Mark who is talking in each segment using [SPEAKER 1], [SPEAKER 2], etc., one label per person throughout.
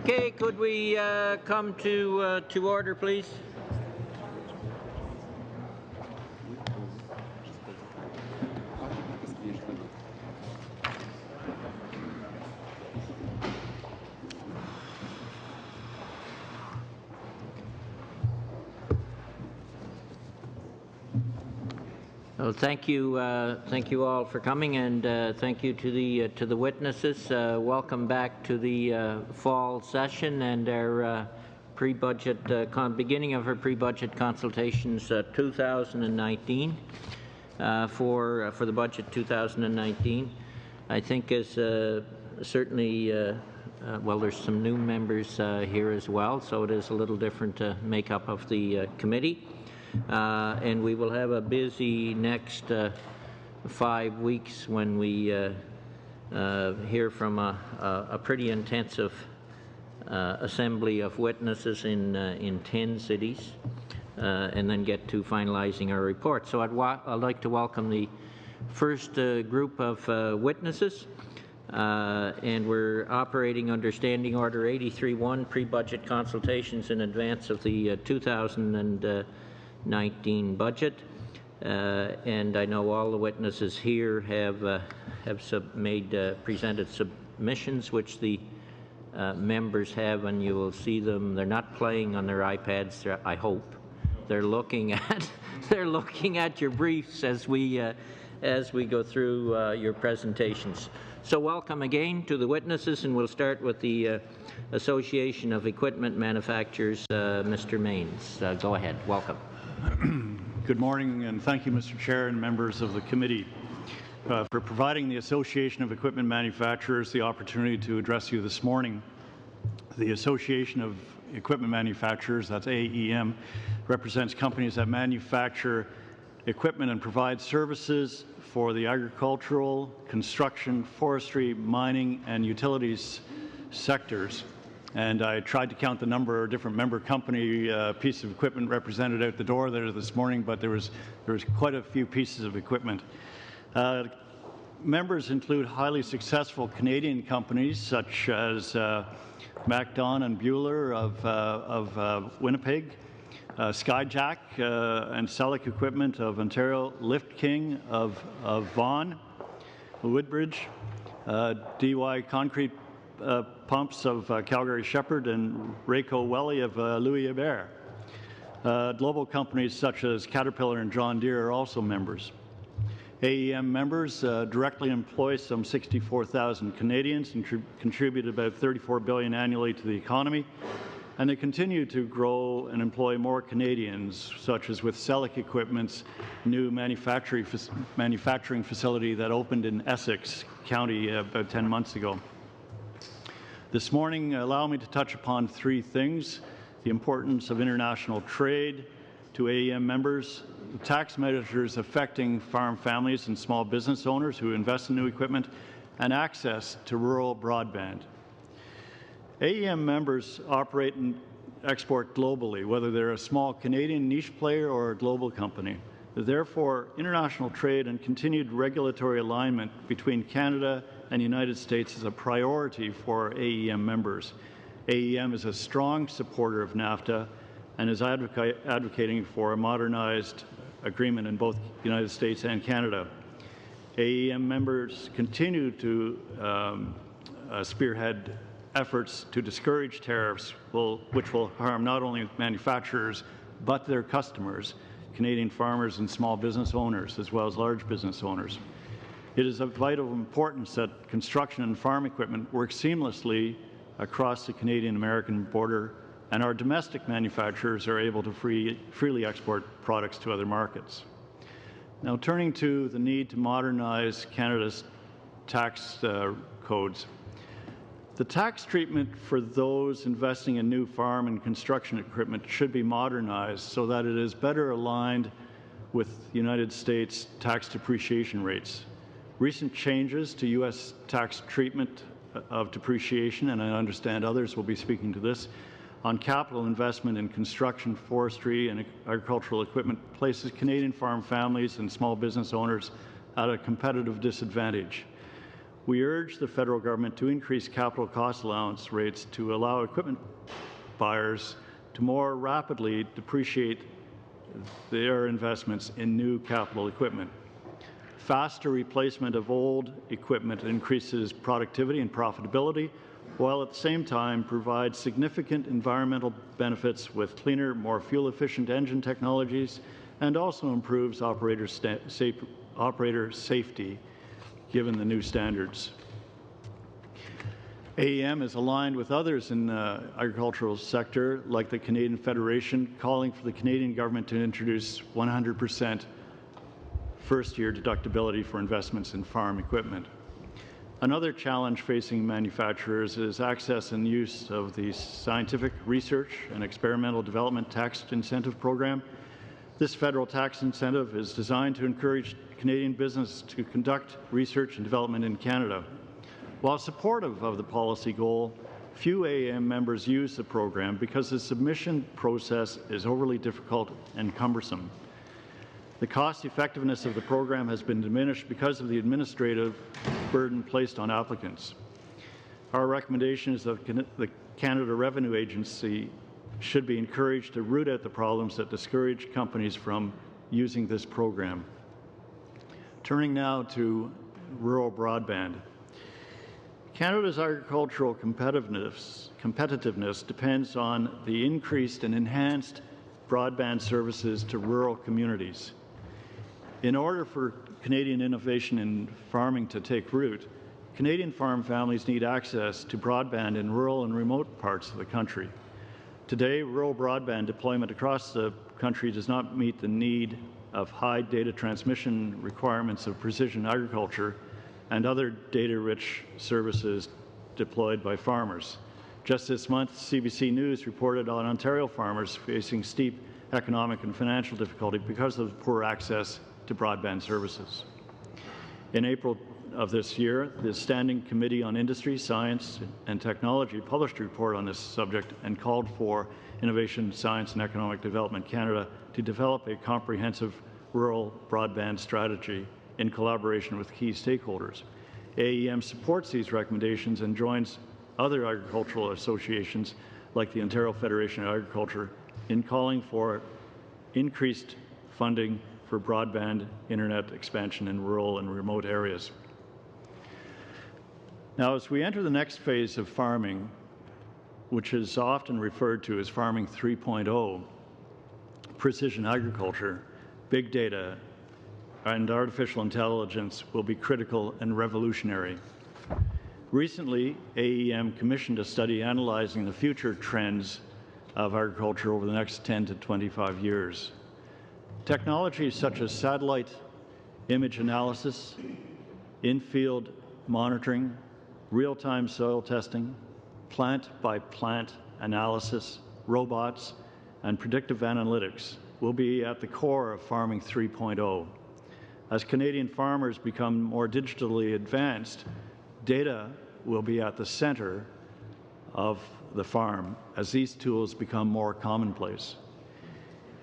[SPEAKER 1] Okay, could we come to order, please? Well, thank you all for coming, and thank you to the witnesses. Welcome back to the fall session and our pre-budget beginning of our pre-budget consultations 2019 for the budget 2019. I think as certainly well, there's some new members here as well, so it is a little different makeup of the committee. And we will have a busy next 5 weeks when we hear from a pretty intensive assembly of witnesses in 10 cities, and then get to finalizing our report. So I'd like to welcome the first group of witnesses, and we're operating under Standing Order 83-1, pre-budget consultations in advance of the 2019 budget, and I know all the witnesses here have presented submissions which the members have, and you will see them. They're not playing on their iPads. I hope they're looking at your briefs as we go through your presentations. So welcome again to the witnesses, and we'll start with the Association of Equipment Manufacturers, Mr. Maines. Go ahead. Welcome.
[SPEAKER 2] Good morning, and thank you, Mr. Chair and members of the committee, for providing the Association of Equipment Manufacturers the opportunity to address you this morning. The Association of Equipment Manufacturers, that's AEM, represents companies that manufacture equipment and provide services for the agricultural, construction, forestry, mining, and utilities sectors. And I tried to count the number of different member company pieces of equipment represented out the door there this morning, but there was quite a few pieces of equipment. Members include highly successful Canadian companies such as MacDon and Bueller of Winnipeg, Skyjack and Sellick Equipment of Ontario, Lift King of Vaughan, Woodbridge, DY Concrete Pumps of Calgary Shepherd, and Rayco Welly of Louis Hébert. Global companies such as Caterpillar and John Deere are also members. AEM members directly employ some 64,000 Canadians and contribute about $34 billion annually to the economy, and they continue to grow and employ more Canadians, such as with Sellick Equipment's new manufacturing facility that opened in Essex County about 10 months ago. This morning, allow me to touch upon three things: the importance of international trade to AEM members, tax measures affecting farm families and small business owners who invest in new equipment, and access to rural broadband. AEM members operate and export globally, whether they're a small Canadian niche player or a global company. Therefore, international trade and continued regulatory alignment between Canada and the United States is a priority for AEM members. AEM is a strong supporter of NAFTA and is advocating for a modernized agreement in both the United States and Canada. AEM members continue to spearhead efforts to discourage tariffs which will harm not only manufacturers but their customers, Canadian farmers and small business owners, as well as large business owners. It is of vital importance that construction and farm equipment work seamlessly across the Canadian-American border, and our domestic manufacturers are able to freely export products to other markets. Now, turning to the need to modernize Canada's tax codes. The tax treatment for those investing in new farm and construction equipment should be modernized so that it is better aligned with United States tax depreciation rates. Recent changes to U.S. tax treatment of depreciation, and I understand others will be speaking to this, on capital investment in construction, forestry, and agricultural equipment places Canadian farm families and small business owners at a competitive disadvantage. We urge the federal government to increase capital cost allowance rates to allow equipment buyers to more rapidly depreciate their investments in new capital equipment. Faster replacement of old equipment increases productivity and profitability, while at the same time provides significant environmental benefits with cleaner, more fuel-efficient engine technologies, and also improves operator safety given the new standards. AEM is aligned with others in the agricultural sector, like the Canadian Federation, calling for the Canadian government to introduce 100% first-year deductibility for investments in farm equipment. Another challenge facing manufacturers is access and use of the Scientific Research and Experimental Development Tax Incentive Program. This federal tax incentive is designed to encourage Canadian business to conduct research and development in Canada. While supportive of the policy goal, few AEM members use the program because the submission process is overly difficult and cumbersome. The cost effectiveness of the program has been diminished because of the administrative burden placed on applicants. Our recommendation is that the Canada Revenue Agency should be encouraged to root out the problems that discourage companies from using this program. Turning now to rural broadband. Canada's agricultural competitiveness depends on the increased and enhanced broadband services to rural communities. In order for Canadian innovation in farming to take root, Canadian farm families need access to broadband in rural and remote parts of the country. Today, rural broadband deployment across the country does not meet the need of high data transmission requirements of precision agriculture and other data-rich services deployed by farmers. Just this month, CBC News reported on Ontario farmers facing steep economic and financial difficulty because of poor access to broadband services. In April of this year, the Standing Committee on Industry, Science and Technology published a report on this subject and called for Innovation, Science and Economic Development Canada to develop a comprehensive rural broadband strategy in collaboration with key stakeholders. AEM supports these recommendations and joins other agricultural associations like the Ontario Federation of Agriculture in calling for increased funding for broadband internet expansion in rural and remote areas. Now, as we enter the next phase of farming, which is often referred to as Farming 3.0, precision agriculture, big data, and artificial intelligence will be critical and revolutionary. Recently, AEM commissioned a study analyzing the future trends of agriculture over the next 10 to 25 years. Technologies such as satellite image analysis, in-field monitoring, real-time soil testing, plant-by-plant analysis, robots, and predictive analytics will be at the core of Farming 3.0. As Canadian farmers become more digitally advanced, data will be at the center of the farm as these tools become more commonplace.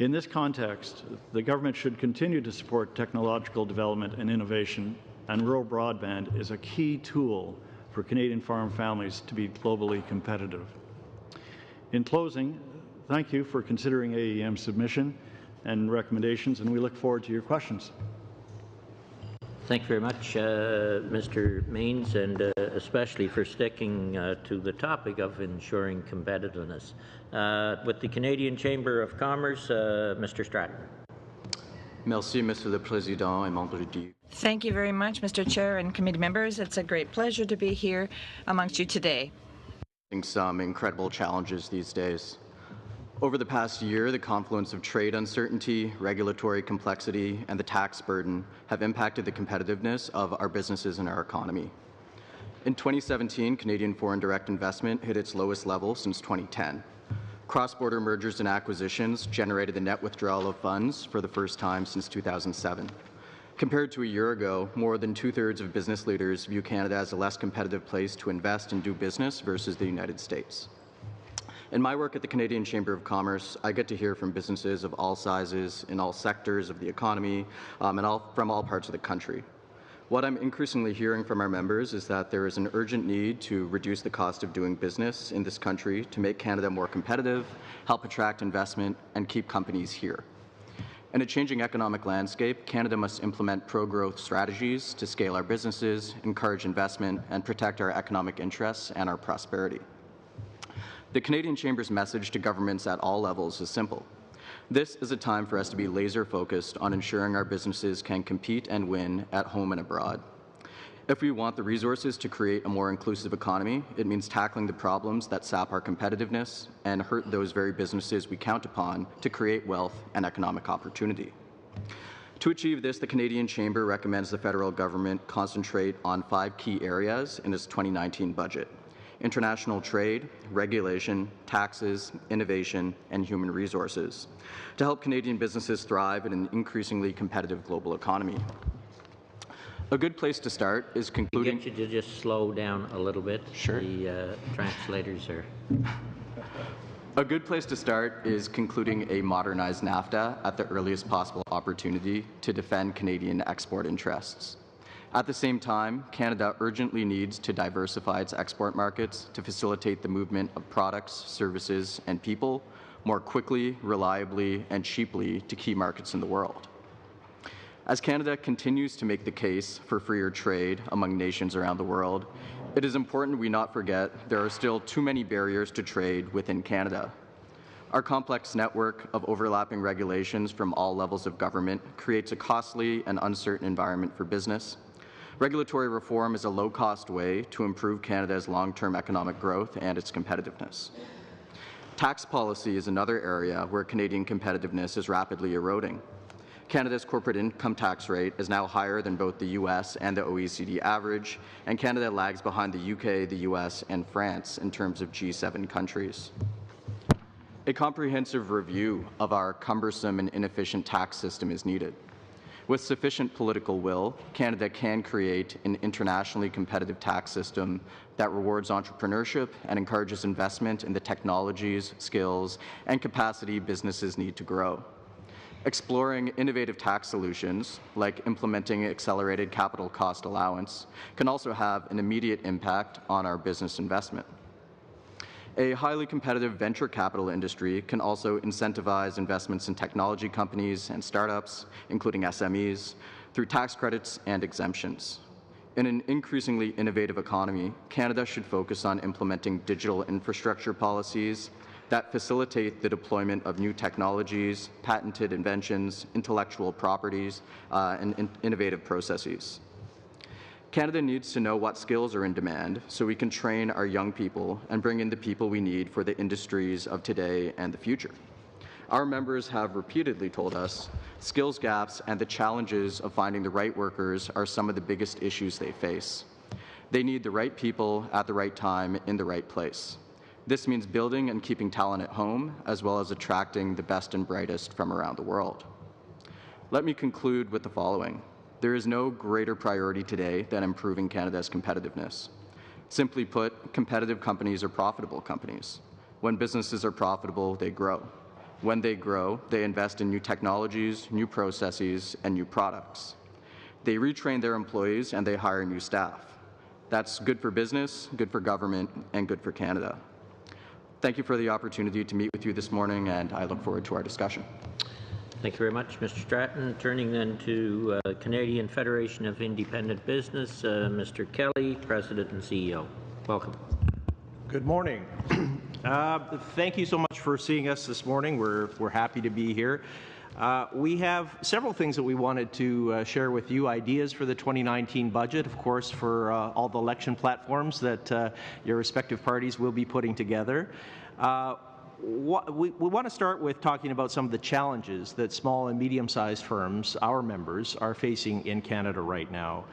[SPEAKER 2] In this context, the government should continue to support technological development and innovation, and rural broadband is a key tool for Canadian farm families to be globally competitive. In closing, thank you for considering AEM's submission and recommendations, and we look forward to your questions.
[SPEAKER 1] Thank you very much, Mr. Means, and especially for sticking to the topic of ensuring competitiveness. With the Canadian Chamber of Commerce, Mr. Stratton.
[SPEAKER 3] Merci, Monsieur le Président et membres du.
[SPEAKER 4] Thank you very much, Mr. Chair and committee members. It's a great pleasure to be here amongst you today.
[SPEAKER 3] Some incredible challenges these days. Over the past year, the confluence of trade uncertainty, regulatory complexity, and the tax burden have impacted the competitiveness of our businesses and our economy. In 2017, Canadian foreign direct investment hit its lowest level since 2010. Cross-border mergers and acquisitions generated the net withdrawal of funds for the first time since 2007. Compared to a year ago, more than two-thirds of business leaders view Canada as a less competitive place to invest and do business versus the United States. In my work at the Canadian Chamber of Commerce, I get to hear from businesses of all sizes, in all sectors of the economy, and from all parts of the country. What I'm increasingly hearing from our members is that there is an urgent need to reduce the cost of doing business in this country to make Canada more competitive, help attract investment, and keep companies here. In a changing economic landscape, Canada must implement pro-growth strategies to scale our businesses, encourage investment, and protect our economic interests and our prosperity. The Canadian Chamber's message to governments at all levels is simple. This is a time for us to be laser-focused on ensuring our businesses can compete and win at home and abroad. If we want the resources to create a more inclusive economy, it means tackling the problems that sap our competitiveness and hurt those very businesses we count upon to create wealth and economic opportunity. To achieve this, the Canadian Chamber recommends the federal government concentrate on 5 key areas in its 2019 budget: international trade, regulation, taxes, innovation, and human resources, to help Canadian businesses thrive in an increasingly competitive global economy. A good place to start is concluding...
[SPEAKER 1] Get you to just slow down a little bit.
[SPEAKER 3] Sure.
[SPEAKER 1] The translators are...
[SPEAKER 3] A good place to start is concluding a modernized NAFTA at the earliest possible opportunity to defend Canadian export interests. At the same time, Canada urgently needs to diversify its export markets to facilitate the movement of products, services, and people more quickly, reliably, and cheaply to key markets in the world. As Canada continues to make the case for freer trade among nations around the world, it is important we not forget there are still too many barriers to trade within Canada. Our complex network of overlapping regulations from all levels of government creates a costly and uncertain environment for business. Regulatory reform is a low-cost way to improve Canada's long-term economic growth and its competitiveness. Tax policy is another area where Canadian competitiveness is rapidly eroding. Canada's corporate income tax rate is now higher than both the US and the OECD average, and Canada lags behind the UK, the US, and France in terms of G7 countries. A comprehensive review of our cumbersome and inefficient tax system is needed. With sufficient political will, Canada can create an internationally competitive tax system that rewards entrepreneurship and encourages investment in the technologies, skills, and capacity businesses need to grow. Exploring innovative tax solutions, like implementing accelerated capital cost allowance, can also have an immediate impact on our business investment. A highly competitive venture capital industry can also incentivize investments in technology companies and startups, including SMEs, through tax credits and exemptions. In an increasingly innovative economy, Canada should focus on implementing digital infrastructure policies that facilitate the deployment of new technologies, patented inventions, intellectual properties, and innovative processes. Canada needs to know what skills are in demand so we can train our young people and bring in the people we need for the industries of today and the future. Our members have repeatedly told us skills gaps and the challenges of finding the right workers are some of the biggest issues they face. They need the right people at the right time in the right place. This means building and keeping talent at home, as well as attracting the best and brightest from around the world. Let me conclude with the following. There is no greater priority today than improving Canada's competitiveness. Simply put, competitive companies are profitable companies. When businesses are profitable, they grow. When they grow, they invest in new technologies, new processes, and new products. They retrain their employees and they hire new staff. That's good for business, good for government, and good for Canada. Thank you for the opportunity to meet with you this morning, and I look forward to our discussion.
[SPEAKER 1] Thank you very much, Mr. Stratton. Turning then to Canadian Federation of Independent Business, Mr. Kelly, President and CEO. Welcome.
[SPEAKER 5] Good morning. Thank you so much for seeing us this morning. We're happy to be here. We have several things that we wanted to share with you, ideas for the 2019 budget, of course, for all the election platforms that your respective parties will be putting together. We want to start with talking about some of the challenges that small and medium-sized firms, our members, are facing in Canada right now.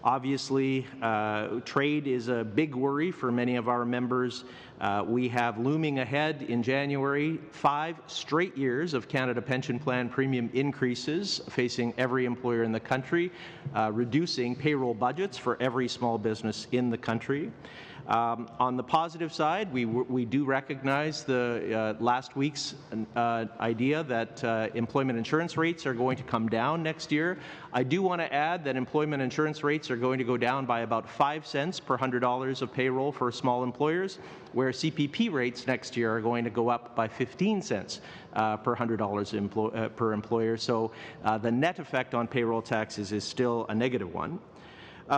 [SPEAKER 5] Obviously, trade is a big worry for many of our members. We have looming ahead in January 5 straight years of Canada Pension Plan premium increases facing every employer in the country, reducing payroll budgets for every small business in the country. On the positive side, we do recognize the last week's idea that employment insurance rates are going to come down next year. I do want to add that employment insurance rates are going to go down by about 5 cents per $100 of payroll for small employers, where CPP rates next year are going to go up by 15 cents per $100 per employer. So the net effect on payroll taxes is still a negative one.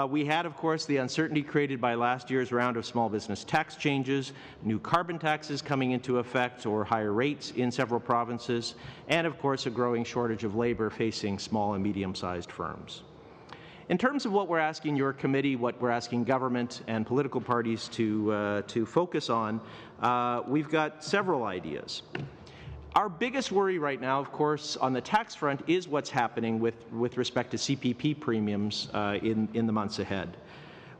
[SPEAKER 5] We had, of course, the uncertainty created by last year's round of small business tax changes, new carbon taxes coming into effect or higher rates in several provinces, and, of course, a growing shortage of labor facing small and medium-sized firms. In terms of what we're asking your committee, what we're asking government and political parties to focus on, we've got several ideas. Our biggest worry right now, of course, on the tax front is what's happening with respect to CPP premiums in the months ahead.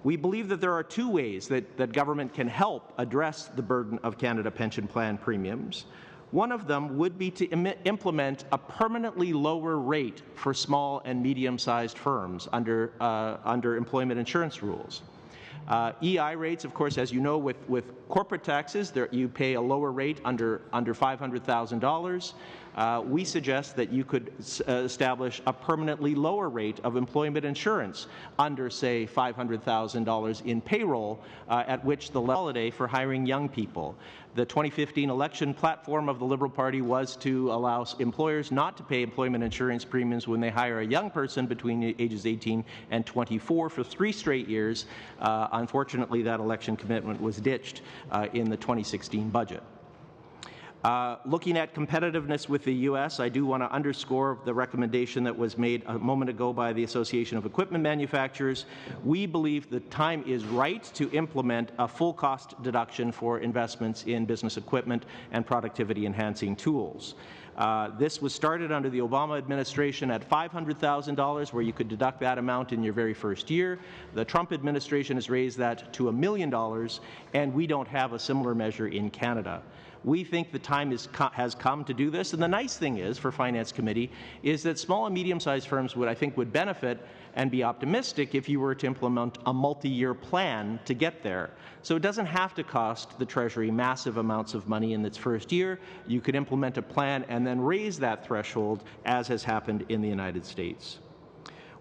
[SPEAKER 5] We believe that there are two ways that government can help address the burden of Canada Pension Plan premiums. One of them would be to implement a permanently lower rate for small and medium-sized firms under employment insurance rules. EI rates, of course, as you know, with corporate taxes, you pay a lower rate under $500,000. We suggest that you could establish a permanently lower rate of employment insurance under, say, $500,000 in payroll, at which the holiday for hiring young people. The 2015 election platform of the Liberal Party was to allow employers not to pay employment insurance premiums when they hire a young person between ages 18 and 24 for 3 straight years. Unfortunately, that election commitment was ditched in the 2016 budget. Looking at competitiveness with the U.S., I do want to underscore the recommendation that was made a moment ago by the Association of Equipment Manufacturers. We believe the time is right to implement a full cost deduction for investments in business equipment and productivity-enhancing tools. This was started under the Obama administration at $500,000, where you could deduct that amount in your very first year. The Trump administration has raised that to $1 million, and we don't have a similar measure in Canada. We think the time has come to do this, and the nice thing is, for Finance Committee, is that small and medium-sized firms would benefit and be optimistic if you were to implement a multi-year plan to get there. So it doesn't have to cost the Treasury massive amounts of money in its first year. You could implement a plan and then raise that threshold, as has happened in the United States.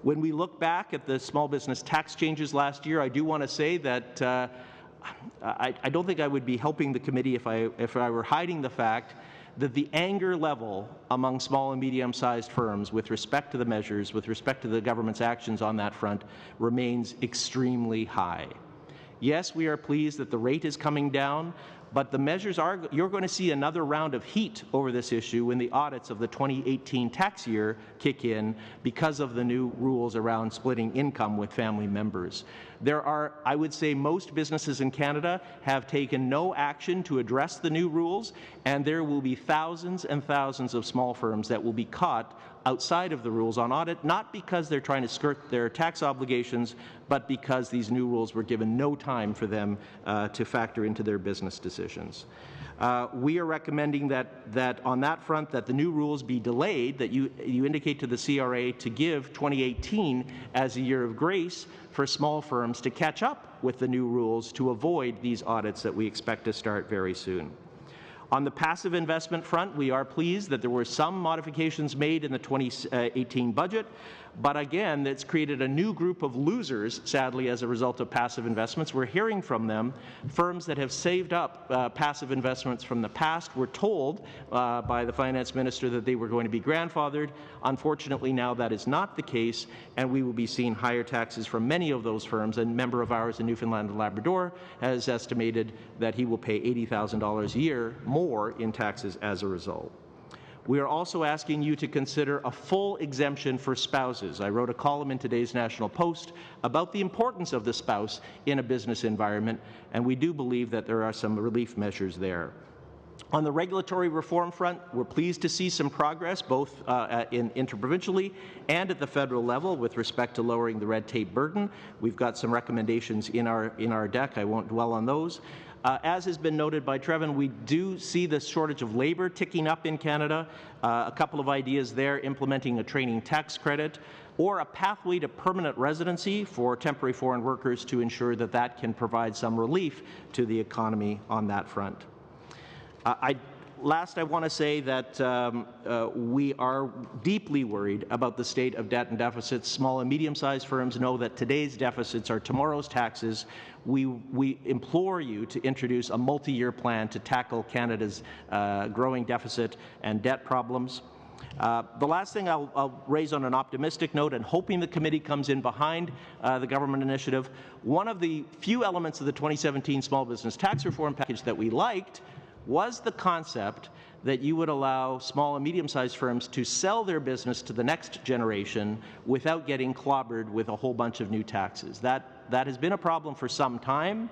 [SPEAKER 5] When we look back at the small business tax changes last year, I do want to say that I don't think I would be helping the committee if I were hiding the fact that the anger level among small and medium-sized firms with respect to the measures, with respect to the government's actions on that front, remains extremely high. Yes, we are pleased that the rate is coming down, but the measures you're going to see another round of heat over this issue when the audits of the 2018 tax year kick in because of the new rules around splitting income with family members. There are, I would say, most businesses in Canada have taken no action to address the new rules, and there will be thousands and thousands of small firms that will be caught outside of the rules on audit, not because they're trying to skirt their tax obligations, but because these new rules were given no time for them to factor into their business decisions. We are recommending that on that front that the new rules be delayed, that you indicate to the CRA to give 2018 as a year of grace for small firms to catch up with the new rules to avoid these audits that we expect to start very soon. On the passive investment front, we are pleased that there were some modifications made in the 2018 budget, but again, that's created a new group of losers, sadly, as a result of passive investments. We're hearing from them. Firms that have saved up passive investments from the past were told by the finance minister that they were going to be grandfathered. Unfortunately, now that is not the case, and we will be seeing higher taxes from many of those firms. A member of ours in Newfoundland and Labrador has estimated that he will pay $80,000 a year more in taxes as a result. We are also asking you to consider a full exemption for spouses. I wrote a column in today's National Post about the importance of the spouse in a business environment, and we do believe that there are some relief measures there. On the regulatory reform front, we're pleased to see some progress both interprovincially and at the federal level with respect to lowering the red tape burden. We've got some recommendations in our deck. I won't dwell on those. As has been noted by Trevin, we do see the shortage of labour ticking up in Canada. A couple of ideas there, implementing a training tax credit or a pathway to permanent residency for temporary foreign workers to ensure that that can provide some relief to the economy on that front. Last, I want to say that we are deeply worried about the state of debt and deficits. Small and medium-sized firms know that today's deficits are tomorrow's taxes. We implore you to introduce a multi-year plan to tackle Canada's growing deficit and debt problems. The last thing I'll raise on an optimistic note, and hoping the committee comes in behind the government initiative, one of the few elements of the 2017 small business tax reform package that we liked was the concept that you would allow small and medium-sized firms to sell their business to the next generation without getting clobbered with a whole bunch of new taxes. That has been a problem for some time.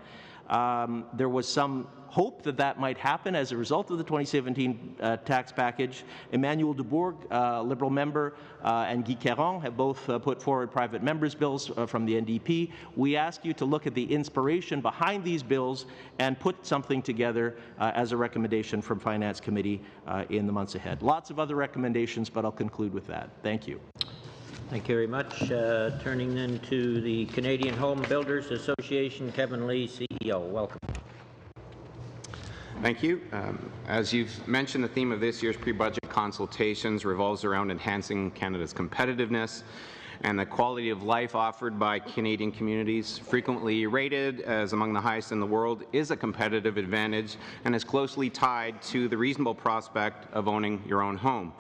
[SPEAKER 5] There was some hope that that might happen as a result of the 2017 tax package. Emmanuel Dubourg, Liberal member, and Guy Caron have both put forward private members' bills from the NDP. We ask you to look at the inspiration behind these bills and put something together as a recommendation from Finance Committee in the months ahead. Lots of other recommendations, but I'll conclude with that. Thank you.
[SPEAKER 1] Thank you very much. Turning then to the Canadian Home Builders Association, Kevin Lee, CEO. Welcome.
[SPEAKER 6] Thank you. As you've mentioned, the theme of this year's pre-budget consultations revolves around enhancing Canada's competitiveness and the quality of life offered by Canadian communities. Frequently rated as among the highest in the world, is a competitive advantage and is closely tied to the reasonable prospect of owning your own home.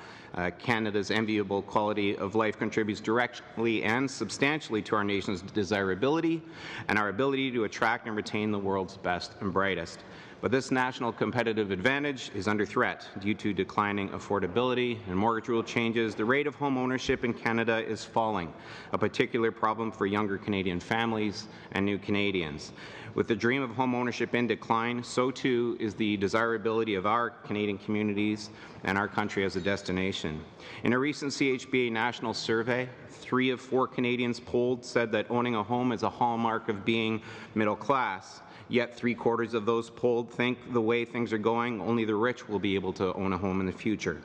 [SPEAKER 6] Canada's enviable quality of life contributes directly and substantially to our nation's desirability and our ability to attract and retain the world's best and brightest. But this national competitive advantage is under threat due to declining affordability and mortgage rule changes. The rate of home ownership in Canada is falling, a particular problem for younger Canadian families and new Canadians. With the dream of home ownership in decline, so too is the desirability of our Canadian communities and our country as a destination. In a recent CHBA national survey, 3 of 4 Canadians polled said that owning a home is a hallmark of being middle class. Yet 3/4 of those polled think the way things are going, only the rich will be able to own a home in the future.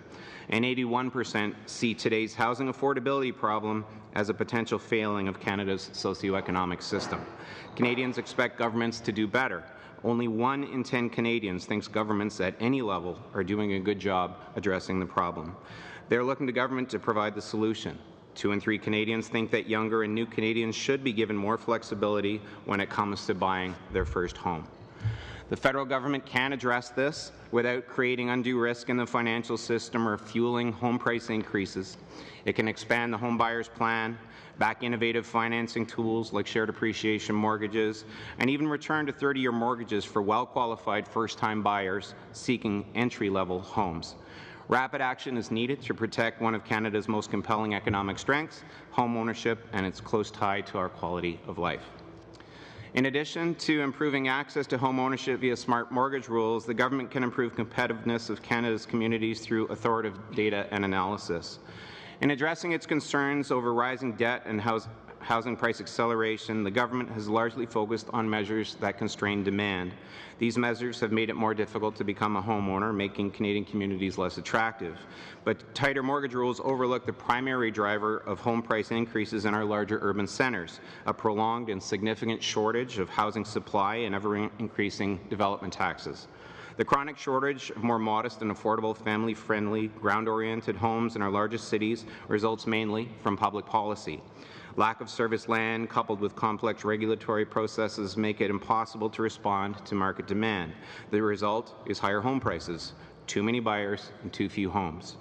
[SPEAKER 6] And 81% see today's housing affordability problem as a potential failing of Canada's socioeconomic system. Canadians expect governments to do better. Only 1 in 10 Canadians thinks governments at any level are doing a good job addressing the problem. They're looking to government to provide the solution. 2 in 3 Canadians think that younger and new Canadians should be given more flexibility when it comes to buying their first home. The federal government can address this without creating undue risk in the financial system or fueling home price increases. It can expand the home buyer's plan, back innovative financing tools like shared appreciation mortgages, and even return to 30-year mortgages for well-qualified first-time buyers seeking entry-level homes. Rapid action is needed to protect one of Canada's most compelling economic strengths, home ownership, and its close tie to our quality of life. In addition to improving access to home ownership via smart mortgage rules, the government can improve competitiveness of Canada's communities through authoritative data and analysis. In addressing its concerns over rising debt and housing price acceleration, the government has largely focused on measures that constrain demand. These measures have made it more difficult to become a homeowner, making Canadian communities less attractive. But tighter mortgage rules overlook the primary driver of home price increases in our larger urban centres, a prolonged and significant shortage of housing supply and ever-increasing development taxes. The chronic shortage of more modest and affordable, family-friendly, ground-oriented homes in our largest cities results mainly from public policy. Lack of service land, coupled with complex regulatory processes, make it impossible to respond to market demand. The result is higher home prices, too many buyers, and too few homes.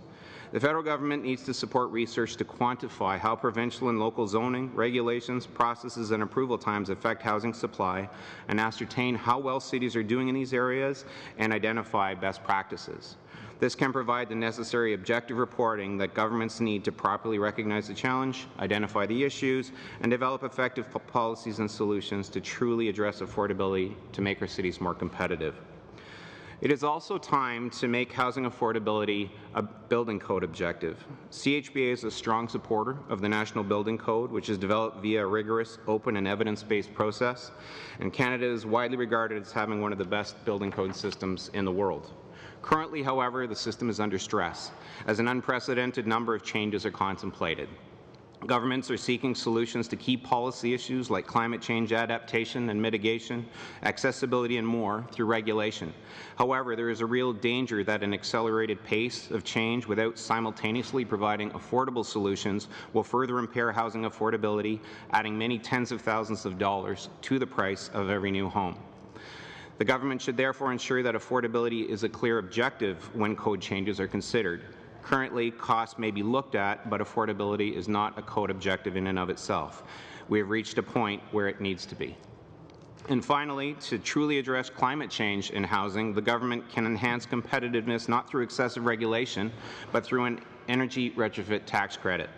[SPEAKER 6] The federal government needs to support research to quantify how provincial and local zoning, regulations, processes, and approval times affect housing supply, and ascertain how well cities are doing in these areas and identify best practices. This can provide the necessary objective reporting that governments need to properly recognize the challenge, identify the issues, and develop effective policies and solutions to truly address affordability to make our cities more competitive. It is also time to make housing affordability a building code objective. CHBA is a strong supporter of the National Building Code, which is developed via a rigorous, open and evidence-based process, and Canada is widely regarded as having one of the best building code systems in the world. Currently, however, the system is under stress, as an unprecedented number of changes are contemplated. Governments are seeking solutions to key policy issues like climate change adaptation and mitigation, accessibility and more through regulation. However, there is a real danger that an accelerated pace of change without simultaneously providing affordable solutions will further impair housing affordability, adding many tens of thousands of dollars to the price of every new home. The government should therefore ensure that affordability is a clear objective when code changes are considered. Currently, costs may be looked at, but affordability is not a code objective in and of itself. We have reached a point where it needs to be. And finally, to truly address climate change in housing, the government can enhance competitiveness not through excessive regulation, but through an energy retrofit tax credit.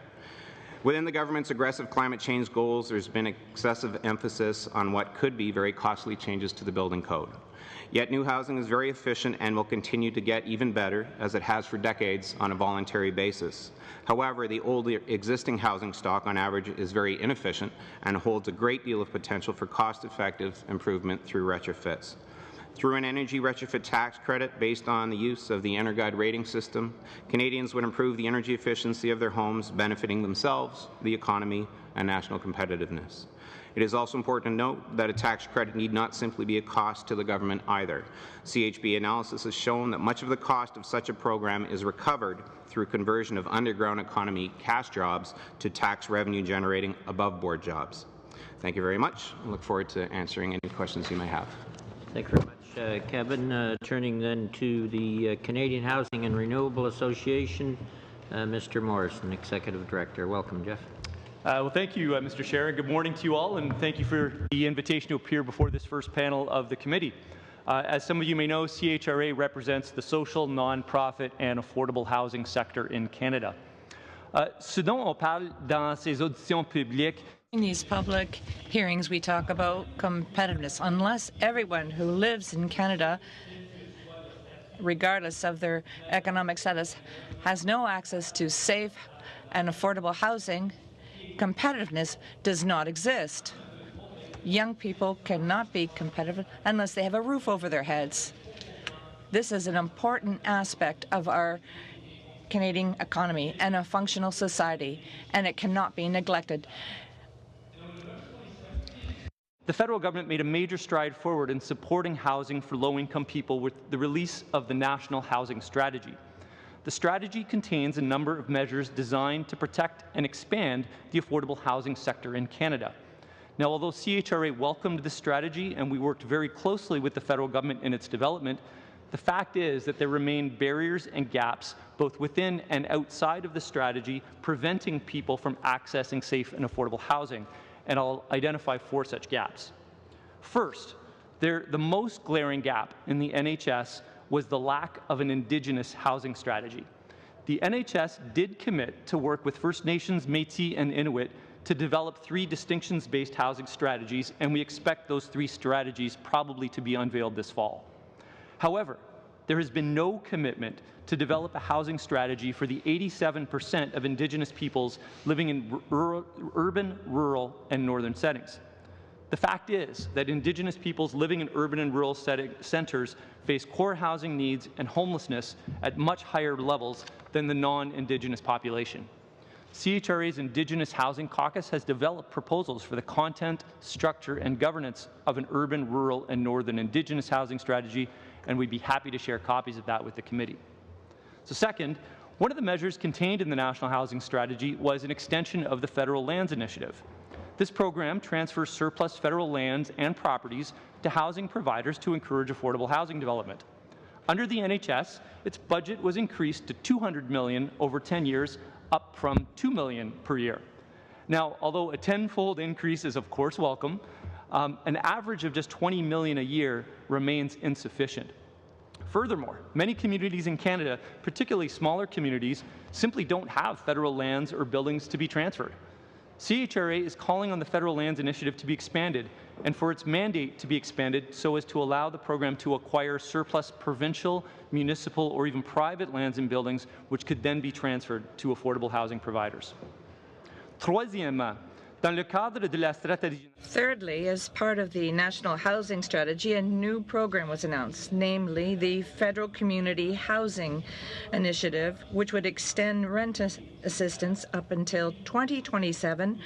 [SPEAKER 6] Within the government's aggressive climate change goals, there's been excessive emphasis on what could be very costly changes to the building code. Yet new housing is very efficient and will continue to get even better, as it has for decades, on a voluntary basis. However, the older existing housing stock on average is very inefficient and holds a great deal of potential for cost-effective improvement through retrofits. Through an energy retrofit tax credit based on the use of the EnerGuide rating system, Canadians would improve the energy efficiency of their homes, benefiting themselves, the economy, and national competitiveness. It is also important to note that a tax credit need not simply be a cost to the government either. CHB analysis has shown that much of the cost of such a program is recovered through conversion of underground economy cash jobs to tax revenue generating above-board jobs. Thank you very much. I look forward to answering any questions you may have.
[SPEAKER 1] Thank you very much, Kevin. Turning then to the Canadian Housing and Renewable Association, Mr. Morrison, Executive Director. Welcome, Jeff.
[SPEAKER 7] Well, thank you, Mr. Chair, and good morning to you all, and thank you for the invitation to appear before this first panel of the committee. As some of you may know, CHRA represents the social, non-profit, and affordable housing sector in Canada. Ce dont on parle dans ces auditions publiques.
[SPEAKER 4] In these public hearings, we talk about competitiveness. Unless everyone who lives in Canada, regardless of their economic status, has no access to safe and affordable housing, competitiveness does not exist. Young people cannot be competitive unless they have a roof over their heads. This is an important aspect of our Canadian economy and a functional society, and it cannot be neglected.
[SPEAKER 7] The federal government made a major stride forward in supporting housing for low-income people with the release of the National Housing Strategy. The strategy contains a number of measures designed to protect and expand the affordable housing sector in Canada. Now, although CHRA welcomed this strategy and we worked very closely with the federal government in its development, the fact is that there remain barriers and gaps both within and outside of the strategy preventing people from accessing safe and affordable housing, and I'll identify 4 such gaps. First, the most glaring gap in the NHS was the lack of an Indigenous housing strategy. The NHS did commit to work with First Nations, Métis, and Inuit to develop 3 distinctions-based housing strategies, and we expect those 3 strategies probably to be unveiled this fall. However, there has been no commitment to develop a housing strategy for the 87% of Indigenous peoples living in urban, rural, and northern settings. The fact is that Indigenous peoples living in urban and rural centres face core housing needs and homelessness at much higher levels than the non-Indigenous population. CHRA's Indigenous Housing Caucus has developed proposals for the content, structure, and governance of an urban, rural, and northern Indigenous housing strategy, and we'd be happy to share copies of that with the committee. So second, one of the measures contained in the National Housing Strategy was an extension of the Federal Lands Initiative. This program transfers surplus federal lands and properties to housing providers to encourage affordable housing development. Under the NHS, its budget was increased to $200 million over 10 years, up from $2 million per year. Now, although a tenfold increase is of course welcome, an average of just $20 million a year remains insufficient. Furthermore, many communities in Canada, particularly smaller communities, simply don't have federal lands or buildings to be transferred. CHRA is calling on the Federal Lands Initiative to be expanded and for its mandate to be expanded so as to allow the program to acquire surplus provincial, municipal, or even private lands and buildings, which could then be transferred to affordable housing providers. Troisièmement, dans le cadre de la stratégie.
[SPEAKER 4] Thirdly, as part of the National Housing Strategy, a new program was announced, namely the Federal Community Housing Initiative, which would extend rent assistance up until 2027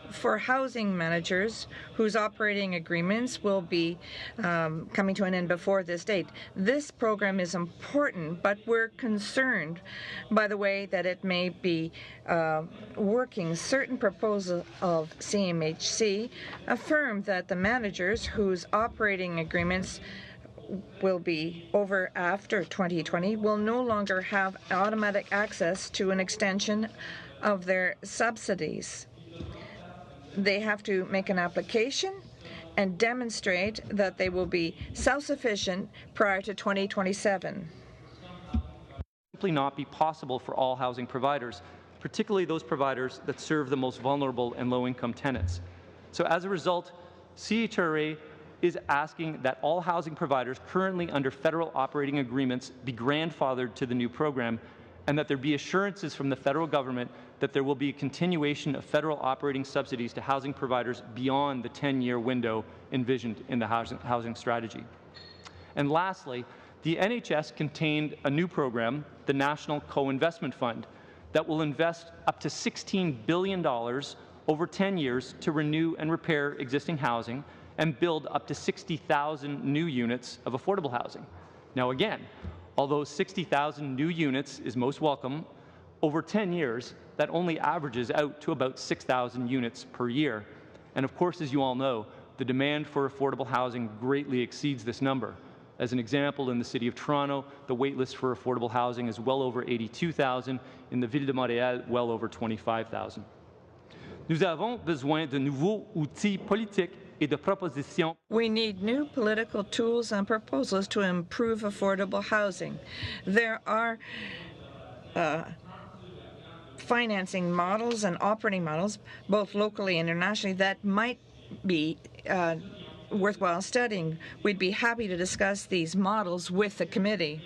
[SPEAKER 4] for housing managers whose operating agreements will be coming to an end before this date. This program is important, but we're concerned by the way that it may be working. Certain proposals of CMHC affirm that the managers whose operating agreements will be over after 2020 will no longer have automatic access to an extension of their subsidies. They have to make an application and demonstrate that they will be self-sufficient prior to 2027.
[SPEAKER 7] Simply not be possible for all housing providers, particularly those providers that serve the most vulnerable and low-income tenants. So as a result, CHRA is asking that all housing providers currently under federal operating agreements be grandfathered to the new program, and that there be assurances from the federal government that there will be a continuation of federal operating subsidies to housing providers beyond the 10-year window envisioned in the housing strategy. And lastly, the NHS contained a new program, the National Co-Investment Fund, that will invest up to $16 billion over 10 years to renew and repair existing housing and build up to 60,000 new units of affordable housing. Now again, although 60,000 new units is most welcome, over 10 years, that only averages out to about 6,000 units per year. And of course, as you all know, the demand for affordable housing greatly exceeds this number. As an example, in the City of Toronto, the waitlist for affordable housing is well over 82,000, in the Ville de Montréal, well over 25,000. Nous avons besoin de nouveaux outils politiques et de propositions.
[SPEAKER 4] We need new political tools and proposals to improve affordable housing. There are financing models and operating models, both locally and internationally, that might be worthwhile studying. We'd be happy to discuss these models with the committee.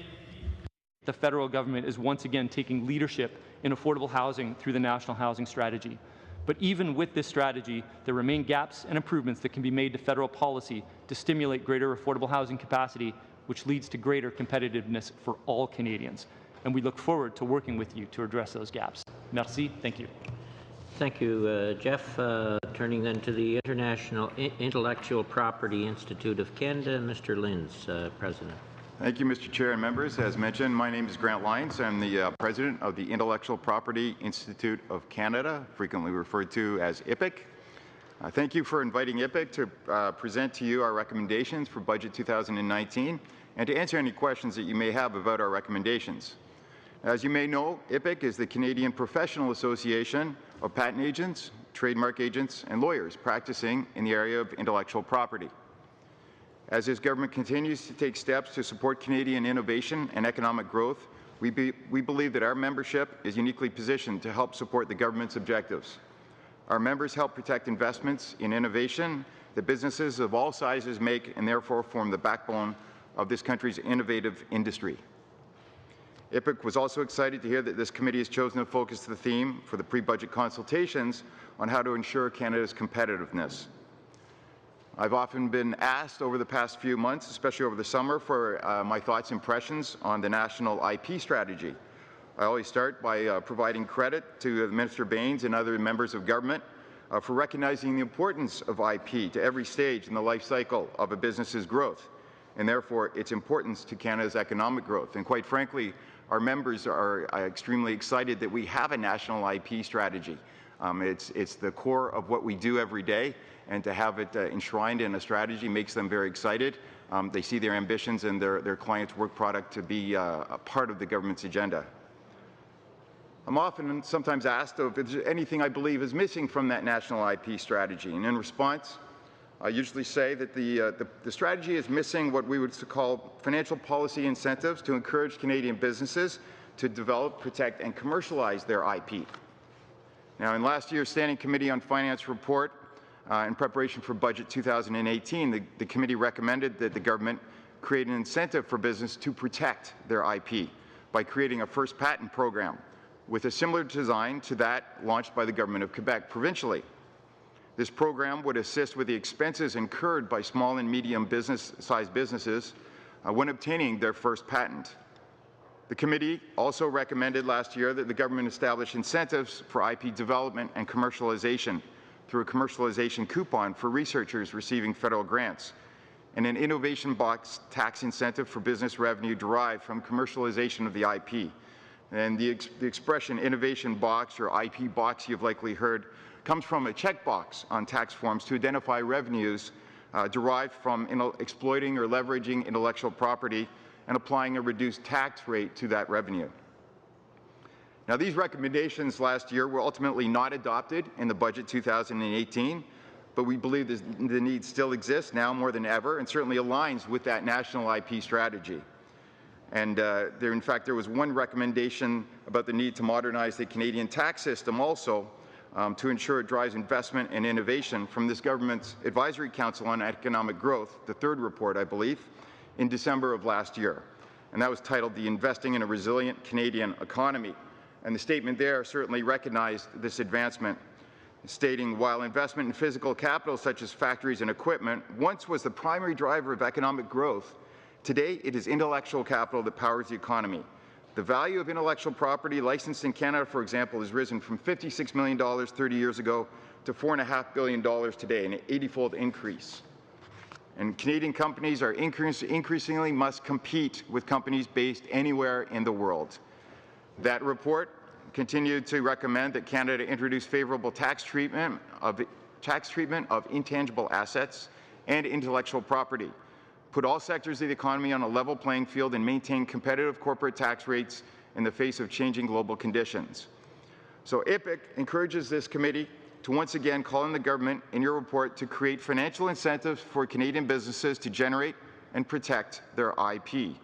[SPEAKER 7] The federal government is once again taking leadership in affordable housing through the National Housing Strategy. But even with this strategy, there remain gaps and improvements that can be made to federal policy to stimulate greater affordable housing capacity, which leads to greater competitiveness for all Canadians. And we look forward to working with you to address those gaps. Merci. Thank you.
[SPEAKER 1] Thank you, Jeff. Turning then to the International Intellectual Property Institute of Canada, Mr. Linz, President.
[SPEAKER 8] Thank you, Mr. Chair and members. As mentioned, my name is Grant Lyons. I'm the President of the Intellectual Property Institute of Canada, frequently referred to as IPIC. Thank you for inviting IPIC to present to you our recommendations for Budget 2019 and to answer any questions that you may have about our recommendations. As you may know, IPIC is the Canadian Professional Association of Patent Agents, Trademark Agents, and Lawyers practicing in the area of intellectual property. As this government continues to take steps to support Canadian innovation and economic growth, we believe that our membership is uniquely positioned to help support the government's objectives. Our members help protect investments in innovation that businesses of all sizes make and therefore form the backbone of this country's innovative industry. IPIC was also excited to hear that this committee has chosen to focus the theme for the pre-budget consultations on how to ensure Canada's competitiveness. I've often been asked over the past few months, especially over the summer, for my thoughts and impressions on the national IP strategy. I always start by providing credit to Minister Baines and other members of government for recognizing the importance of IP to every stage in the life cycle of a business's growth, and therefore its importance to Canada's economic growth. And quite frankly, our members are extremely excited that we have a national IP strategy. It's the core of what we do every day, and to have it enshrined in a strategy makes them very excited. They see their ambitions and their clients' work product to be a part of the government's agenda. I'm often sometimes asked if there's anything I believe is missing from that national IP strategy, and in response, I usually say that the strategy is missing what we would call financial policy incentives to encourage Canadian businesses to develop, protect, and commercialize their IP. Now, in last year's Standing Committee on Finance report, in preparation for Budget 2018, the committee recommended that the government create an incentive for business to protect their IP by creating a first patent program with a similar design to that launched by the Government of Quebec provincially. This program would assist with the expenses incurred by small and medium sized businesses when obtaining their first patent. The committee also recommended last year that the government establish incentives for IP development and commercialization through a commercialization coupon for researchers receiving federal grants, and an innovation box tax incentive for business revenue derived from commercialization of the IP. And the expression innovation box or IP box you've likely heard comes from a checkbox on tax forms to identify revenues derived from exploiting or leveraging intellectual property and applying a reduced tax rate to that revenue. Now, these recommendations last year were ultimately not adopted in the Budget 2018, but we believe the need still exists now more than ever and certainly aligns with that national IP strategy. And in fact, there was one recommendation about the need to modernize the Canadian tax system also to ensure it drives investment and innovation from this government's Advisory Council on Economic Growth, the third report, I believe, in December of last year. And that was titled The Investing in a Resilient Canadian Economy. And the statement there certainly recognized this advancement, stating, while investment in physical capital such as factories and equipment once was the primary driver of economic growth, today it is intellectual capital that powers the economy. The value of intellectual property licensed in Canada, for example, has risen from $56 million 30 years ago to $4.5 billion today, an 80-fold increase. And Canadian companies are increasingly must compete with companies based anywhere in the world. That report continued to recommend that Canada introduce favorable tax treatment of intangible assets and intellectual property, put all sectors of the economy on a level playing field, and maintain competitive corporate tax rates in the face of changing global conditions. So IPIC encourages this committee to once again call on the government in your report to create financial incentives for Canadian businesses to generate and protect their IP.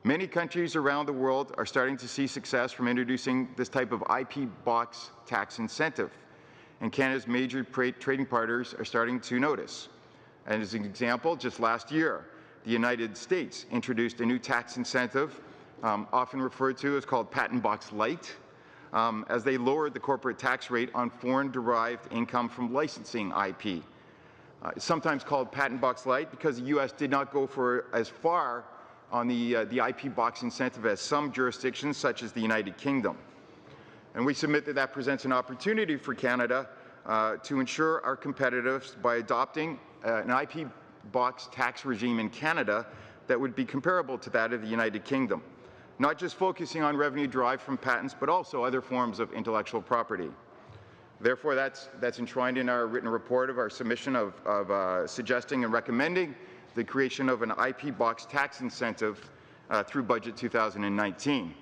[SPEAKER 8] Many countries around the world are starting to see success from introducing this type of IP box tax incentive, and Canada's major trading partners are starting to notice. And as an example, just last year, the United States introduced a new tax incentive, often referred to as called Patent Box Light, as they lowered the corporate tax rate on foreign-derived income from licensing IP. It's sometimes called Patent Box Light because the U.S. did not go for as far on the IP box incentive as some jurisdictions, such as the United Kingdom. And we submit that that presents an opportunity for Canada to ensure our competitiveness by adopting an IP box tax regime in Canada that would be comparable to that of the United Kingdom, not just focusing on revenue derived from patents, but also other forms of intellectual property. Therefore, that's enshrined in our written report of our submission of suggesting and recommending the creation of an IP box tax incentive through Budget 2019.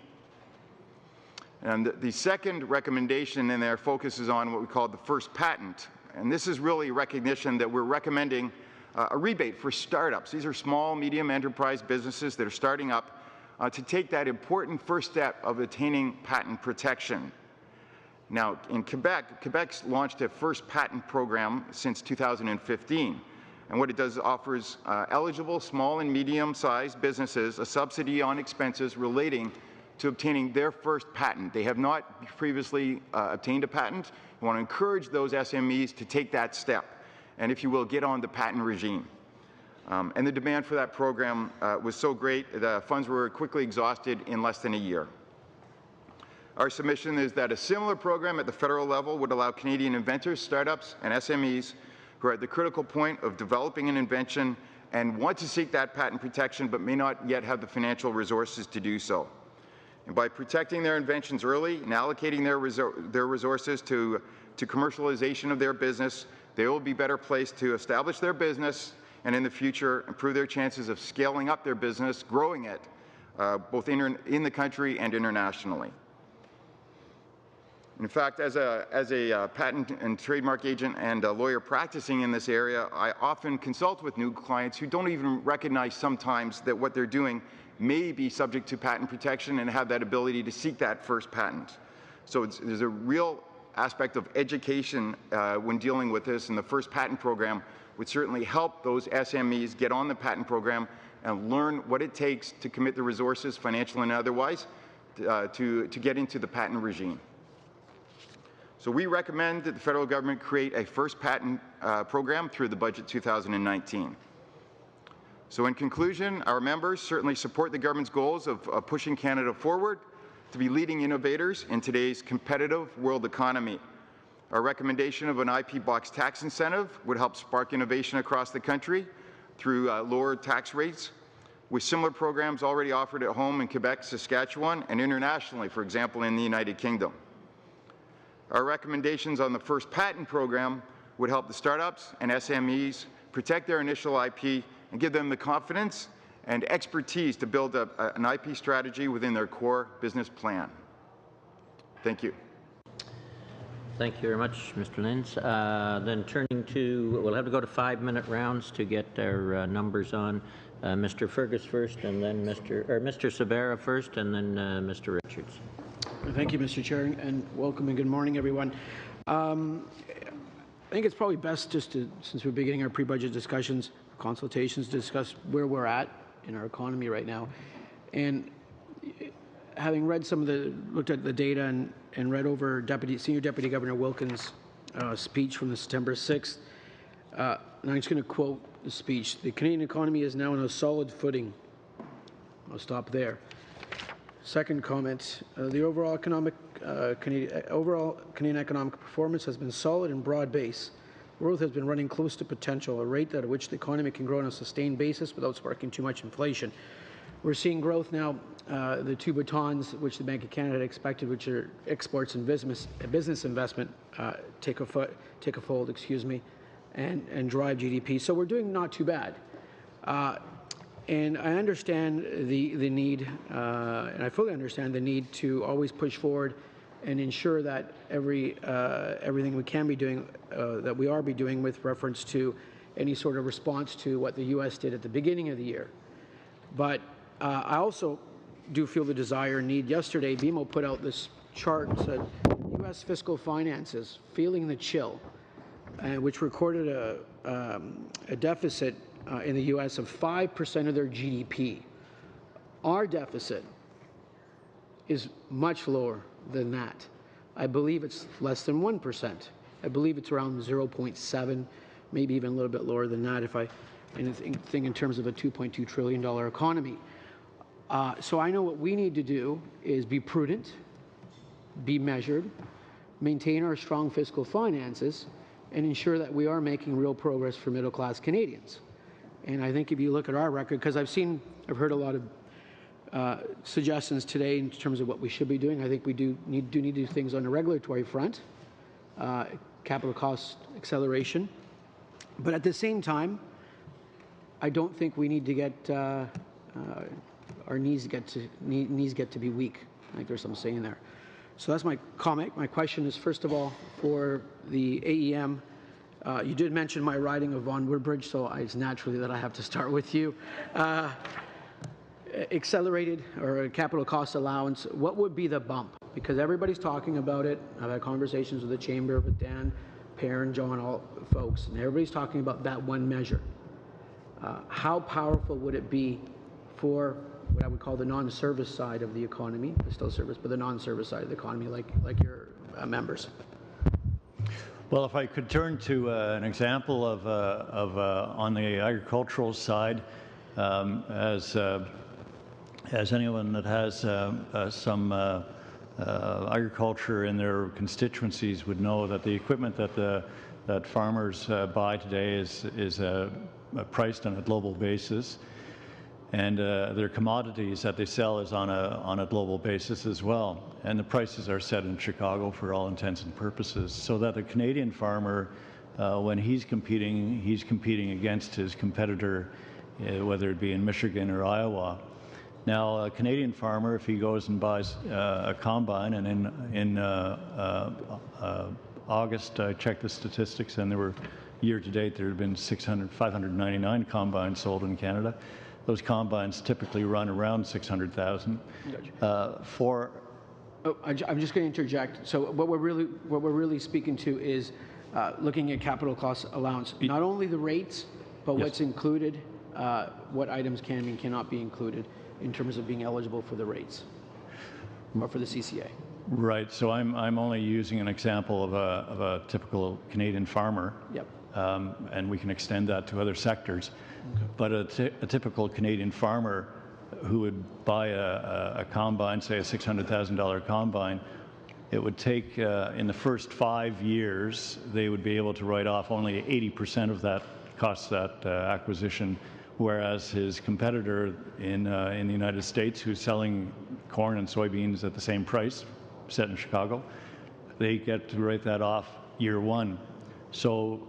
[SPEAKER 8] And the second recommendation in there focuses on what we call the first patent. And this is really recognition that we're recommending a rebate for startups. These are small, medium enterprise businesses that are starting up to take that important first step of attaining patent protection. Now, in Quebec's launched a first patent program since 2015. And what it does is offers eligible small and medium-sized businesses a subsidy on expenses relating to obtaining their first patent. They have not previously obtained a patent. We want to encourage those SMEs to take that step and, if you will, get on the patent regime. And the demand for that program was so great, the funds were quickly exhausted in less than a year. Our submission is that a similar program at the federal level would allow Canadian inventors, startups, and SMEs who are at the critical point of developing an invention and want to seek that patent protection but may not yet have the financial resources to do so. And by protecting their inventions early and allocating their resources to commercialization of their business, they will be better placed to establish their business and in the future improve their chances of scaling up their business, growing it, both in the country and internationally. In fact, as a patent and trademark agent and a lawyer practicing in this area, I often consult with new clients who don't even recognize sometimes that what they're doing may be subject to patent protection and have that ability to seek that first patent. So there's a real aspect of education when dealing with this, and the first patent program would certainly help those SMEs get on the patent program and learn what it takes to commit the resources, financial and otherwise, to get into the patent regime. So we recommend that the federal government create a first patent program through the budget 2019. So in conclusion, our members certainly support the government's goals of pushing Canada forward to be leading innovators in today's competitive world economy. Our recommendation of an IP box tax incentive would help spark innovation across the country through lower tax rates, with similar programs already offered at home in Quebec, Saskatchewan, and internationally, for example, in the United Kingdom. Our recommendations on the first patent program would help the startups and SMEs protect their initial IP and give them the confidence and expertise to build an IP strategy within their core business plan. Thank you.
[SPEAKER 1] Thank you very much, Mr. Linz. Then turning to, we'll have to go to 5-minute rounds to get our numbers on. Mr. Fergus first, and then Mr. Sabera first, and then Mr. Richards.
[SPEAKER 9] Thank you, Mr. Chair, and welcome and good morning, everyone. I think it's probably best just to, since we're beginning our pre-budget discussions, consultations, to discuss where we're at in our economy right now. And having read looked at the data and read over Senior Deputy Governor Wilkins' speech from the September 6th, and I'm just going to quote the speech. The Canadian economy is now on a solid footing. I'll stop there. Second comment, the overall Canadian economic performance has been solid and broad-based. Growth has been running close to potential, a rate at which the economy can grow on a sustained basis without sparking too much inflation. We're seeing growth now, the two batons which the Bank of Canada had expected, which are exports and business investment, take a fold, and drive GDP. So we're doing not too bad. And I understand the need, and I fully understand the need to always push forward and ensure that everything we can be doing, that we are doing with reference to any sort of response to what the U.S. did at the beginning of the year. But I also do feel the desire and need. Yesterday, BMO put out this chart and said U.S. fiscal finances feeling the chill, which recorded a deficit in the U.S. of 5% of their GDP. Our deficit is much lower than that. I believe it's less than 1%. I believe it's around 0.7, maybe even a little bit lower than that if I think in terms of a $2.2 trillion economy. So I know what we need to do is be prudent, be measured, maintain our strong fiscal finances, and ensure that we are making real progress for middle-class Canadians. And I think if you look at our record, because I've heard a lot of suggestions today in terms of what we should be doing. I think we do need to do things on the regulatory front, capital cost acceleration. But at the same time, I don't think we need to get our knees get to be weak. I think there's some saying there. So that's my comment. My question is, first of all, for the AEM. You did mention my riding of Vaughan Woodbridge, so it's naturally that I have to start with you. Accelerated or capital cost allowance, what would be the bump? Because everybody's talking about it. I've had conversations with the Chamber, with Dan, Perrin, John, all folks, and everybody's talking about that one measure. How powerful would it be for what I would call the non-service side of the economy, still service, but the non-service side of the economy, like your members?
[SPEAKER 2] Well, if I could turn to an example of on the agricultural side, as anyone that has some agriculture in their constituencies would know, that the equipment that farmers buy today is priced on a global basis, and their commodities that they sell is on a global basis as well. And the prices are set in Chicago for all intents and purposes, so that the Canadian farmer, when he's competing against his competitor, whether it be in Michigan or Iowa. Now, a Canadian farmer, if he goes and buys a combine, and in August I checked the statistics, and year to date there have been 599 combines sold in Canada. Those combines typically run around $600,000. For
[SPEAKER 9] I'm just going to interject. So what we're really speaking to is looking at capital cost allowance, not only the rates, but
[SPEAKER 2] Yes.
[SPEAKER 9] what's included, what items can and cannot be included in terms of being eligible for the rates or for the CCA.
[SPEAKER 2] Right. So I'm only using an example of a typical Canadian farmer.
[SPEAKER 9] Yep.
[SPEAKER 2] And we can extend that to other sectors. Okay. But a typical Canadian farmer who would buy a combine, say a $600,000 combine, it would take, in the first 5 years, they would be able to write off only 80% of that cost, that acquisition, whereas his competitor in the United States, who's selling corn and soybeans at the same price, set in Chicago, they get to write that off year one. So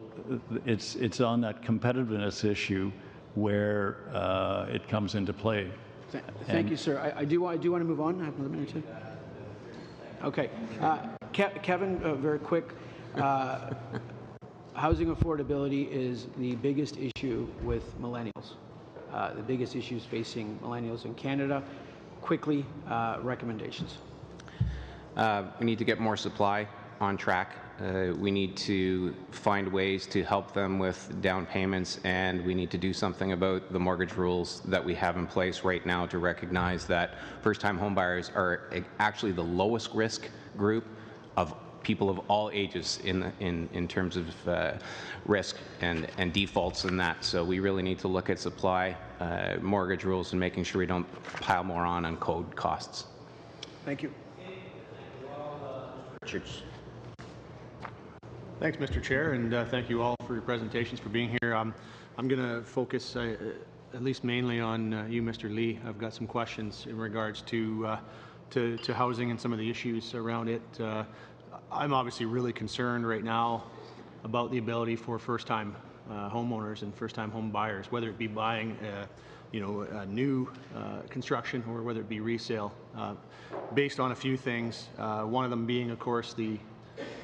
[SPEAKER 2] it's on that competitiveness issue where it comes into play.
[SPEAKER 9] Thank you, sir. I do want to move on. I have another minute or two. Okay. Kevin, very quick. Housing affordability is the biggest issue with millennials. The biggest issues facing millennials in Canada. Quickly, recommendations.
[SPEAKER 6] We need to get more supply on track. We need to find ways to help them with down payments, and we need to do something about the mortgage rules that we have in place right now to recognize that first-time homebuyers are actually the lowest risk group of people of all ages in terms of risk and defaults in that. So we really need to look at supply, mortgage rules, and making sure we don't pile more on code costs.
[SPEAKER 9] Thank you.
[SPEAKER 1] Richards.
[SPEAKER 10] Thanks, Mr. Chair, and thank you all for your presentations, for being here. I'm going to focus at least mainly on you, Mr. Lee. I've got some questions in regards to housing and some of the issues around it. I'm obviously really concerned right now about the ability for first-time homeowners and first-time home buyers, whether it be buying a new construction or whether it be resale, based on a few things. One of them being, of course,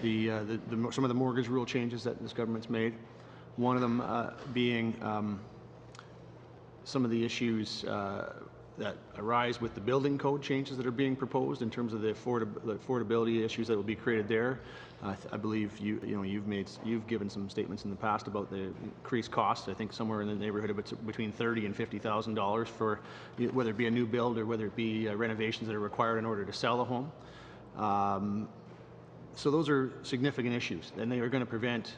[SPEAKER 10] some of the mortgage rule changes that this government's made. One of them being some of the issues that arise with the building code changes that are being proposed in terms of the affordability issues that will be created there. I believe you've given some statements in the past about the increased costs. I think somewhere in the neighborhood of between $30,000 and $50,000 for whether it be a new build or whether it be renovations that are required in order to sell a home. So those are significant issues, and they are going to prevent,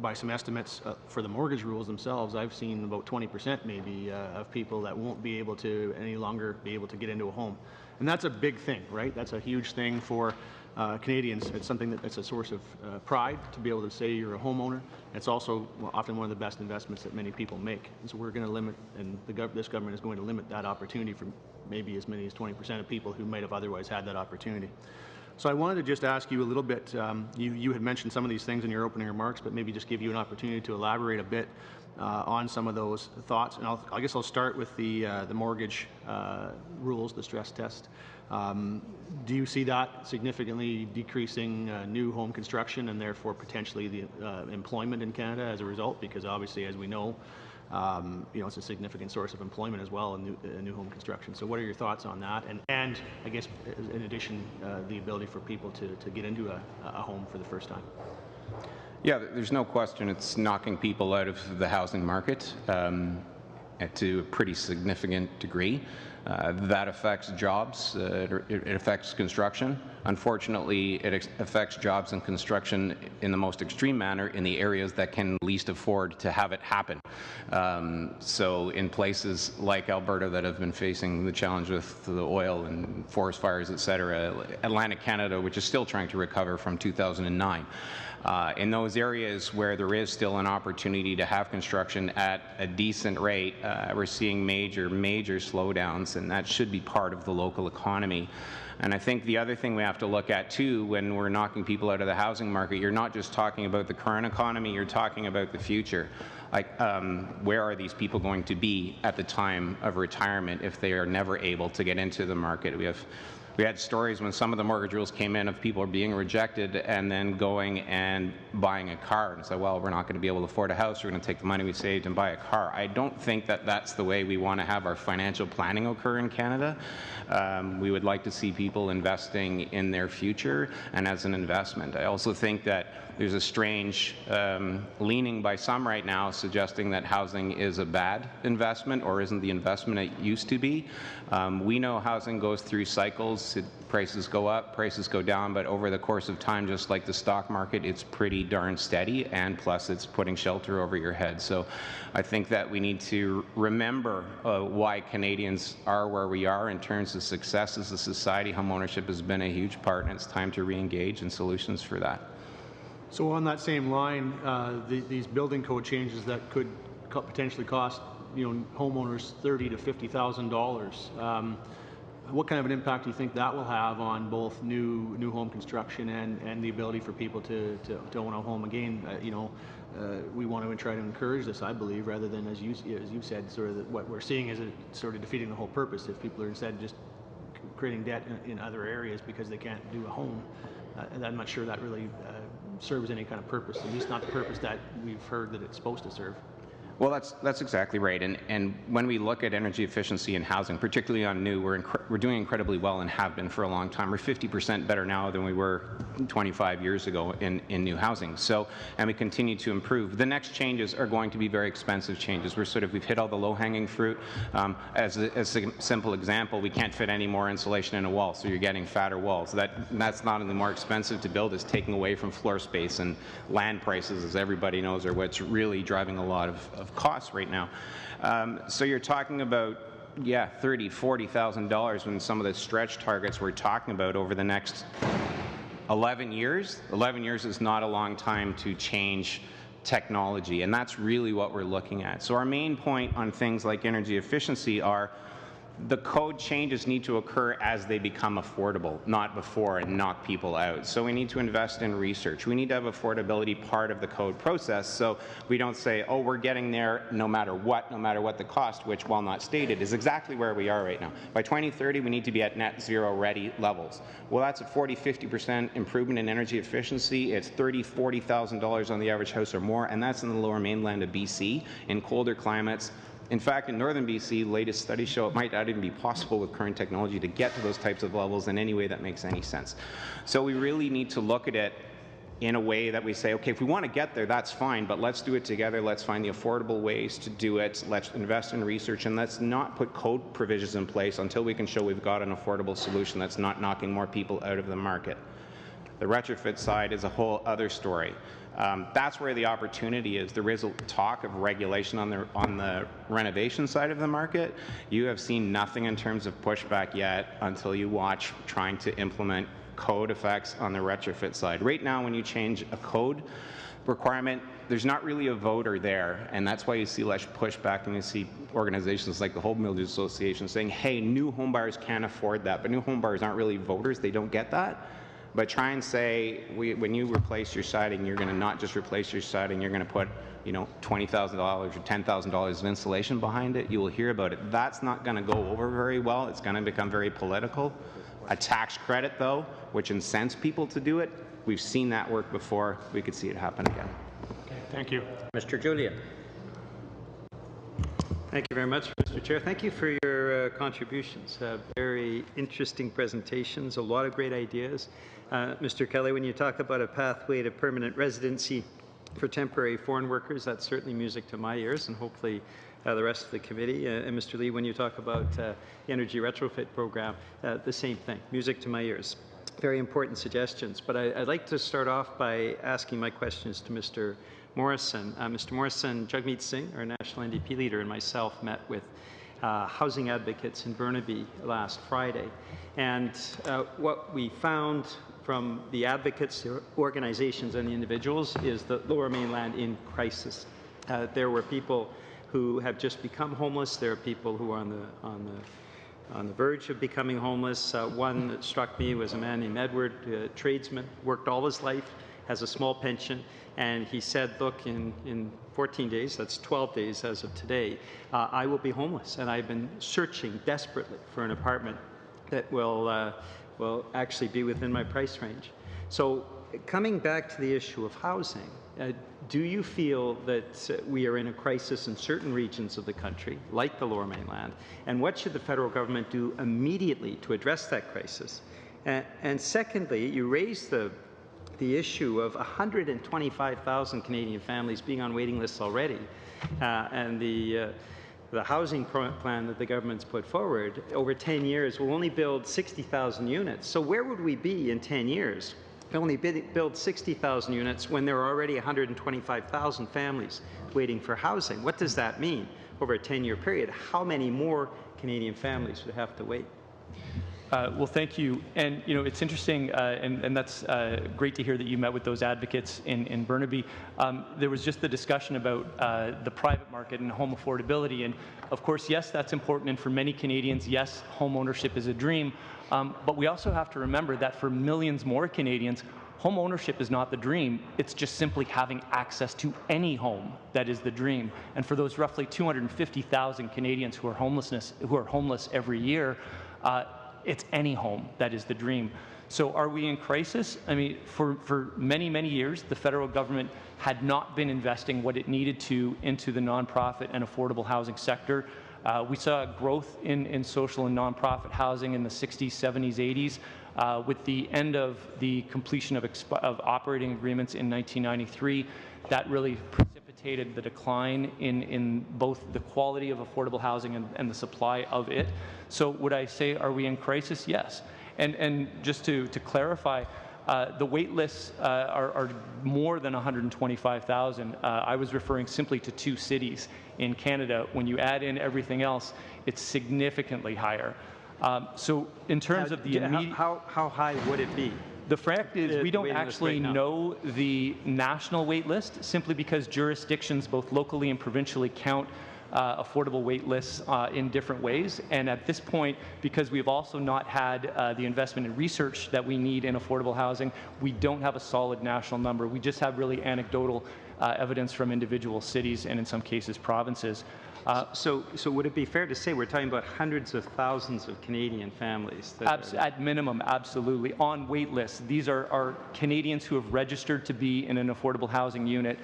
[SPEAKER 10] by some estimates for the mortgage rules themselves, I've seen about 20% maybe of people that won't be able to any longer be able to get into a home. And that's a big thing, right? That's a huge thing for Canadians. It's something that's a source of pride to be able to say you're a homeowner. It's also often one of the best investments that many people make. And so we're going to limit, and this government is going to limit that opportunity for maybe as many as 20% of people who might have otherwise had that opportunity. So I wanted to just ask you a little bit, you had mentioned some of these things in your opening remarks, but maybe just give you an opportunity to elaborate a bit on some of those thoughts. And I guess I'll start with the mortgage rules, the stress test. Do you see that significantly decreasing new home construction and therefore potentially the employment in Canada as a result? Because obviously, as we know, it's a significant source of employment as well in new home construction. So what are your thoughts on that? And I guess, in addition, the ability for people to get into a home for the first time?
[SPEAKER 6] Yeah, there's no question it's knocking people out of the housing market to a pretty significant degree. That affects jobs, it affects construction. Unfortunately, it affects jobs and construction in the most extreme manner in the areas that can least afford to have it happen. So in places like Alberta that have been facing the challenge with the oil and forest fires, et cetera, Atlantic Canada, which is still trying to recover from 2009, in those areas where there is still an opportunity to have construction at a decent rate, we're seeing major slowdowns, and that should be part of the local economy. And I think the other thing we have to look at too, when we're knocking people out of the housing market, you're not just talking about the current economy, you're talking about the future. Like, where are these people going to be at the time of retirement if they are never able to get into the market? We have We had stories when some of the mortgage rules came in of people being rejected and then going and buying a car and said, well, we're not going to be able to afford a house, we're going to take the money we saved and buy a car. I don't think that that's the way we want to have our financial planning occur in Canada. We would like to see people investing in their future and as an investment. I also think that there's a strange leaning by some right now suggesting that housing is a bad investment or isn't the investment it used to be. We know housing goes through cycles. Prices go up, prices go down, but over the course of time, just like the stock market, it's pretty darn steady, and plus it's putting shelter over your head. So I think that we need to remember why Canadians are where we are in terms of success as a society. Homeownership has been a huge part, and it's time to re-engage in solutions for that.
[SPEAKER 10] So on that same line, these building code changes that could potentially cost homeowners $30,000 to $50,000. What kind of an impact do you think that will have on both new home construction and the ability for people to own a home? Again, we want to try to encourage this, I believe, rather than, as you said, sort of what we're seeing is sort of defeating the whole purpose. If people are instead just creating debt in other areas because they can't do a home, and I'm not sure that really serves any kind of purpose, at least not the purpose that we've heard that it's supposed to serve.
[SPEAKER 6] Well, that's exactly right. And when we look at energy efficiency in housing, particularly on new, we're doing incredibly well and have been for a long time. We're 50% better now than we were 25 years ago in new housing. So, and we continue to improve. The next changes are going to be very expensive changes. We've hit all the low-hanging fruit. As a simple example, we can't fit any more insulation in a wall, so you're getting fatter walls. That's not only more expensive to build, it's taking away from floor space, and land prices, as everybody knows, are what's really driving a lot of costs right now. So you're talking about, $30,000, $40,000 when some of the stretch targets we're talking about over the next 11 years. 11 years is not a long time to change technology, and that's really what we're looking at. So our main point on things like energy efficiency are the code changes need to occur as they become affordable, not before and knock people out. So we need to invest in research. We need to have affordability part of the code process, so we don't say, oh, we're getting there no matter what the cost, which, while not stated, is exactly where we are right now. By 2030, we need to be at net zero ready levels. Well, that's a 40–50% improvement in energy efficiency. It's $30,000, $40,000 on the average house or more, and that's in the lower mainland of BC in colder climates. In fact, in northern BC, latest studies show it might not even be possible with current technology to get to those types of levels in any way that makes any sense. So we really need to look at it in a way that we say, okay, if we want to get there, that's fine, but let's do it together. Let's find the affordable ways to do it. Let's invest in research, and let's not put code provisions in place until we can show we've got an affordable solution that's not knocking more people out of the market. The retrofit side is a whole other story. That's where the opportunity is. There is a talk of regulation on the renovation side of the market. You have seen nothing in terms of pushback yet until you watch trying to implement code effects on the retrofit side. Right now, when you change a code requirement, there's not really a voter there, and that's why you see less pushback, and you see organizations like the Home Builders Association saying, hey, new homebuyers can't afford that, but new homebuyers aren't really voters. They don't get that. But try and say, when you replace your siding, you're going to not just replace your siding, you're going to put, $20,000 or $10,000 of insulation behind it. You will hear about it. That's not going to go over very well. It's going to become very political. A tax credit, though, which incents people to do it, we've seen that work before. We could see it happen again.
[SPEAKER 10] Okay, thank you.
[SPEAKER 1] Mr. Julian.
[SPEAKER 11] Thank you very much, Mr. Chair. Thank you for your contributions. Very interesting presentations, a lot of great ideas. Mr. Kelly, when you talk about a pathway to permanent residency for temporary foreign workers, that's certainly music to my ears, and hopefully the rest of the committee. And Mr. Lee, when you talk about the energy retrofit program, the same thing, music to my ears. Very important suggestions. But I'd like to start off by asking my questions to Mr. Morrison. Mr. Morrison, Jagmeet Singh, our national NDP leader, and myself met with housing advocates in Burnaby last Friday. And what we found from the advocates, the organizations, and the individuals is the Lower Mainland in crisis. There were people who have just become homeless. There are people who are on the verge of becoming homeless. One that struck me was a man named Edward, a tradesman, worked all his life, has a small pension, and he said, look, in 14 days, that's 12 days as of today, I will be homeless, and I've been searching desperately for an apartment that will will actually be within my price range. So coming back to the issue of housing, do you feel that we are in a crisis in certain regions of the country, like the Lower Mainland, and what should the federal government do immediately to address that crisis? And secondly, you raised the issue of 125,000 Canadian families being on waiting lists already, and the housing plan that the government's put forward over 10 years will only build 60,000 units. So where would we be in 10 years? Only build 60,000 units when there are already 125,000 families waiting for housing. What does that mean over a 10-year period? How many more Canadian families would have to wait?
[SPEAKER 7] Well, thank you. And, you know, it's interesting, and that's great to hear that you met with those advocates in Burnaby. There was just the discussion about the private market and home affordability. And, of course, yes, that's important. And for many Canadians, yes, home ownership is a dream. But we also have to remember that for millions more Canadians, home ownership is not the dream. It's just simply having access to any home that is the dream. And for those roughly 250,000 Canadians who are homeless every year, it's any home that is the dream. So are we in crisis? I mean, for many, many years, the federal government had not been investing what it needed to into the nonprofit and affordable housing sector. We saw growth in social and nonprofit housing in the 60s, 70s, 80s. With the end of the completion of operating agreements in 1993, that really precipitated the decline in both the quality of affordable housing and the supply of it. So would I say, are we in crisis? Yes. And just to clarify, the wait lists are more than 125,000. I was referring simply to 2 cities in Canada. When you add in everything else, it's significantly higher. So in terms of the immediate...
[SPEAKER 11] How high would it be?
[SPEAKER 7] The fact is we don't actually know the national wait list simply because jurisdictions, both locally and provincially, count affordable wait lists in different ways. And at this point, because we've also not had the investment in research that we need in affordable housing, we don't have a solid national number. We just have really anecdotal evidence from individual cities and in some cases provinces.
[SPEAKER 11] So would it be fair to say we're talking about hundreds of thousands of Canadian families?
[SPEAKER 7] At minimum, absolutely. On wait lists. These are Canadians who have registered to be in an affordable housing unit.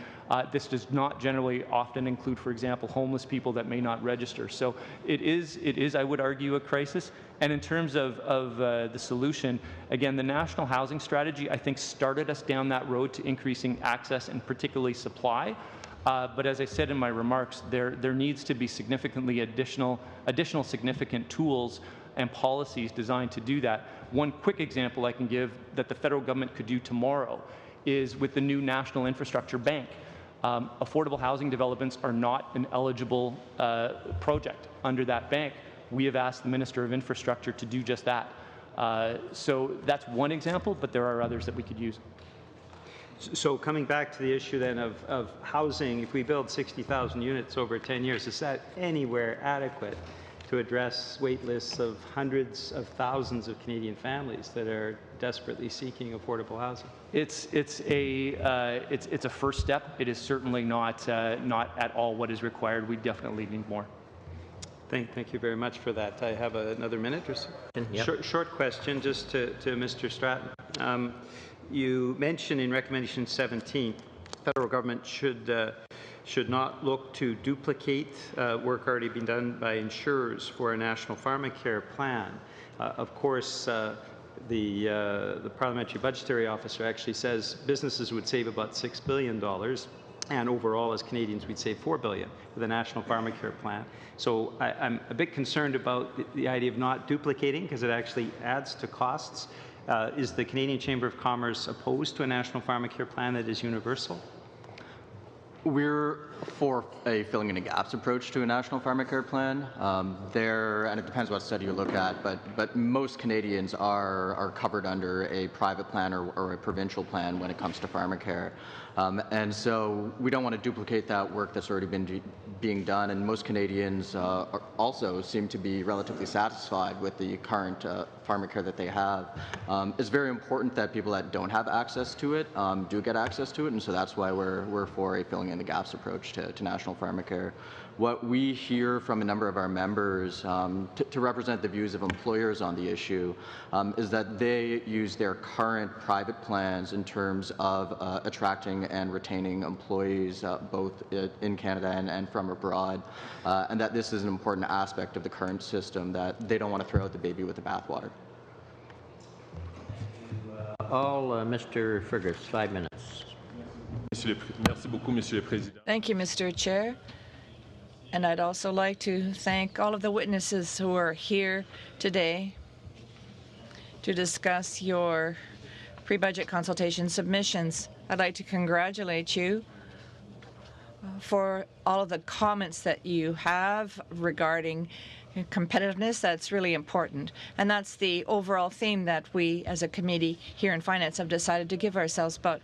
[SPEAKER 7] This does not generally often include, for example, homeless people that may not register. So it is, I would argue, a crisis. And in terms of the solution, again, the National Housing Strategy, I think, started us down that road to increasing access and particularly supply. But as I said in my remarks, there needs to be significantly additional significant tools and policies designed to do that. One quick example I can give that the federal government could do tomorrow is with the new National Infrastructure Bank. Affordable housing developments are not an eligible project under that bank. We have asked the Minister of Infrastructure to do just that. So that's one example, but there are others that we could use.
[SPEAKER 11] So coming back to the issue then of housing, if we build 60,000 units over 10 years, is that anywhere adequate to address wait lists of hundreds of thousands of Canadian families that are desperately seeking affordable housing?
[SPEAKER 7] It's a first step. It is certainly not at all what is required. We definitely need more.
[SPEAKER 11] Thank you very much for that. I have another minute or so.
[SPEAKER 1] Yep.
[SPEAKER 11] Short question just to Mr. Stratton. You mentioned in recommendation 17, the federal government should not look to duplicate work already being done by insurers for a national pharmacare plan. Of course, the parliamentary budgetary officer actually says businesses would save about $6 billion, and overall, as Canadians, we'd save $4 billion with a national pharmacare plan. So I'm a bit concerned about the idea of not duplicating because it actually adds to costs. Is the Canadian Chamber of Commerce opposed to a national pharmacare plan that is universal?
[SPEAKER 3] We're for a filling in the gaps approach to a national pharmacare plan. And it depends what study you look at, but most Canadians are covered under a private plan or a provincial plan when it comes to pharmacare. And so we don't want to duplicate that work that's already been being done, and most Canadians also seem to be relatively satisfied with the current pharmacare that they have. It's very important that people that don't have access to it do get access to it, and so that's why we're for a filling in the gaps approach to national pharmacare. what we hear from a number of our members to represent the views of employers on the issue is that they use their current private plans in terms of attracting and retaining employees both in Canada and from abroad, and that this is an important aspect of the current system that they don't want to throw out the baby with the bathwater.
[SPEAKER 1] Mr. Fergus, 5 minutes.
[SPEAKER 4] Thank you, Mr. Chair. And I'd also like to thank all of the witnesses who are here today to discuss your pre-budget consultation submissions. I'd like to congratulate you for all of the comments that you have regarding competitiveness. That's really important. And that's the overall theme that we as a committee here in Finance have decided to give ourselves. But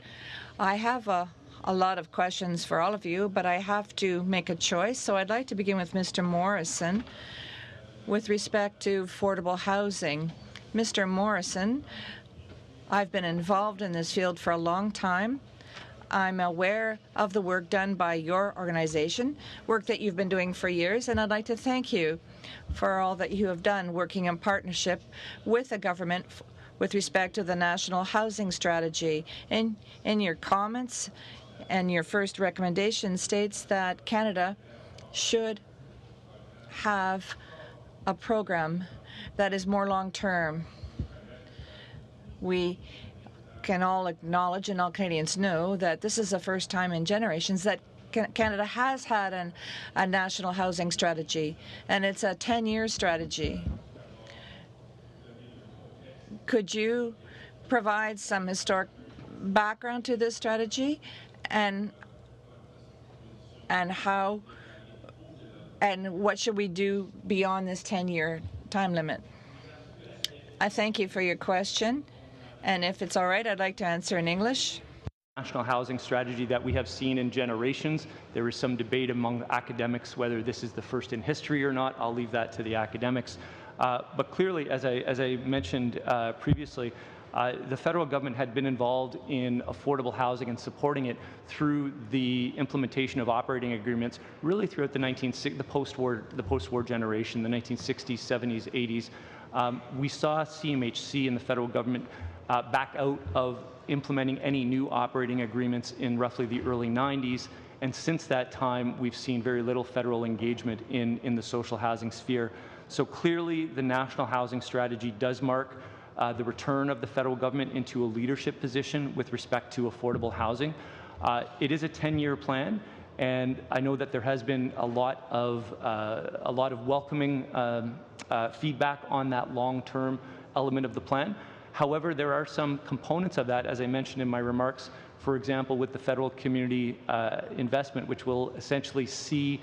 [SPEAKER 4] I have a lot of questions for all of you, but I have to make a choice. So I'd like to begin with Mr. Morrison with respect to affordable housing. Mr. Morrison, I've been involved in this field for a long time. I'm aware of the work done by your organization, work that you've been doing for years, and I'd like to thank you for all that you have done working in partnership with the government with respect to the National Housing Strategy. In your comments and your first recommendation states that Canada should have a program that is more long-term. We can all acknowledge, and all Canadians know, that this is the first time in generations that Canada has had a national housing strategy, and it's a 10-year strategy. Could you provide some historic background to this strategy and how and what should we do beyond this 10-year time limit? I thank you for your question, and if it's all right, I'd like to answer in English.
[SPEAKER 7] National housing strategy that we have seen in generations. There is some debate among academics whether this is the first in history or not. I'll leave that to the academics. But clearly, as I mentioned previously, the federal government had been involved in affordable housing and supporting it through the implementation of operating agreements really throughout the post-war generation, the 1960s, 70s, 80s. We saw CMHC and the federal government back out of implementing any new operating agreements in roughly the early 90s. And since that time, we've seen very little federal engagement in the social housing sphere. So clearly, the National Housing Strategy does mark the return of the federal government into a leadership position with respect to affordable housing. It is a 10-year plan, and I know that there has been a lot of welcoming feedback on that long-term element of the plan. However, there are some components of that, as I mentioned in my remarks, for example, with the federal community investment, which will essentially see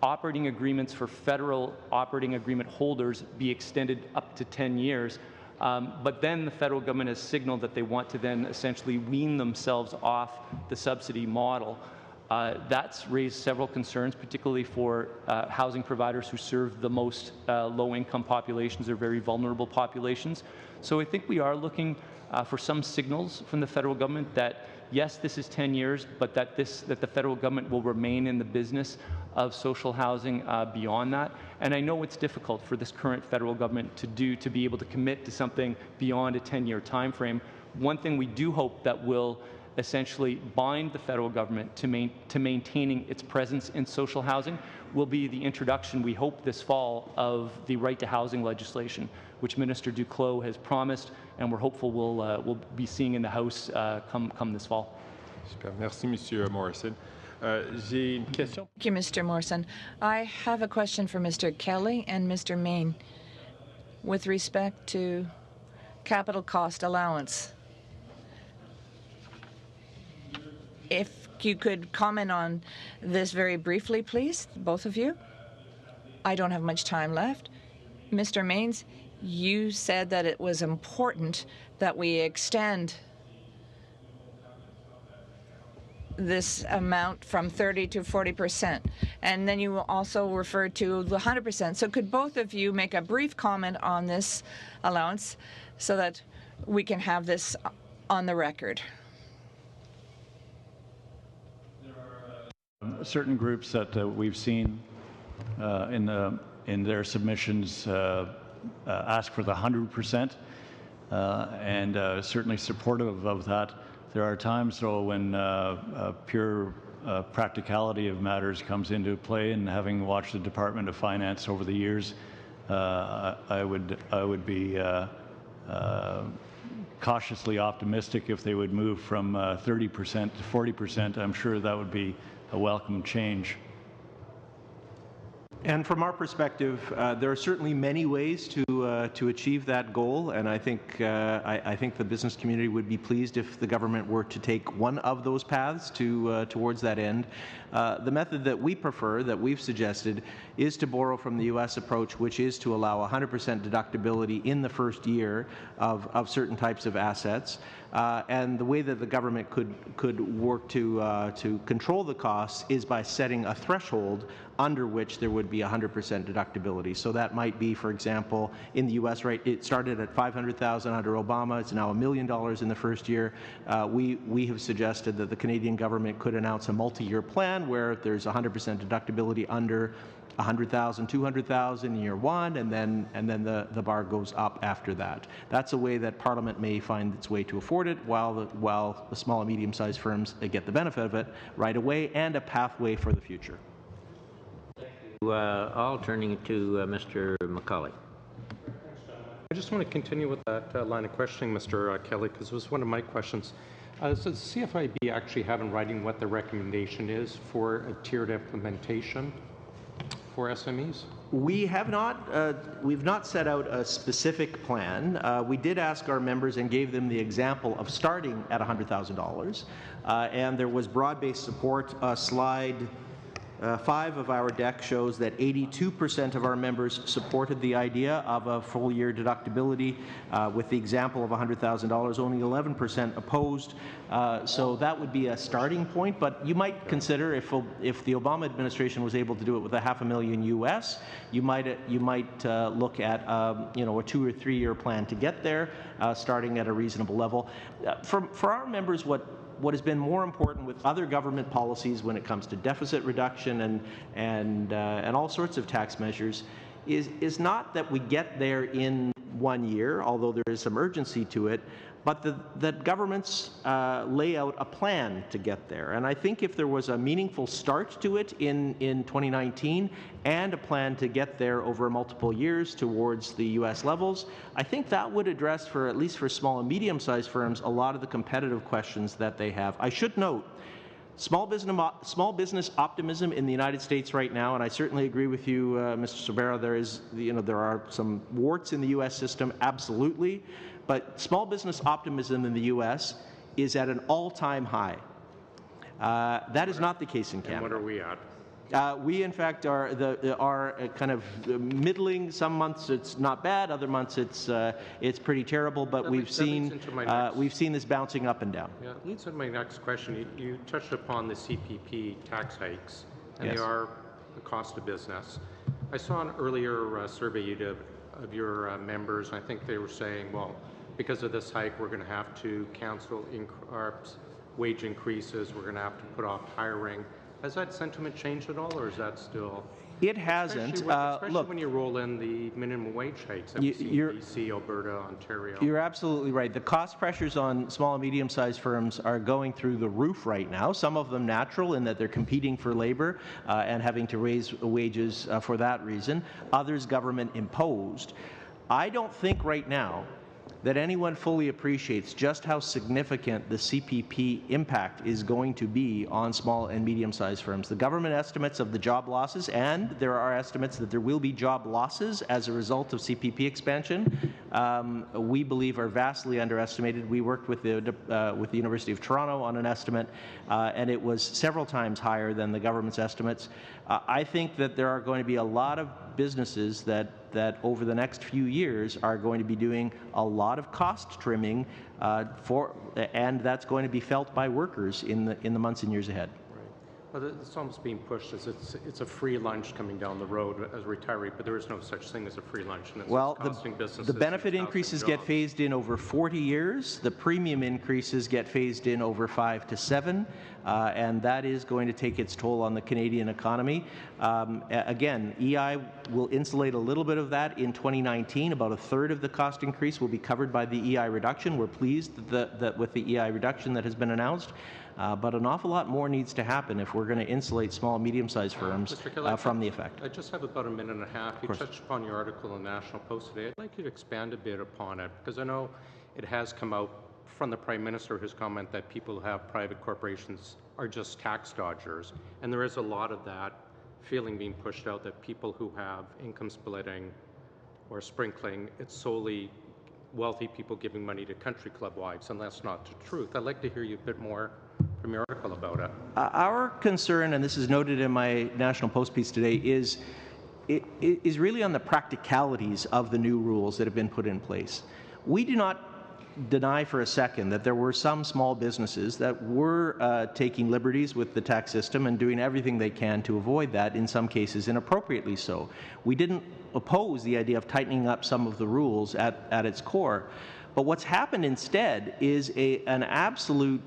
[SPEAKER 7] operating agreements for federal operating agreement holders be extended up to 10 years. But then the federal government has signaled that they want to then essentially wean themselves off the subsidy model. That's raised several concerns, particularly for housing providers who serve the most low-income populations or very vulnerable populations. So I think we are looking for some signals from the federal government that, yes, this is 10 years, but that the federal government will remain in the business of social housing beyond that. And I know it's difficult for this current federal government to be able to commit to something beyond a 10-year time frame. One thing we do hope that will essentially bind the federal government to maintaining its presence in social housing will be the introduction, we hope this fall, of the right to housing legislation, which Minister Duclos has promised, and we're hopeful we'll be seeing in the House come this fall.
[SPEAKER 12] Super. Merci, Monsieur Morrison. J'ai une question.
[SPEAKER 4] Thank you, Mr. Morrison. I have a question for Mr. Kelly and Mr. Main with respect to capital cost allowance. If you could comment on this very briefly, please, both of you. I don't have much time left. Mr. Mains, you said that it was important that we extend this amount from 30 to 40%. And then you also referred to the 100%. So could both of you make a brief comment on this allowance so that we can have this on the record?
[SPEAKER 2] Certain groups that we've seen in their submissions ask for the 100%, and certainly supportive of that. There are times, though, when pure practicality of matters comes into play, and having watched the Department of Finance over the years, I would be cautiously optimistic if they would move from 30% to 40%. I'm sure that would be a welcome change.
[SPEAKER 5] And from our perspective, there are certainly many ways to achieve that goal, and I think the business community would be pleased if the government were to take one of those paths towards that end. The method that we prefer, that we've suggested, is to borrow from the U.S. approach, which is to allow 100% deductibility in the first year of certain types of assets. And the way that the government could work to control the costs is by setting a threshold under which there would be 100% deductibility. So that might be, for example, in the U.S., right, it started at $500,000 under Obama. It's now $1 million in the first year. We have suggested that the Canadian government could announce a multi-year plan where there's 100% deductibility under $100,000, $200,000 in year one, and then the bar goes up after that. That's a way that Parliament may find its way to afford it, while the small and medium-sized firms get the benefit of it right away, and a pathway for the future.
[SPEAKER 1] All turning to Mr. McCauley.
[SPEAKER 13] I just want to continue with that line of questioning, Mr. Kelly, because it was one of my questions. Does the CFIB actually have in writing what the recommendation is for a tiered implementation for SMEs?
[SPEAKER 5] We have not. We've not set out a specific plan. We did ask our members and gave them the example of starting at $100,000, and there was broad-based support. Slide 5 of our deck shows that 82% of our members supported the idea of a full-year deductibility. With the example of $100,000, only 11% opposed. So that would be a starting point. But you might consider, if the Obama administration was able to do it with $500,000 US, you might look at a 2 or 3 year plan to get there, starting at a reasonable level. For our members, what has been more important with other government policies when it comes to deficit reduction and all sorts of tax measures is not that we get there in 1 year, although there is some urgency to it, but that governments lay out a plan to get there. And I think if there was a meaningful start to it in 2019 and a plan to get there over multiple years towards the U.S. levels, I think that would address, at least for small and medium-sized firms, a lot of the competitive questions that they have. I should note, small business optimism in the United States right now, and I certainly agree with you, Mr. Sobera, there are some warts in the U.S. system, absolutely, but small business optimism in the U.S. is at an all-time high. That is not the case in Canada.
[SPEAKER 13] And what are we at?
[SPEAKER 5] We, in fact, are kind of middling. Some months it's not bad, other months it's pretty terrible. But we've seen this bouncing up and down.
[SPEAKER 13] Yeah, it leads to my next question. You touched upon the CPP tax hikes, and
[SPEAKER 5] yes.
[SPEAKER 13] They are the cost of business. I saw an earlier survey you did of your members, and I think they were saying, well, because of this hike, we're going to have to cancel our wage increases. We're going to have to put off hiring. Has that sentiment changed at all, or is that still?
[SPEAKER 5] It hasn't.
[SPEAKER 13] Especially when you roll in the minimum wage hikes that we see in BC, Alberta, Ontario.
[SPEAKER 5] You're absolutely right. The cost pressures on small and medium-sized firms are going through the roof right now. Some of them natural in that they're competing for labor and having to raise wages for that reason. Others government imposed. I don't think right now that anyone fully appreciates just how significant the CPP impact is going to be on small and medium-sized firms. The government estimates of the job losses, and there are estimates that there will be job losses as a result of CPP expansion, we believe are vastly underestimated. We worked with the University of Toronto on an estimate, and it was several times higher than the government's estimates. I think that there are going to be a lot of businesses that over the next few years are going to be doing a lot of cost trimming, and that's going to be felt by workers in the months and years ahead.
[SPEAKER 13] Well, it's almost being pushed as it's a free lunch coming down the road as a retiree, but there is no such thing as a free lunch. And it's costing businesses
[SPEAKER 5] the benefit
[SPEAKER 13] and
[SPEAKER 5] increases
[SPEAKER 13] jobs.
[SPEAKER 5] get phased in over 40 years. The premium increases get phased in over 5 to 7, and that is going to take its toll on the Canadian economy. Again, EI will insulate a little bit of that in 2019. About a third of the cost increase will be covered by the EI reduction. We're pleased that with the EI reduction that has been announced. But an awful lot more needs to happen if we're going to insulate small and medium-sized firms from the effect.
[SPEAKER 13] I just have about a minute and a half. You touched upon your article in the National Post today. I'd like you to expand a bit upon it, because I know it has come out from the Prime Minister, his comment that people who have private corporations are just tax dodgers. And there is a lot of that feeling being pushed out that people who have income splitting or sprinkling, it's solely wealthy people giving money to country club wives, and that's not the truth. I'd like to hear you a bit more from your article about it.
[SPEAKER 5] Our concern, and this is noted in my National Post piece today, is really on the practicalities of the new rules that have been put in place. We do not deny for a second that there were some small businesses that were taking liberties with the tax system and doing everything they can to avoid that, in some cases inappropriately so. We didn't oppose the idea of tightening up some of the rules at its core. But what's happened instead is an absolute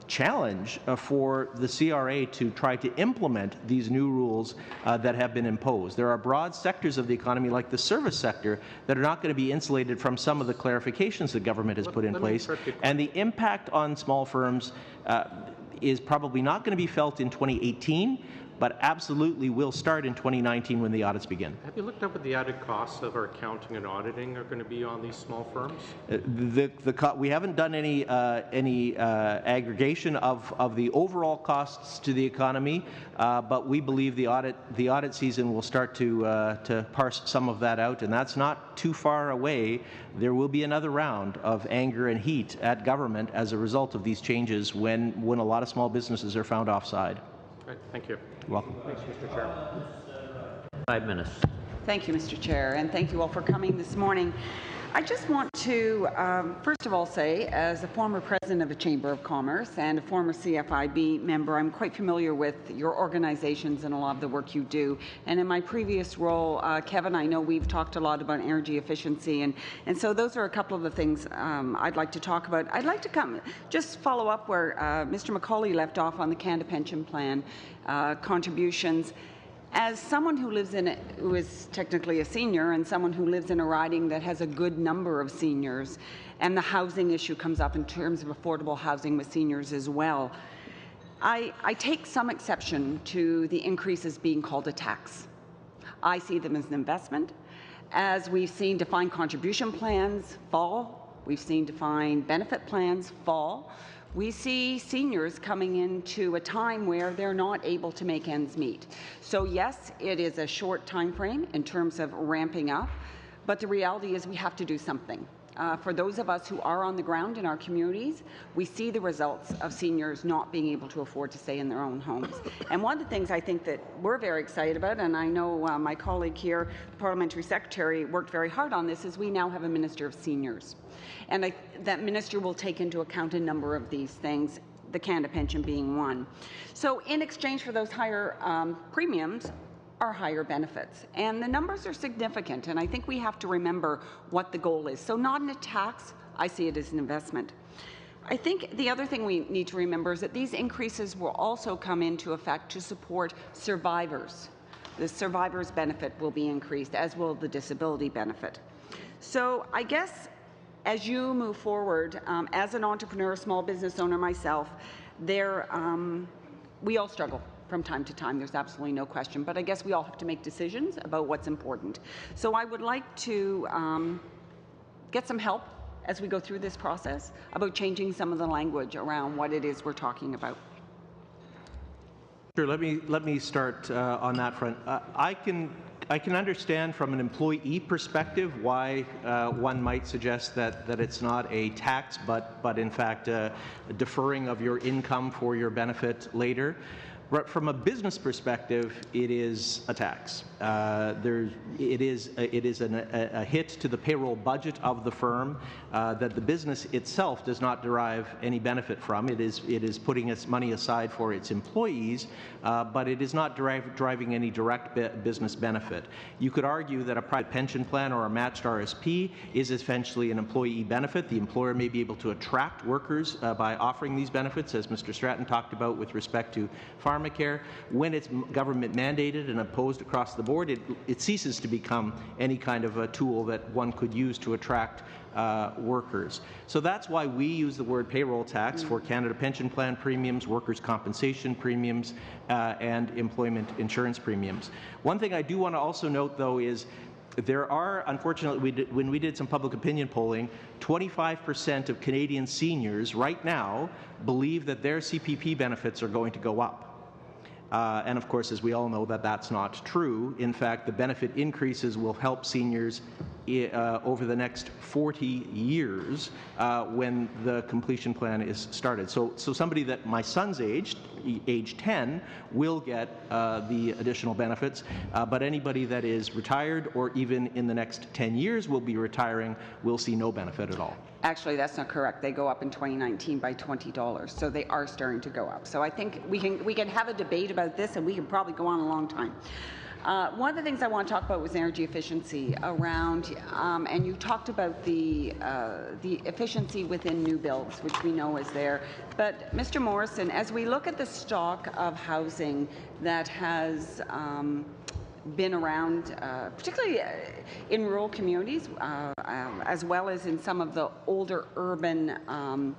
[SPEAKER 5] challenge for the CRA to try to implement these new rules that have been imposed. There are broad sectors of the economy, like the service sector, that are not going to be insulated from some of the clarifications the government has put in place. And the impact on small firms is probably not going to be felt in 2018, but absolutely will start in 2019 when the audits begin.
[SPEAKER 13] Have you looked up what the added costs of our accounting and auditing are going to be on these small firms?
[SPEAKER 5] We haven't done any aggregation of the overall costs to the economy, but we believe the audit season will start to parse some of that out, and that's not too far away. There will be another round of anger and heat at government as a result of these changes when a lot of small businesses are found offside.
[SPEAKER 13] Right, thank you.
[SPEAKER 5] You're welcome.
[SPEAKER 13] Thanks, Mr. Chair.
[SPEAKER 1] 5 minutes.
[SPEAKER 14] Thank you, Mr. Chair, and thank you all for coming this morning. I just want to, first of all, say, as a former president of the Chamber of Commerce and a former CFIB member, I'm quite familiar with your organizations and a lot of the work you do. And in my previous role, Kevin, I know we've talked a lot about energy efficiency, and so those are a couple of the things I'd like to talk about. I'd like to just follow up where Mr. McCauley left off on the Canada Pension Plan contributions. As someone who is technically a senior and someone who lives in a riding that has a good number of seniors, and the housing issue comes up in terms of affordable housing with seniors as well, I take some exception to the increases being called a tax. I see them as an investment. As we've seen defined contribution plans fall, we've seen defined benefit plans fall, we see seniors coming into a time where they're not able to make ends meet. So yes, it is a short time frame in terms of ramping up, but the reality is we have to do something. For those of us who are on the ground in our communities, we see the results of seniors not being able to afford to stay in their own homes. And one of the things I think that we're very excited about, and I know my colleague here, the Parliamentary Secretary, worked very hard on this, is we now have a Minister of Seniors. And that minister will take into account a number of these things, the Canada Pension being one. So in exchange for those higher premiums, are higher benefits. And the numbers are significant, and I think we have to remember what the goal is. So not in a tax, I see it as an investment. I think the other thing we need to remember is that these increases will also come into effect to support survivors. The survivors benefit will be increased, as will the disability benefit. So I guess as you move forward, as an entrepreneur, small business owner myself, we all struggle from time to time. There's absolutely no question. But I guess we all have to make decisions about what's important. So I would like to get some help as we go through this process about changing some of the language around what it is we're talking about.
[SPEAKER 5] Sure. Let me start on that front. I can understand from an employee perspective why one might suggest that it's not a tax, but in fact a deferring of your income for your benefit later. From a business perspective, it is a tax. It is a hit to the payroll budget of the firm that the business itself does not derive any benefit from. It is putting its money aside for its employees, but it is not driving any direct business benefit. You could argue that a private pension plan or a matched RSP is essentially an employee benefit. The employer may be able to attract workers by offering these benefits, as Mr. Stratton talked about with respect to pharmacare. When it's government mandated and imposed across the board, it ceases to become any kind of a tool that one could use to attract workers. So that's why we use the word payroll tax for Canada Pension Plan premiums, workers' compensation premiums, and employment insurance premiums. One thing I do want to also note, though, is there are, unfortunately, when we did some public opinion polling, 25% of Canadian seniors right now believe that their CPP benefits are going to go up. And of course, as we all know, that's not true. In fact, the benefit increases will help seniors over the next 40 years when the completion plan is started. So somebody that my son's age 10, will get the additional benefits, but anybody that is retired or even in the next 10 years will be retiring will see no benefit at all.
[SPEAKER 14] Actually, that's not correct. They go up in 2019 by $20, so they are starting to go up. So I think we can have a debate about this, and we can probably go on a long time. One of the things I want to talk about was energy efficiency around, and you talked about the efficiency within new builds, which we know is there. But Mr. Morrison, as we look at the stock of housing that has been around, particularly in rural communities, as well as in some of the older urban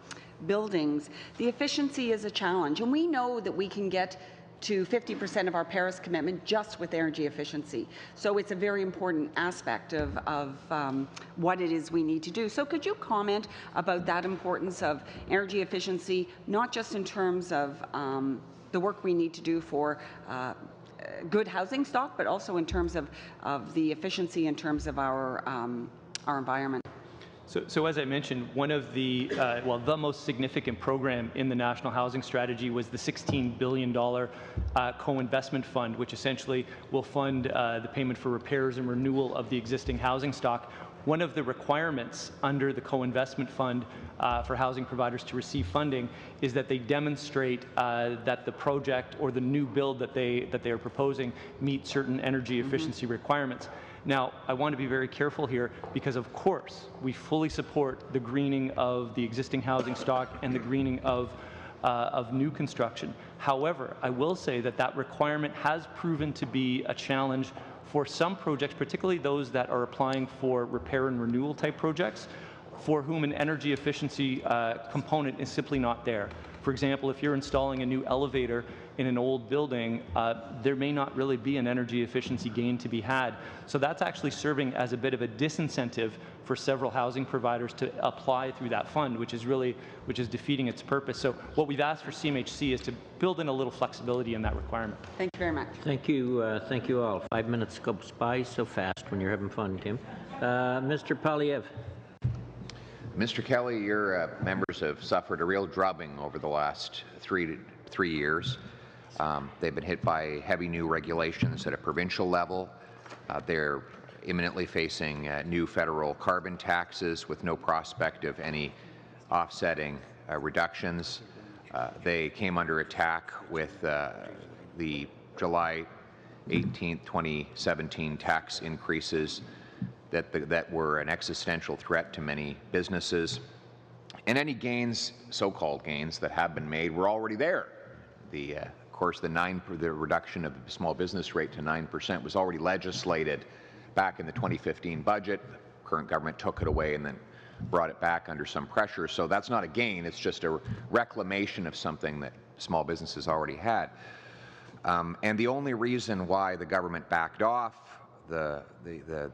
[SPEAKER 14] buildings, the efficiency is a challenge. And we know that we can get to 50% of our Paris commitment just with energy efficiency. So it's a very important aspect of what it is we need to do. So could you comment about that importance of energy efficiency, not just in terms of the work we need to do for good housing stock, but also in terms of the efficiency in terms of our environment?
[SPEAKER 7] So as I mentioned, one of the most significant program in the National Housing Strategy was the $16 billion co-investment fund, which essentially will fund the payment for repairs and renewal of the existing housing stock. One of the requirements under the co-investment fund for housing providers to receive funding is that they demonstrate that the project or the new build that they are proposing meet certain energy efficiency requirements. Now, I want to be very careful here because, of course, we fully support the greening of the existing housing stock and the greening of new construction. However, I will say that requirement has proven to be a challenge for some projects, particularly those that are applying for repair and renewal type projects, for whom an energy efficiency component is simply not there. For example, if you're installing a new elevator in an old building, there may not really be an energy efficiency gain to be had. So that's actually serving as a bit of a disincentive for several housing providers to apply through that fund, which is defeating its purpose. So what we've asked for CMHC is to build in a little flexibility in that requirement.
[SPEAKER 14] Thank you very much.
[SPEAKER 1] Thank you all. 5 minutes goes by so fast when you're having fun, Tim. Mr. Polyev.
[SPEAKER 15] Mr. Kelly, your members have suffered a real drubbing over the last three years. They've been hit by heavy new regulations at a provincial level. They're imminently facing new federal carbon taxes with no prospect of any offsetting reductions. They came under attack with the July 18, 2017 tax increases that were an existential threat to many businesses. And any gains, so-called gains, that have been made were already there. Of course, the reduction of the small business rate to 9% was already legislated back in the 2015 budget. The current government took it away and then brought it back under some pressure. So that's not a gain, it's just a reclamation of something that small businesses already had. And the only reason why the government backed off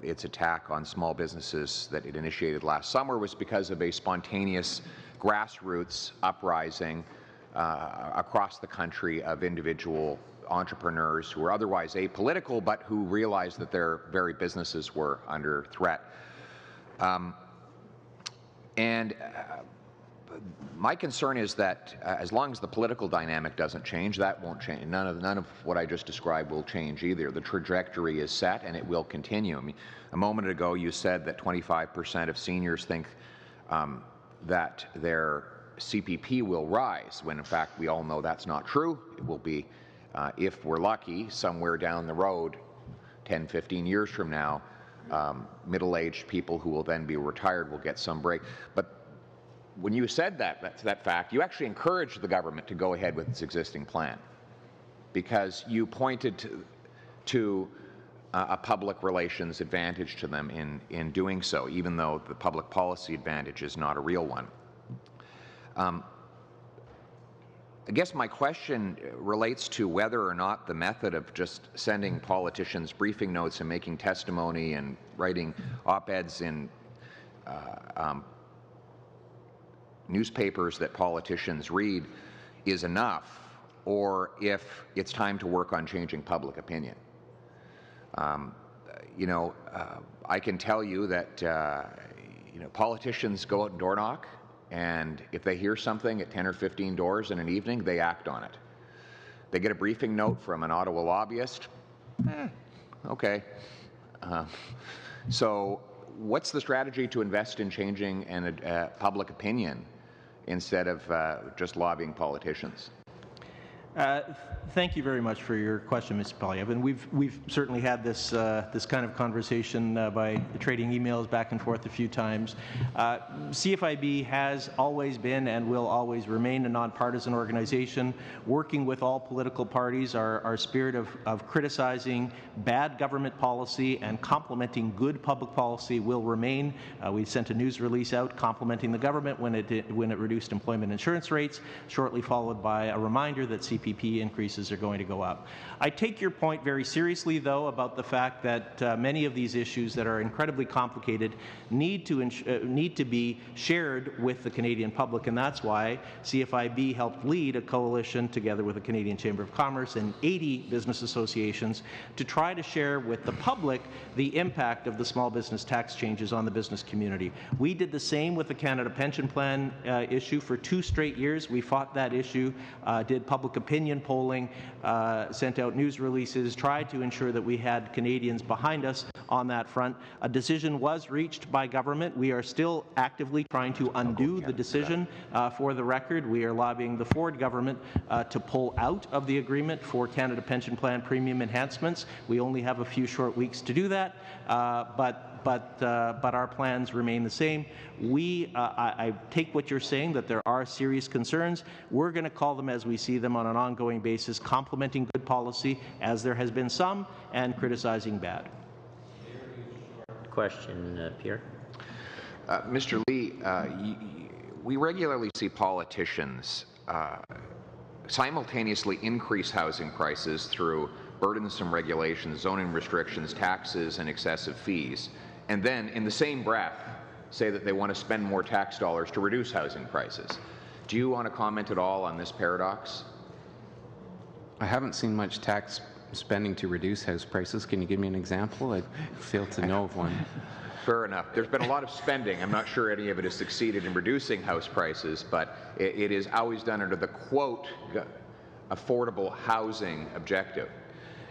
[SPEAKER 15] its attack on small businesses that it initiated last summer was because of a spontaneous grassroots uprising across the country of individual entrepreneurs who were otherwise apolitical but who realized that their very businesses were under threat. And my concern is that as long as the political dynamic doesn't change, that won't change. None of what I just described will change either. The trajectory is set and it will continue. I mean, a moment ago you said that 25% of seniors think that their CPP will rise, when in fact we all know that's not true. It will be, if we're lucky, somewhere down the road, 10, 15 years from now, middle-aged people who will then be retired will get some break. But when you said that fact, you actually encouraged the government to go ahead with its existing plan, because you pointed to a public relations advantage to them in doing so, even though the public policy advantage is not a real one. I guess my question relates to whether or not the method of just sending politicians briefing notes and making testimony and writing op-eds in newspapers that politicians read is enough, or if it's time to work on changing public opinion. I can tell you that politicians go out and door knock, and if they hear something at 10 or 15 doors in an evening, they act on it. They get a briefing note from an Ottawa lobbyist, okay. So what's the strategy to invest in changing public opinion instead of just lobbying politicians?
[SPEAKER 5] Thank you very much for your question, Mr. Polyev. And we've certainly had this this kind of conversation by trading emails back and forth a few times. CFIB has always been and will always remain a nonpartisan organization, working with all political parties. Our spirit of criticizing bad government policy and complementing good public policy will remain. We sent a news release out complimenting the government when it reduced employment insurance rates, shortly followed by a reminder that CPP increases are going to go up. I take your point very seriously, though, about the fact that many of these issues that are incredibly complicated need to be shared with the Canadian public, and that's why CFIB helped lead a coalition together with the Canadian Chamber of Commerce and 80 business associations to try to share with the public the impact of the small business tax changes on the business community. We did the same with the Canada Pension Plan issue for 2 straight years. We fought that issue, did public opinion polling, sent out news releases, tried to ensure that we had Canadians behind us on that front. A decision was reached by government. We are still actively trying to undo the decision. For the record, we are lobbying the Ford government to pull out of the agreement for Canada Pension Plan premium enhancements. We only have a few short weeks to do that, but our plans remain the same. I take what you're saying, that there are serious concerns. We're going to call them as we see them on an ongoing basis, complementing good policy, as there has been some, and criticizing bad.
[SPEAKER 1] Question, Pierre.
[SPEAKER 15] Mr. Lee, we regularly see politicians simultaneously increase housing prices through burdensome regulations, zoning restrictions, taxes, and excessive fees, and then in the same breath say that they want to spend more tax dollars to reduce housing prices. Do you want to comment at all on this paradox?
[SPEAKER 6] I haven't seen much tax spending to reduce house prices. Can you give me an example? I fail to know of one.
[SPEAKER 15] Fair enough. There's been a lot of spending. I'm not sure any of it has succeeded in reducing house prices, but it is always done under the quote affordable housing objective.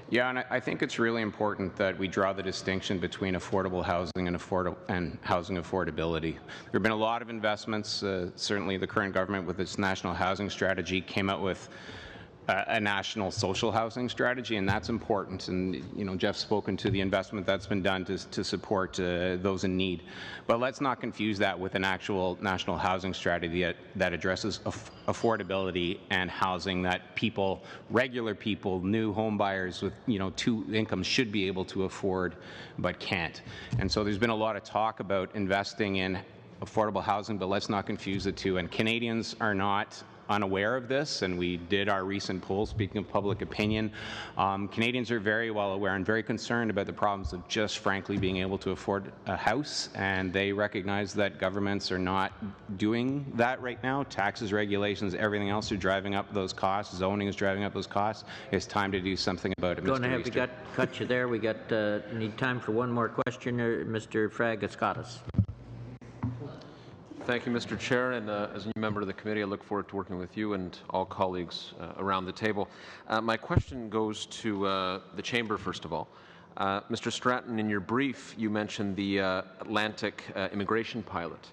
[SPEAKER 6] Yeah, and I think it's really important that we draw the distinction between affordable housing and housing affordability. There have been a lot of investments. Certainly the current government with its national housing strategy came out with a national social housing strategy, and that's important. And Jeff's spoken to the investment that's been done to support those in need. But let's not confuse that with an actual national housing strategy that addresses affordability and housing that people, regular people, new home buyers with 2 incomes should be able to afford, but can't. And so there's been a lot of talk about investing in affordable housing, but let's not confuse the two. And Canadians are not unaware of this, and we did our recent poll, speaking of public opinion. Canadians are very well aware and very concerned about the problems of just frankly being able to afford a house, and they recognize that governments are not doing that right now. Taxes, regulations, everything else are driving up those costs. Zoning is driving up those costs. It's time to do something about it, Mr.
[SPEAKER 1] Going to have cut you there. We got need time for one more question, Mr. Fragaskatis.
[SPEAKER 16] Thank you, Mr. Chair, and as a new member of the committee, I look forward to working with you and all colleagues around the table. My question goes to the Chamber, first of all. Mr. Stratton, in your brief, you mentioned the Atlantic immigration pilot.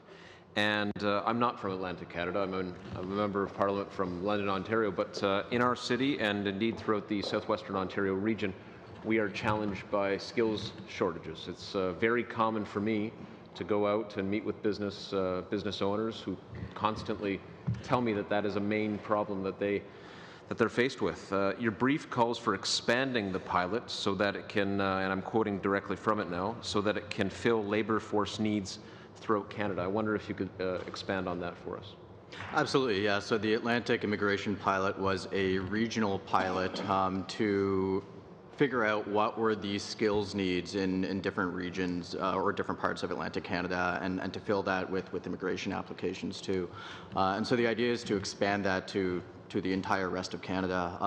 [SPEAKER 16] And I'm not from Atlantic Canada. I'm a member of Parliament from London, Ontario. But in our city, and indeed throughout the southwestern Ontario region, we are challenged by skills shortages. It's very common for me to go out and meet with business owners who constantly tell me that that is a main problem that they're faced with. Your brief calls for expanding the pilot so that it can, and I'm quoting directly from it now, so that it can fill labour force needs throughout Canada. I wonder if you could expand on that for us.
[SPEAKER 3] Absolutely, yeah. So the Atlantic immigration pilot was a regional pilot to figure out what were the skills needs in different regions or different parts of Atlantic Canada, and to fill that with immigration applications too. And so the idea is to expand that to the entire rest of Canada.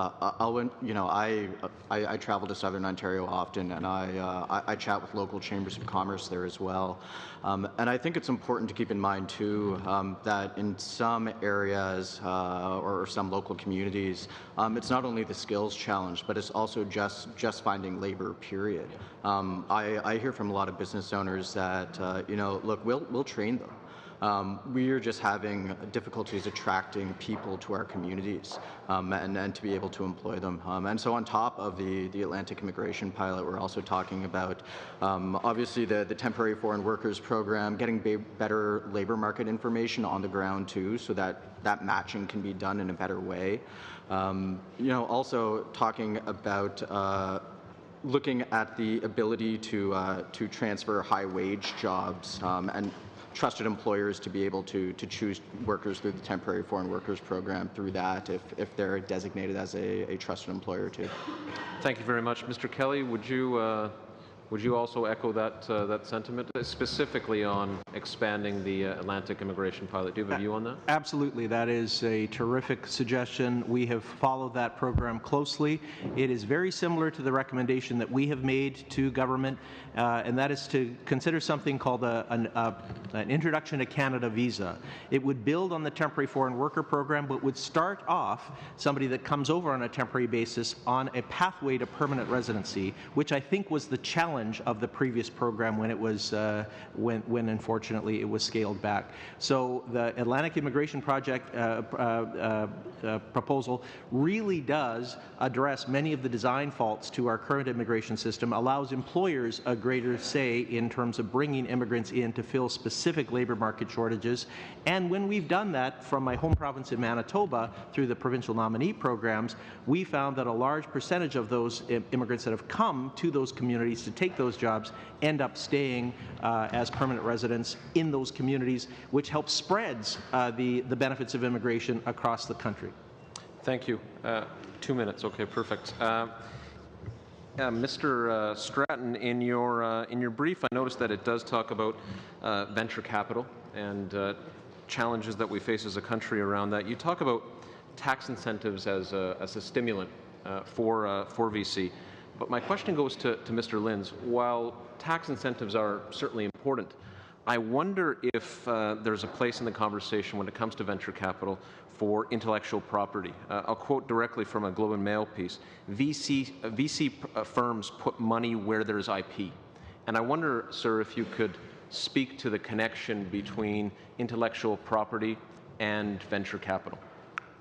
[SPEAKER 3] I travel to Southern Ontario often, and I chat with local chambers of commerce there as well. And I think it's important to keep in mind too that in some areas or some local communities, it's not only the skills challenge, but it's also just finding labor. Period. I hear from a lot of business owners that look, we'll train them. We are just having difficulties attracting people to our communities and to be able to employ them. And so on top of the Atlantic immigration pilot, we're also talking about obviously the temporary foreign workers program, getting better labor market information on the ground too, so that matching can be done in a better way. Also talking about looking at the ability to transfer high wage jobs and trusted employers to be able to choose workers through the temporary foreign workers program through that if they're designated as a trusted employer too.
[SPEAKER 16] Thank you very much. Mr. Kelly, would you also echo that sentiment, specifically on expanding the Atlantic immigration pilot? Do you have a view on that?
[SPEAKER 5] Absolutely. That is a terrific suggestion. We have followed that program closely. It is very similar to the recommendation that we have made to government, and that is to consider something called an Introduction to Canada visa. It would build on the temporary foreign worker program, but would start off somebody that comes over on a temporary basis on a pathway to permanent residency, which I think was the challenge of the previous program when it was when unfortunately it was scaled back. So the Atlantic Immigration Project proposal really does address many of the design faults to our current immigration system, allows employers a greater say in terms of bringing immigrants in to fill specific labour market shortages. And when we've done that from my home province in Manitoba through the provincial nominee programs, we found that a large percentage of those immigrants that have come to those communities to take those jobs end up staying as permanent residents in those communities, which helps spreads the benefits of immigration across the country.
[SPEAKER 16] Thank you. 2 minutes. Okay, perfect. Mr. Stratton, in your brief, I noticed that it does talk about venture capital and challenges that we face as a country around that. You talk about tax incentives as a stimulant for VC. But my question goes to Mr. Linz. While tax incentives are certainly important, I wonder if there's a place in the conversation when it comes to venture capital for intellectual property. I'll quote directly from a Globe and Mail piece. VC firms put money where there's IP. And I wonder, sir, if you could speak to the connection between intellectual property and venture capital.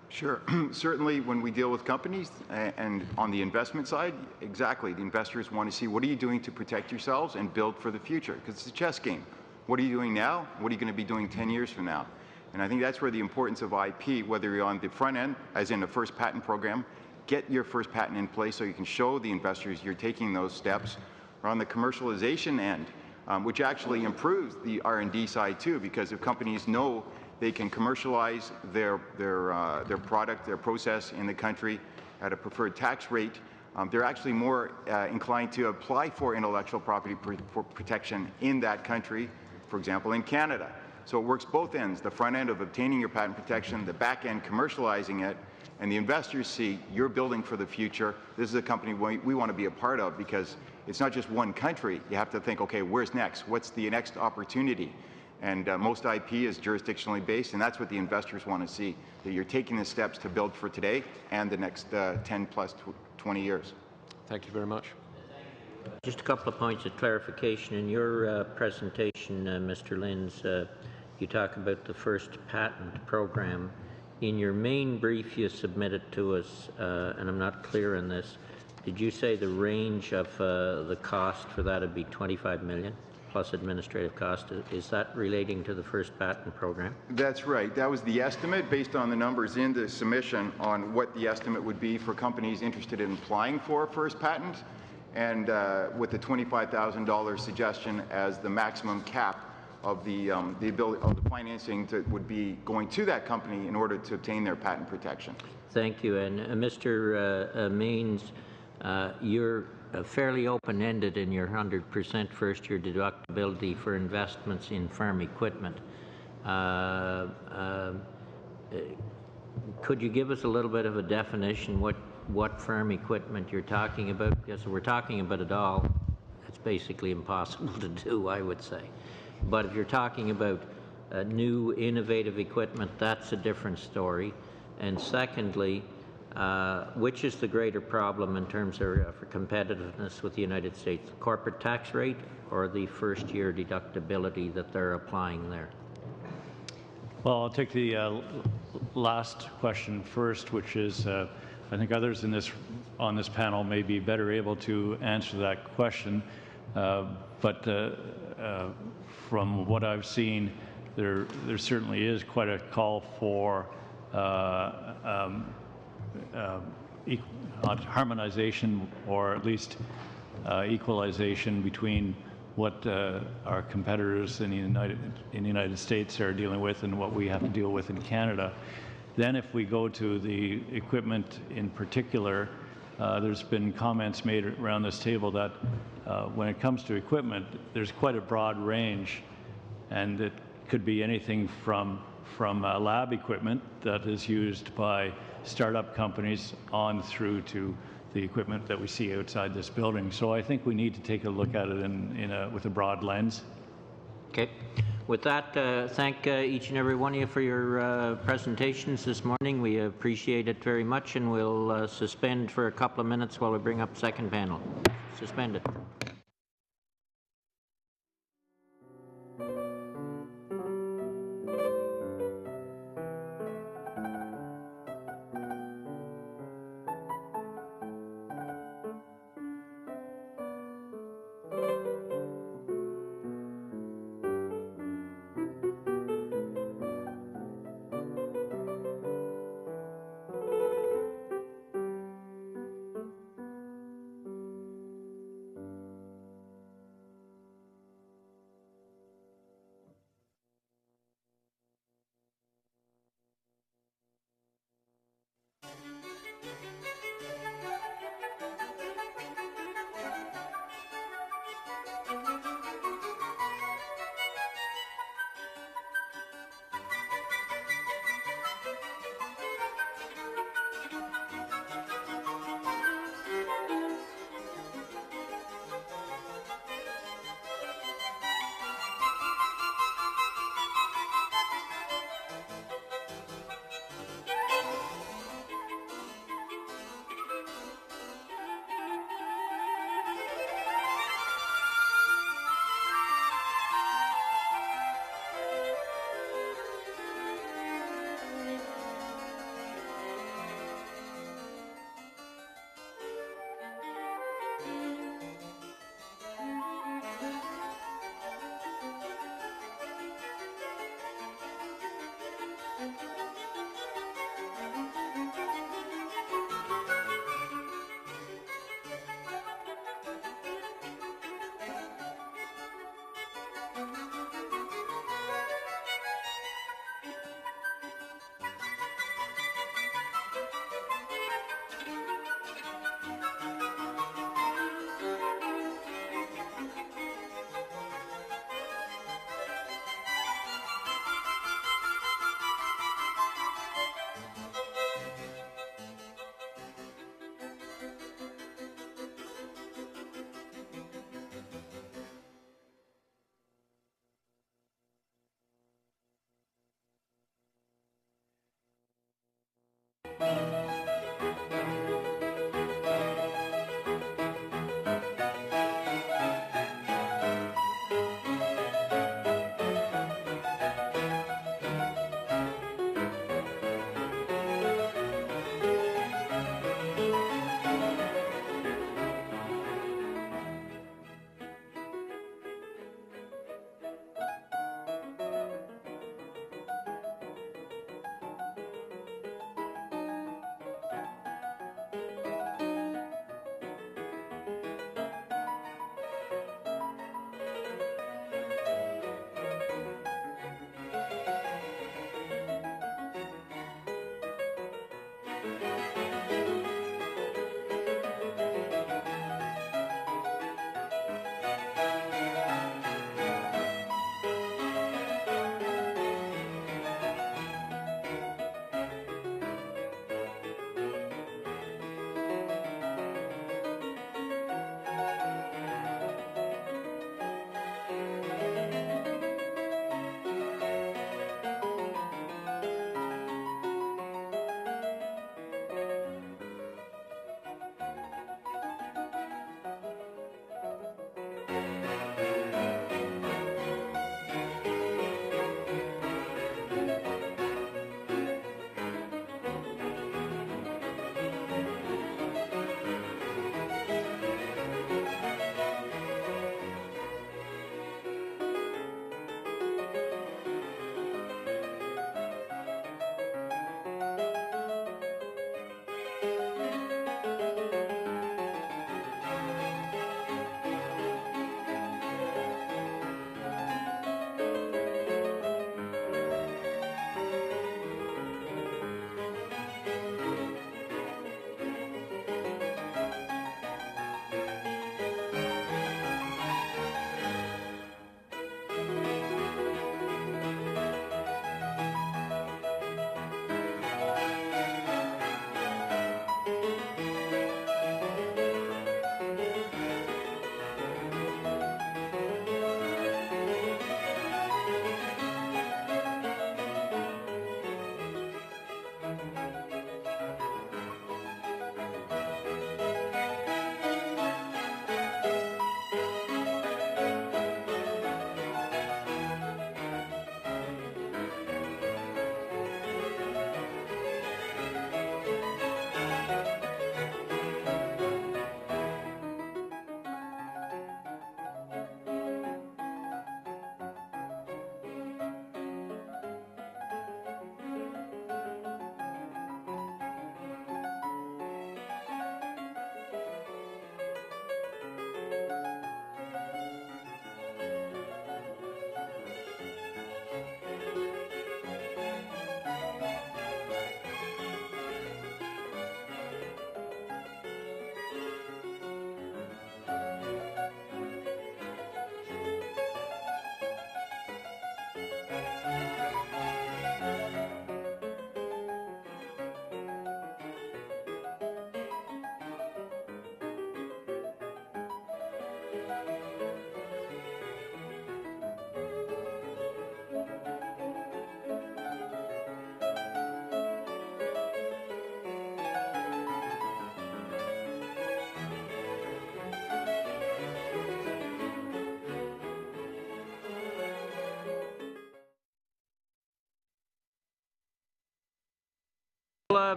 [SPEAKER 8] Sure. Certainly when we deal with companies and on the investment side, exactly, the investors want to see what are you doing to protect yourselves and build for the future, because it's a chess game. What are you doing now? What are you going to be doing 10 years from now? And I think that's where the importance of IP, whether you're on the front end, as in the first patent program, get your first patent in place so you can show the investors you're taking those steps, or on the commercialization end, which actually improves the R&D side too, because if companies know they can commercialize their product, their process in the country at a preferred tax rate, they're actually more inclined to apply for intellectual property protection in that country, for example, in Canada. So it works both ends, the front end of obtaining your patent protection, the back end commercializing it, and the investors see you're building for the future. This is a company we want to be a part of, because it's not just one country. You have to think, okay, where's next? What's the next opportunity? And most IP is jurisdictionally based, and that's what the investors want to see, that you're taking the steps to build for today and the next 10 plus 20 years.
[SPEAKER 16] Thank you very much.
[SPEAKER 1] Just a couple of points of clarification. In your presentation, Mr. Linz, you talk about the first patent program. In your main brief you submitted to us, and I'm not clear on this, did you say the range of the cost for that would be $25 million plus administrative cost? Is that relating to the first patent program?
[SPEAKER 8] That's right. That was the estimate based on the numbers in the submission on what the estimate would be for companies interested in applying for a first patent, and with the $25,000 suggestion as the maximum cap of the ability of the financing that would be going to that company in order to obtain their patent protection.
[SPEAKER 1] Thank you. And Mr. Maines, you're fairly open-ended in your 100% first-year deductibility for investments in farm equipment. Could you give us a little bit of a definition what farm equipment you're talking about? Because we're talking about it all. It's basically impossible to do, I would say. But if you're talking about new innovative equipment, that's a different story. And secondly, which is the greater problem in terms of for competitiveness with the United States, the corporate tax rate or the first-year deductibility that they're applying there?
[SPEAKER 2] Well, I'll take the last question first, which is I think others on this panel may be better able to answer that question. But from what I've seen, there certainly is quite a call for harmonization, or at least equalization between what our competitors in the United States are dealing with and what we have to deal with in Canada. Then if we go to the equipment in particular, there's been comments made around this table that when it comes to equipment, there's quite a broad range, and it could be anything from lab equipment that is used by startup companies on through to the equipment that we see outside this building. So I think we need to take a look at it with a broad lens.
[SPEAKER 1] Okay. With that, thank each and every one of you for your presentations this morning. We appreciate it very much, and we'll suspend for a couple of minutes while we bring up second panel. Suspended.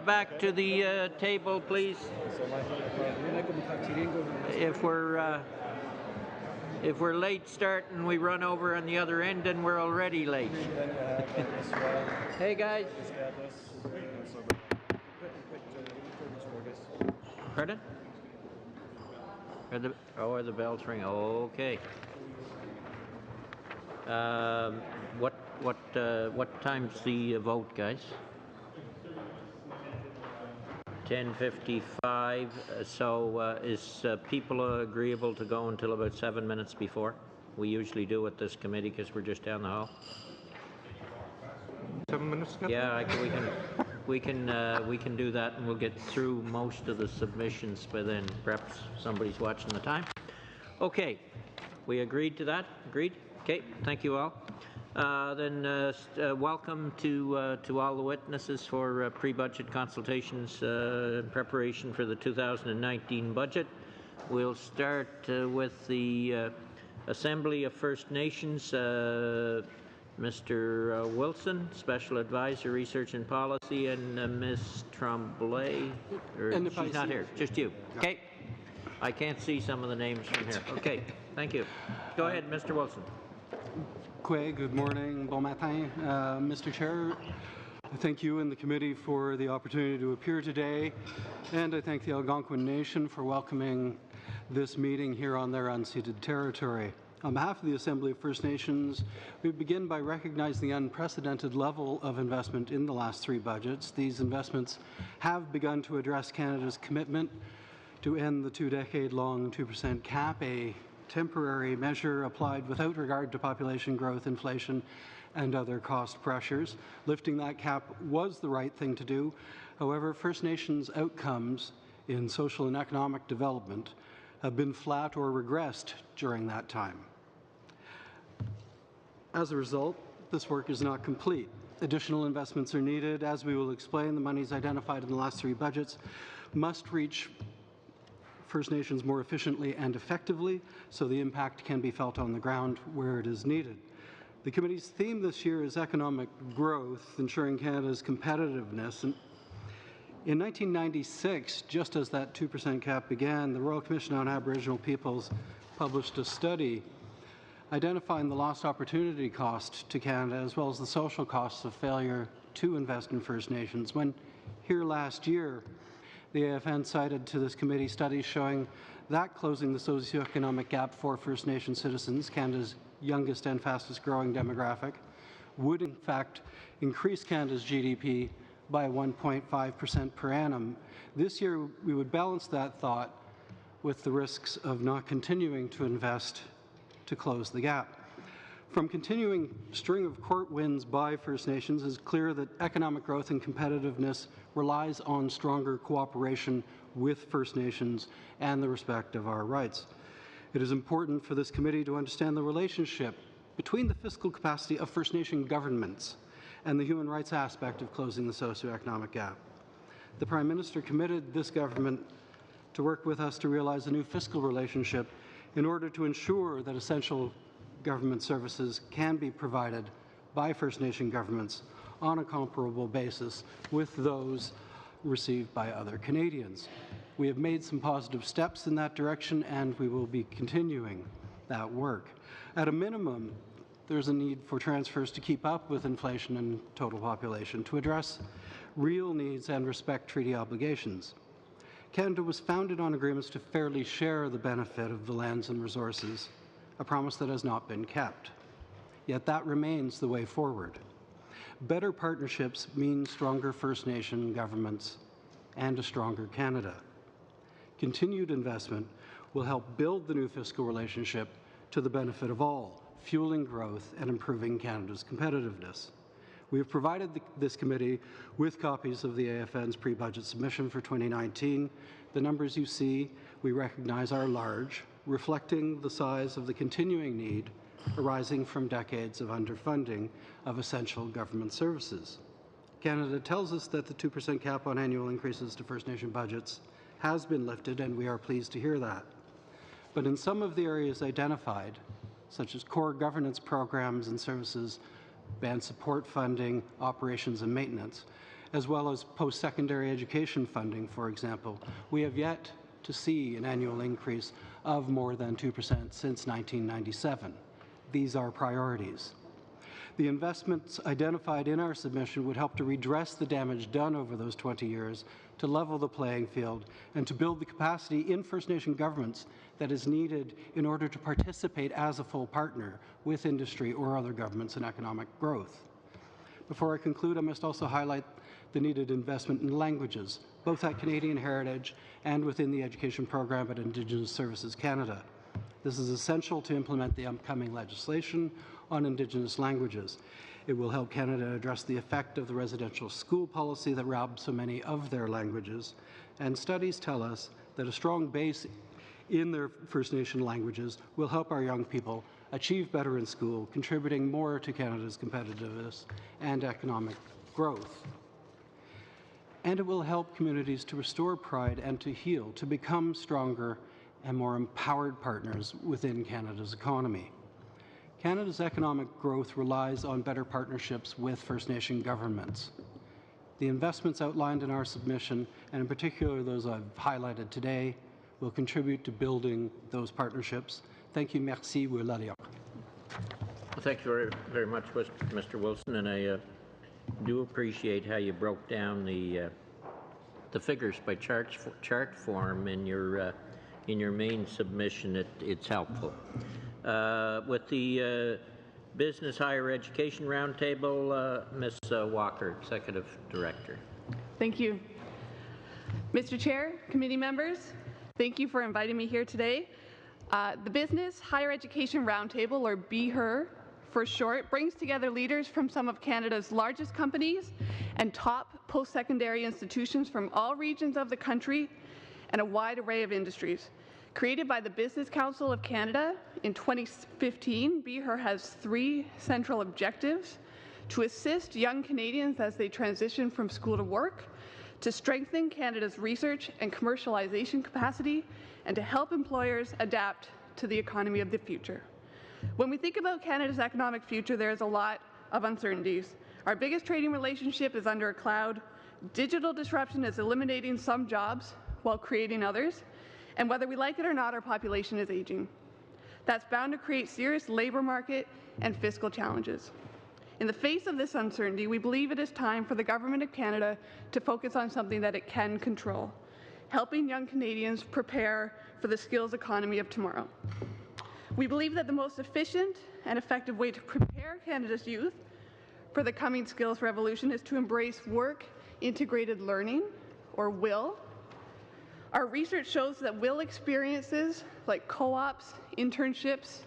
[SPEAKER 1] Back to the table, please. If we're late starting, we run over on the other end, and we're already late. Hey guys. Pardon? Are the bells ring? Okay. What time's the vote, guys? 10:55. So is people agreeable to go until about 7 minutes before? We usually do at this committee because we're just down the hall.
[SPEAKER 13] 7 minutes?
[SPEAKER 1] Yeah, we can do that, and we'll get through most of the submissions by then. Perhaps somebody's watching the time. Okay, we agreed to that. Agreed. Okay, thank you all. Welcome to all the witnesses for pre-budget consultations in preparation for the 2019 budget. We'll start with the Assembly of First Nations. Mr. Wilson, Special Advisor, Research and Policy, and Ms. Tremblay. She's not here, just you. Okay. I can't see some of the names from here. Okay, thank you. Go ahead, Mr. Wilson.
[SPEAKER 17] Good morning, bon matin, Mr. Chair. I thank you and the committee for the opportunity to appear today, and I thank the Algonquin Nation for welcoming this meeting here on their unceded territory. On behalf of the Assembly of First Nations, we begin by recognizing the unprecedented level of investment in the last 3 budgets. These investments have begun to address Canada's commitment to end the 2-decade-long 2% cap, a temporary measure applied without regard to population growth, inflation, and other cost pressures. Lifting that cap was the right thing to do. However, First Nations outcomes in social and economic development have been flat or regressed during that time. As a result, this work is not complete. Additional investments are needed. As we will explain, the monies identified in the last 3 budgets must reach First Nations more efficiently and effectively, so the impact can be felt on the ground where it is needed. The committee's theme this year is economic growth, ensuring Canada's competitiveness. And in 1996, just as that 2% cap began, the Royal Commission on Aboriginal Peoples published a study identifying the lost opportunity cost to Canada as well as the social costs of failure to invest in First Nations. When here last year, the AFN cited to this committee studies showing that closing the socioeconomic gap for First Nation citizens, Canada's youngest and fastest growing demographic, would in fact increase Canada's GDP by 1.5% per annum. This year, we would balance that thought with the risks of not continuing to invest to close the gap. From continuing string of court wins by First Nations, it's clear that economic growth and competitiveness relies on stronger cooperation with First Nations and the respect of our rights. It is important for this committee to understand the relationship between the fiscal capacity of First Nation governments and the human rights aspect of closing the socioeconomic gap. The Prime Minister committed this government to work with us to realize a new fiscal relationship in order to ensure that essential government services can be provided by First Nation governments on a comparable basis with those received by other Canadians. We have made some positive steps in that direction, and we will be continuing that work. At a minimum, there's a need for transfers to keep up with inflation and total population, to address real needs and respect treaty obligations. Canada was founded on agreements to fairly share the benefit of the lands and resources, a promise that has not been kept. Yet that remains the way forward. Better partnerships mean stronger First Nation governments and a stronger Canada. Continued investment will help build the new fiscal relationship to the benefit of all, fueling growth and improving Canada's competitiveness. We have provided this committee with copies of the AFN's pre-budget submission for 2019. The numbers you see, we recognize, are large, reflecting the size of the continuing need arising from decades of underfunding of essential government services. Canada tells us that the 2% cap on annual increases to First Nation budgets has been lifted, and we are pleased to hear that. But in some of the areas identified, such as core governance programs and services, band support funding, operations and maintenance, as well as post-secondary education funding, for example, we have yet to see an annual increase of more than 2% since 1997. These are priorities. The investments identified in our submission would help to redress the damage done over those 20 years, to level the playing field, and to build the capacity in First Nation governments that is needed in order to participate as a full partner with industry or other governments in economic growth. Before I conclude, I must also highlight the needed investment in languages, both at Canadian Heritage and within the education program at Indigenous Services Canada. This is essential to implement the upcoming legislation on Indigenous languages. It will help Canada address the effect of the residential school policy that robs so many of their languages. And studies tell us that a strong base in their First Nation languages will help our young people achieve better in school, contributing more to Canada's competitiveness and economic growth. And it will help communities to restore pride and to heal, to become stronger and more empowered partners within Canada's economy. Canada's economic growth relies on better partnerships with First Nation governments. The investments outlined in our submission, and in particular those I've highlighted today, will contribute to building those partnerships. Thank you. Merci.
[SPEAKER 1] Thank you very, very much, Mr. Wilson, and I do appreciate how you broke down the figures by chart form in your main submission. It's helpful. With the Business Higher Education Roundtable, Ms. Walker, Executive Director.
[SPEAKER 18] Thank you. Mr. Chair, committee members, thank you for inviting me here today. The Business Higher Education Roundtable, or BHER for short, brings together leaders from some of Canada's largest companies and top post-secondary institutions from all regions of the country and a wide array of industries. Created by the Business Council of Canada in 2015, BHER has 3 central objectives: to assist young Canadians as they transition from school to work, to strengthen Canada's research and commercialization capacity, and to help employers adapt to the economy of the future. When we think about Canada's economic future, there is a lot of uncertainties. Our biggest trading relationship is under a cloud. Digital disruption is eliminating some jobs while creating others. And whether we like it or not, our population is aging. That's bound to create serious labour market and fiscal challenges. In the face of this uncertainty, we believe it is time for the Government of Canada to focus on something that it can control: helping young Canadians prepare for the skills economy of tomorrow. We believe that the most efficient and effective way to prepare Canada's youth for the coming skills revolution is to embrace work-integrated learning, or WIL. Our research shows that WIL experiences like co-ops, internships,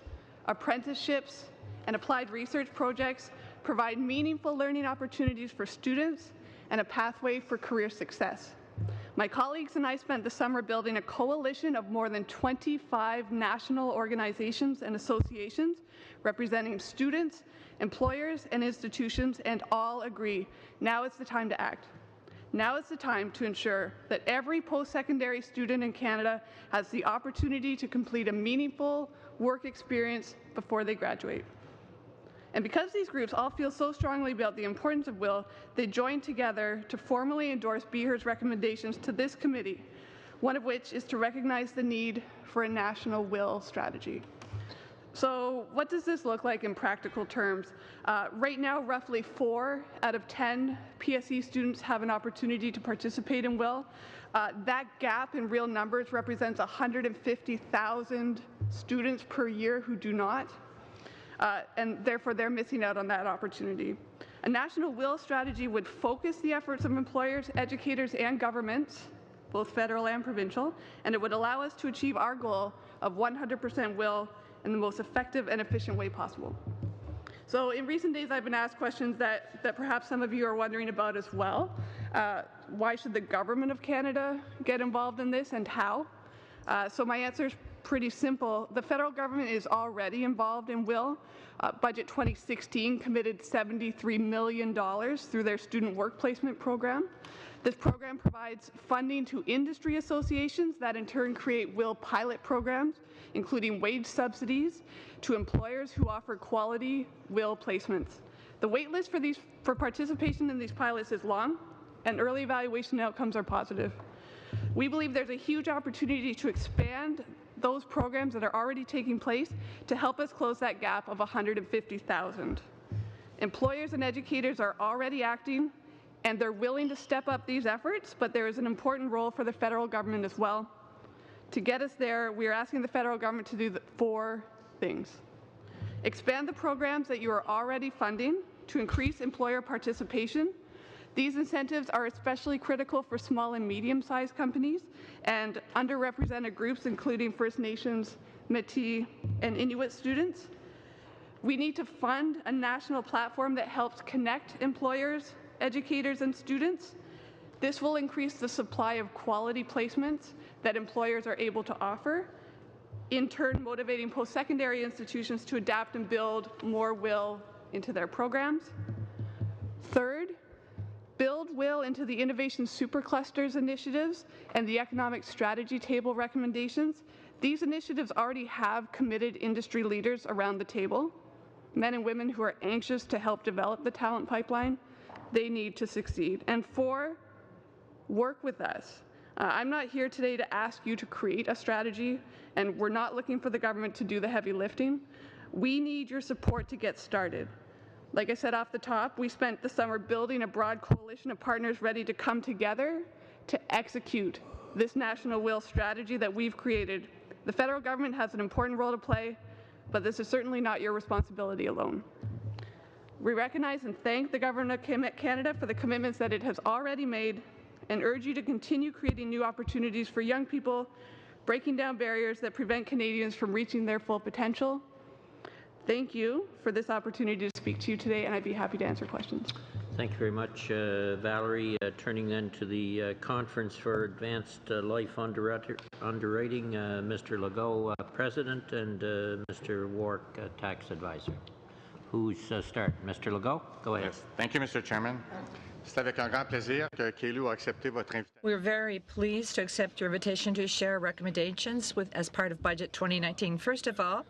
[SPEAKER 18] apprenticeships, and applied research projects provide meaningful learning opportunities for students and a pathway for career success. My colleagues and I spent the summer building a coalition of more than 25 national organizations and associations representing students, employers, and institutions, and all agree now is the time to act. Now is the time to ensure that every post-secondary student in Canada has the opportunity to complete a meaningful work experience before they graduate. And because these groups all feel so strongly about the importance of WIL, they joined together to formally endorse BHER's recommendations to this committee, one of which is to recognize the need for a national WIL strategy. So what does this look like in practical terms? Right now, roughly 4 out of 10 PSE students have an opportunity to participate in WIL. That gap in real numbers represents 150,000 students per year who do not, and therefore they're missing out on that opportunity. A national WIL strategy would focus the efforts of employers, educators, and governments, both federal and provincial, and it would allow us to achieve our goal of 100% WIL in the most effective and efficient way possible. So in recent days, I've been asked questions that perhaps some of you are wondering about as well. Why should the Government of Canada get involved in this, and how? So my answer is pretty simple. The federal government is already involved in WIL. Budget 2016 committed $73 million through their student work placement program. This program provides funding to industry associations that in turn create WIL pilot programs, including wage subsidies to employers who offer quality WIL placements. The waitlist for participation in these pilots is long, and early evaluation outcomes are positive. We believe there's a huge opportunity to expand those programs that are already taking place to help us close that gap of 150,000. Employers and educators are already acting, and they're willing to step up these efforts, but there is an important role for the federal government as well. To get us there, we are asking the federal government to do 4 things. Expand the programs that you are already funding to increase employer participation. These incentives are especially critical for small and medium-sized companies and underrepresented groups, including First Nations, Métis, and Inuit students. We need to fund a national platform that helps connect employers, educators, and students. This will increase the supply of quality placements that employers are able to offer, in turn motivating post-secondary institutions to adapt and build more will into their programs. Third, build will into the innovation superclusters initiatives and the economic strategy table recommendations. These initiatives already have committed industry leaders around the table, men and women who are anxious to help develop the talent pipeline. They need to succeed. And four, work with us. I'm not here today to ask you to create a strategy, and we're not looking for the government to do the heavy lifting. We need your support to get started. Like I said off the top, we spent the summer building a broad coalition of partners ready to come together to execute this national will strategy that we've created. The federal government has an important role to play, but this is certainly not your responsibility alone. We recognize and thank the Government of Canada for the commitments that it has already made and urge you to continue creating new opportunities for young people, breaking down barriers that prevent Canadians from reaching their full potential. Thank you for this opportunity to speak to you today, and I'd be happy to answer questions.
[SPEAKER 1] Thank you very much, Valerie. Turning then to the Conference for Advanced Life Underwriting, Mr. Legault, President, and Mr. Wark, Tax Advisor. Who's starting? Mr. Legault, go ahead.
[SPEAKER 19] Yes. Thank you, Mr. Chairman. C'est avec un grand plaisir que KLU a accepté votre invitation.
[SPEAKER 4] We're very pleased to accept your invitation to share recommendations as part of Budget 2019. First of all,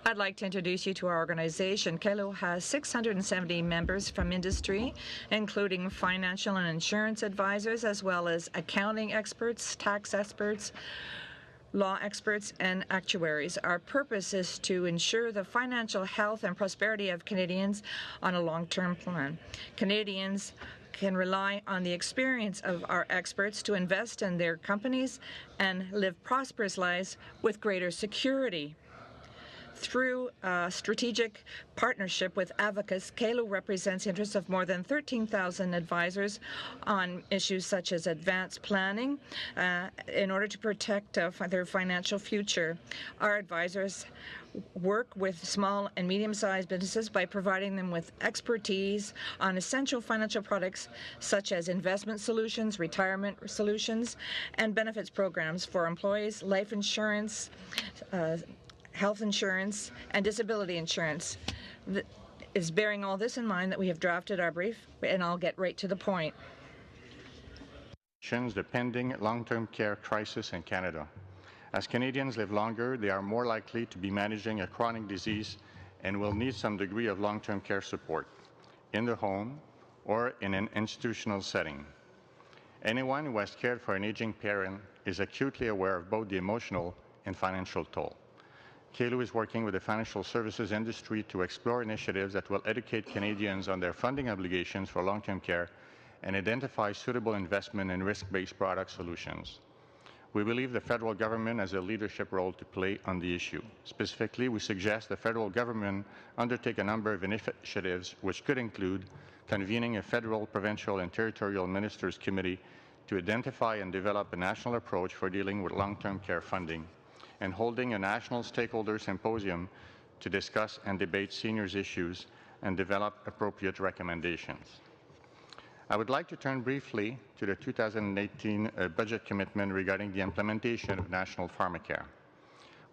[SPEAKER 4] I'd like to introduce you to our organization. KLU has 670 members from industry, including financial and insurance advisors, as well as accounting experts, tax experts, law experts, and actuaries. Our purpose is to ensure the financial health and prosperity of Canadians on a long-term plan. Canadians can rely on the experience of our experts to invest in their companies and live prosperous lives with greater security. Through a strategic partnership with Avocus, KLU represents the interests of more than 13,000 advisors on issues such as advanced planning in order to protect their financial future. Our advisors work with small and medium-sized businesses by providing them with expertise on essential financial products such as investment solutions, retirement solutions, and benefits programs for employees, life insurance, health insurance, and disability insurance. It is bearing all this in mind that we have drafted our brief, and I'll get right to the point.
[SPEAKER 19] The pending long-term care crisis in Canada. As Canadians live longer, they are more likely to be managing a chronic disease and will need some degree of long-term care support in the home or in an institutional setting. Anyone who has cared for an aging parent is acutely aware of both the emotional and financial toll. KLU is working with the financial services industry to explore initiatives that will educate Canadians on their funding obligations for long-term care and identify suitable investment and risk-based product solutions. We believe the federal government has a leadership role to play on the issue. Specifically, we suggest the federal government undertake a number of initiatives which could include convening a federal, provincial, and territorial ministers' committee to identify and develop a national approach for dealing with long-term care funding, and holding a national stakeholder symposium to discuss and debate seniors' issues and develop appropriate recommendations. I would like to turn briefly to the 2018 budget commitment regarding the implementation of national pharmacare.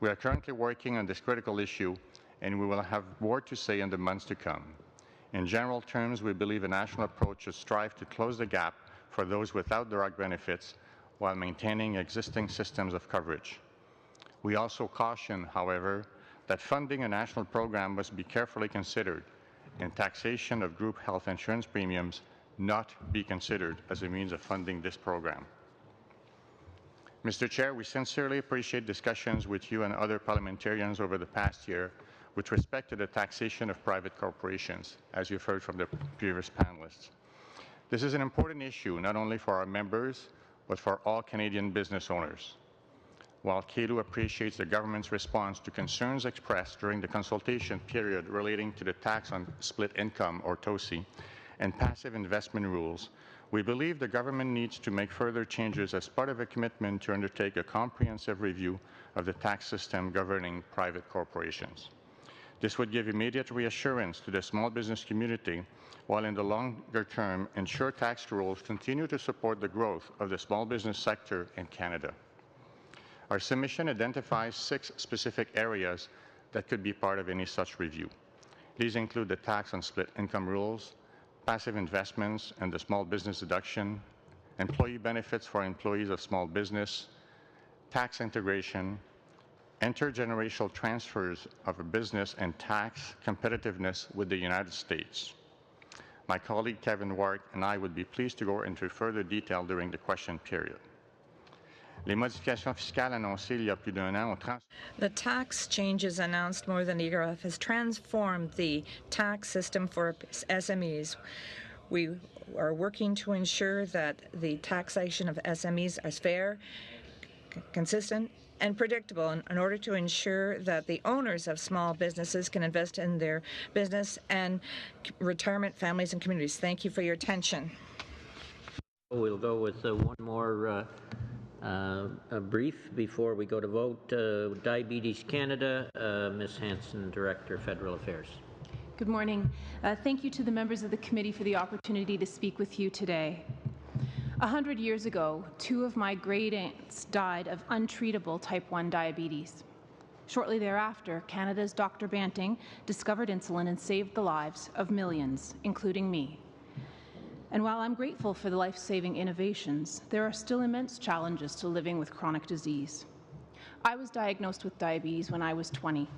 [SPEAKER 19] We are currently working on this critical issue, and we will have more to say in the months to come. In general terms, we believe a national approach should strive to close the gap for those without direct benefits while maintaining existing systems of coverage. We also caution, however, that funding a national program must be carefully considered, and taxation of group health insurance premiums not be considered as a means of funding this program. Mr. Chair, we sincerely appreciate discussions with you and other parliamentarians over the past year with respect to the taxation of private corporations, as you've heard from the previous panelists. This is an important issue not only for our members, but for all Canadian business owners. While KLU appreciates the government's response to concerns expressed during the consultation period relating to the tax on split income, or TOSI, and passive investment rules, we believe the government needs to make further changes as part of a commitment to undertake a comprehensive review of the tax system governing private corporations. This would give immediate reassurance to the small business community, while in the longer term ensure tax rules continue to support the growth of the small business sector in Canada. Our submission identifies 6 specific areas that could be part of any such review. These include the tax on split income rules, passive investments and the small business deduction, employee benefits for employees of small business, tax integration, intergenerational transfers of a business and tax competitiveness with the United States. My colleague Kevin Ward and I would be pleased to go into further detail during the question period. Les modifications fiscales annoncées il y a plus d'un an ont
[SPEAKER 4] The tax changes announced more than a year ago has transformed the tax system for SMEs. We are working to ensure that the taxation of SMEs is fair, consistent, and predictable in order to ensure that the owners of small businesses can invest in their business and retirement families and communities. Thank you for your attention.
[SPEAKER 1] We'll go with one more brief before we go to vote. Diabetes Canada, Ms. Hanson, Director, Federal Affairs.
[SPEAKER 20] Good morning. Thank you to the members of the committee for the opportunity to speak with you today. 100 years ago, 2 of my great-aunts died of untreatable type 1 diabetes. Shortly thereafter, Canada's Dr. Banting discovered insulin and saved the lives of millions, including me. And while I'm grateful for the life-saving innovations, there are still immense challenges to living with chronic disease. I was diagnosed with diabetes when I was 20.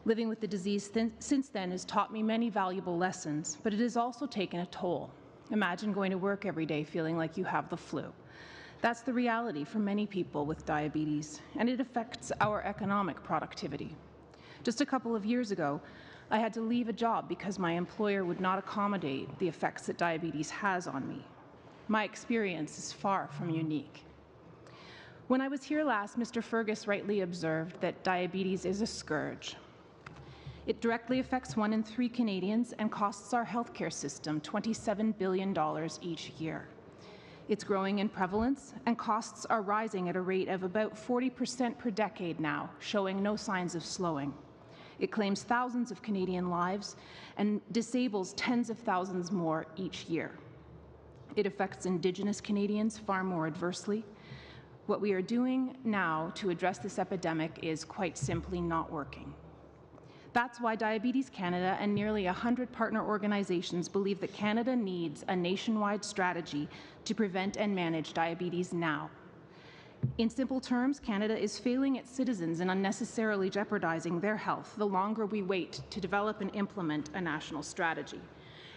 [SPEAKER 20] Living with the disease since then has taught me many valuable lessons, but it has also taken a toll. Imagine going to work every day feeling like you have the flu. That's the reality for many people with diabetes, and it affects our economic productivity. Just a couple of years ago, I had to leave a job because my employer would not accommodate the effects that diabetes has on me. My experience is far from unique. When I was here last, Mr. Fergus rightly observed that diabetes is a scourge. It directly affects 1 in 3 Canadians and costs our healthcare system $27 billion each year. It's growing in prevalence, and costs are rising at a rate of about 40% per decade now, showing no signs of slowing. It claims thousands of Canadian lives and disables tens of thousands more each year. It affects Indigenous Canadians far more adversely. What we are doing now to address this epidemic is quite simply not working. That's why Diabetes Canada and nearly 100 partner organizations believe that Canada needs a nationwide strategy to prevent and manage diabetes now. In simple terms, Canada is failing its citizens and unnecessarily jeopardizing their health the longer we wait to develop and implement a national strategy.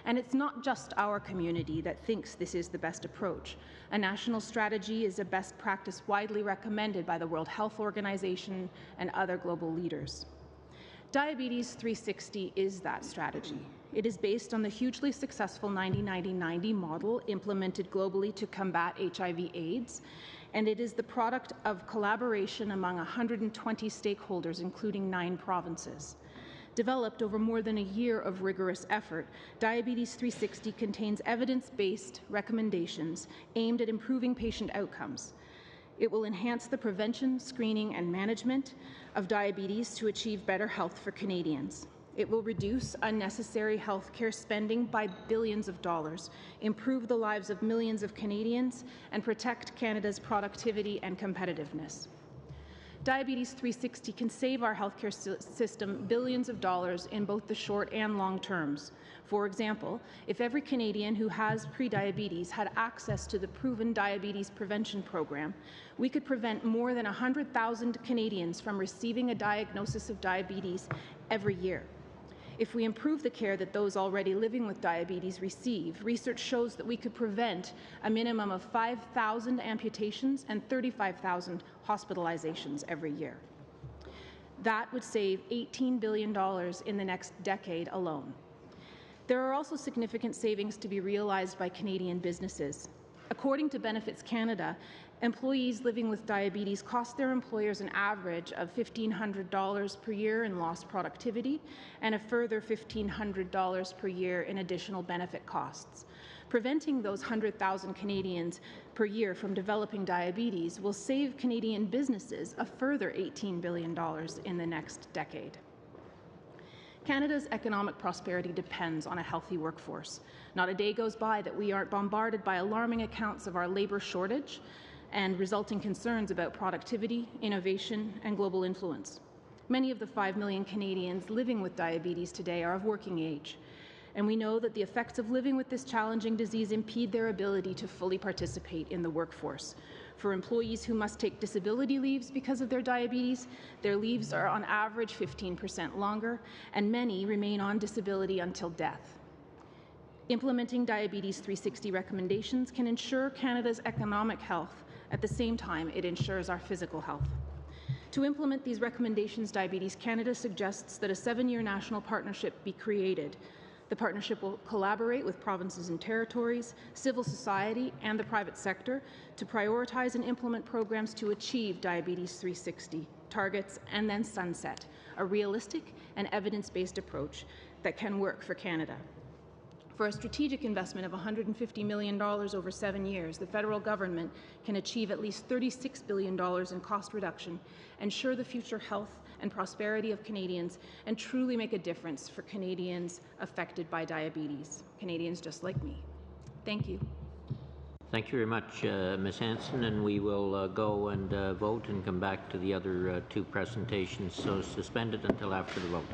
[SPEAKER 20] And it's not just our community that thinks this is the best approach. A national strategy is a best practice widely recommended by the World Health Organization and other global leaders. Diabetes 360 is that strategy. It is based on the hugely successful 90-90-90 model implemented globally to combat HIV/AIDS, and it is the product of collaboration among 120 stakeholders, including 9 provinces. Developed over more than a year of rigorous effort, Diabetes 360 contains evidence-based recommendations aimed at improving patient outcomes. It will enhance the prevention, screening, and management of diabetes to achieve better health for Canadians. It will reduce unnecessary health care spending by billions of dollars, improve the lives of millions of Canadians, and protect Canada's productivity and competitiveness. Diabetes 360 can save our healthcare system billions of dollars in both the short and long terms. For example, if every Canadian who has prediabetes had access to the proven diabetes prevention program, we could prevent more than 100,000 Canadians from receiving a diagnosis of diabetes every year. If we improve the care that those already living with diabetes receive, research shows that we could prevent a minimum of 5,000 amputations and 35,000 hospitalizations every year. That would save $18 billion in the next decade alone. There are also significant savings to be realized by Canadian businesses. According to Benefits Canada, employees living with diabetes cost their employers an average of $1,500 per year in lost productivity and a further $1,500 per year in additional benefit costs. Preventing those 100,000 Canadians per year from developing diabetes will save Canadian businesses a further $18 billion in the next decade. Canada's economic prosperity depends on a healthy workforce. Not a day goes by that we aren't bombarded by alarming accounts of our labour shortage, and resulting concerns about productivity, innovation, and global influence. Many of the 5 million Canadians living with diabetes today are of working age, and we know that the effects of living with this challenging disease impede their ability to fully participate in the workforce. For employees who must take disability leaves because of their diabetes, their leaves are on average 15% longer, and many remain on disability until death. Implementing Diabetes 360 recommendations can ensure Canada's economic health at the same time it ensures our physical health. To implement these recommendations, Diabetes Canada suggests that a 7-year national partnership be created. The partnership will collaborate with provinces and territories, civil society, and the private sector to prioritize and implement programs to achieve Diabetes 360 targets and then sunset, a realistic and evidence-based approach that can work for Canada. For a strategic investment of $150 million over 7 years, the federal government can achieve at least $36 billion in cost reduction, ensure the future health and prosperity of Canadians, and truly make a difference for Canadians affected by diabetes, Canadians just like me. Thank you.
[SPEAKER 1] Thank you very much, Ms. Hanson, and we will go and vote and come back to the other two presentations. So suspend it until after the vote.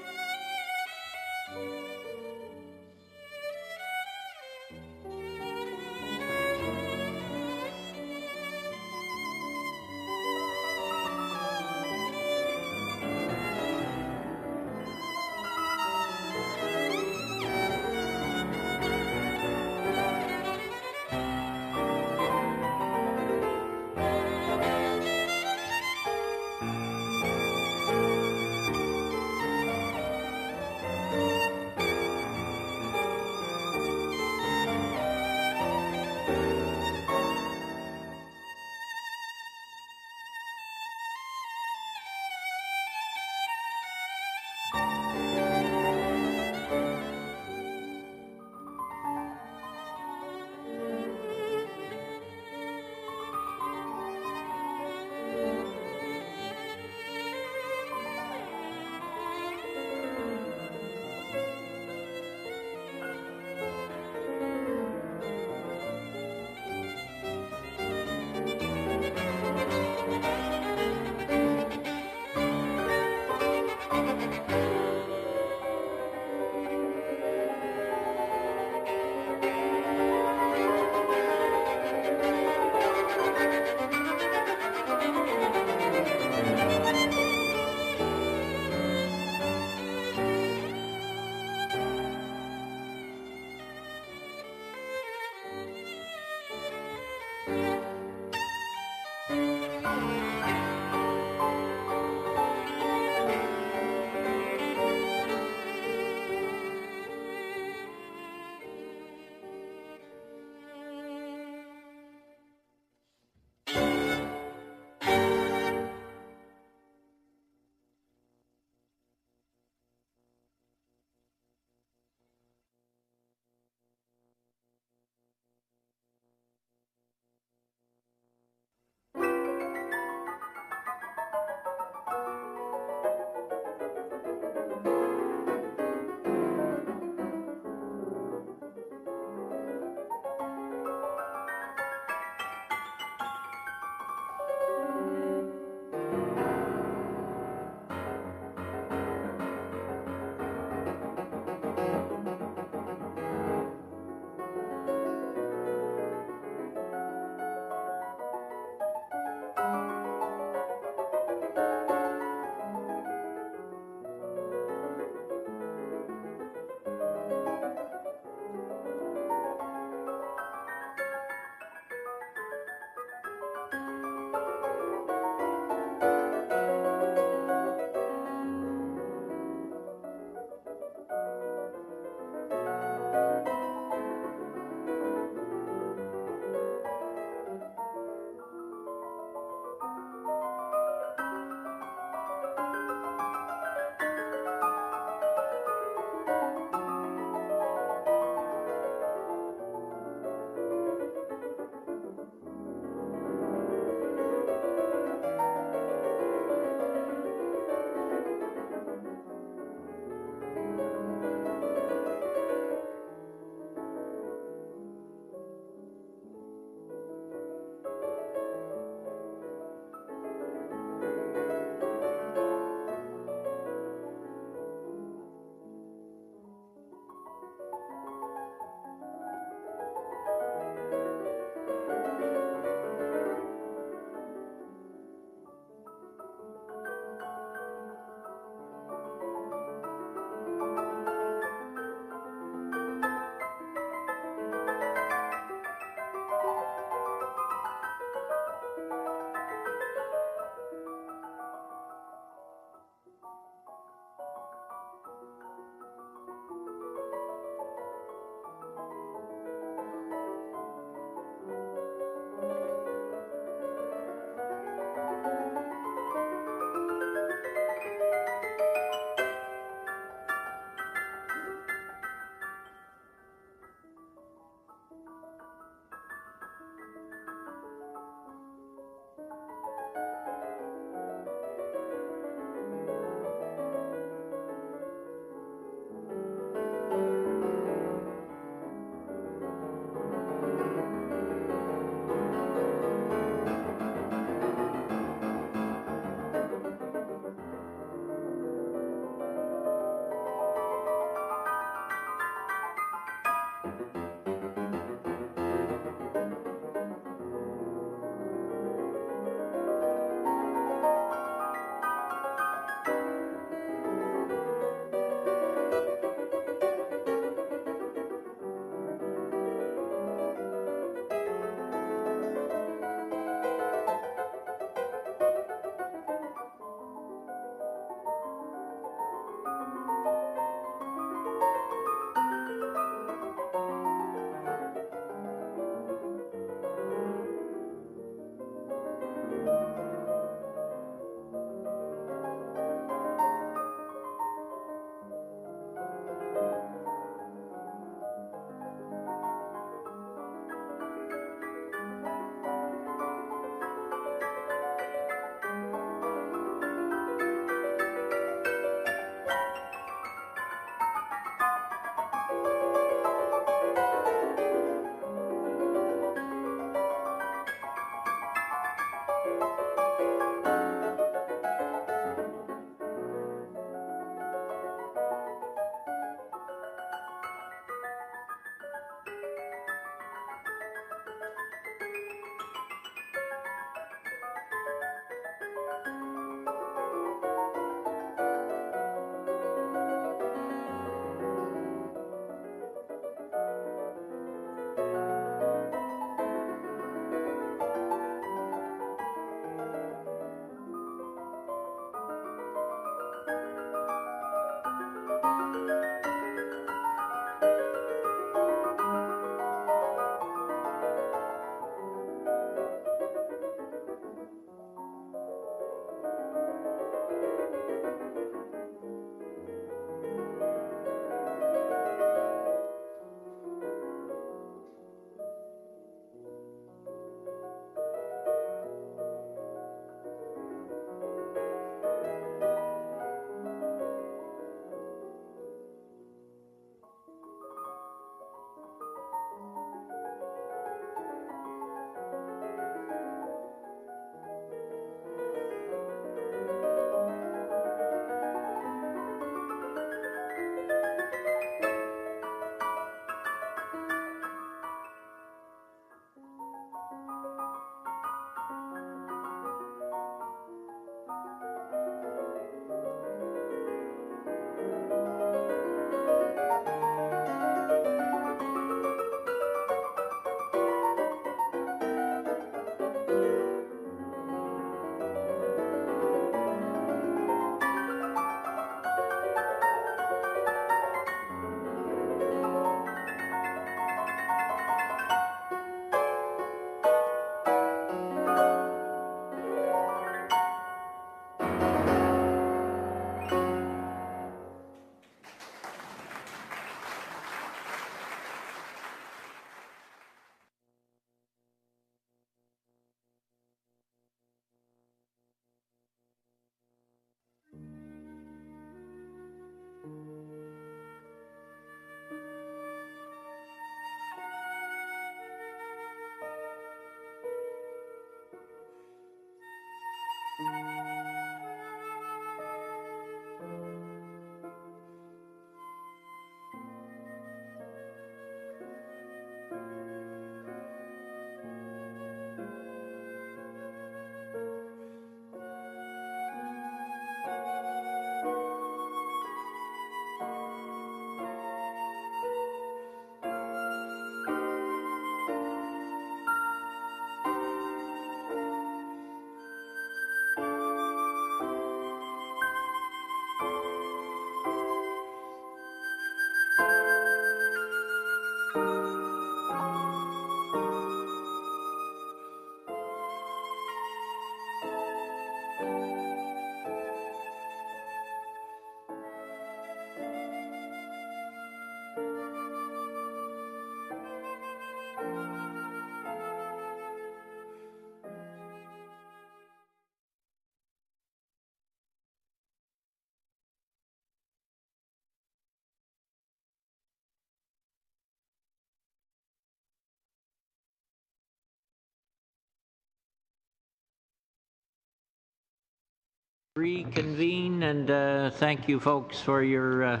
[SPEAKER 1] Reconvene, and thank you folks for your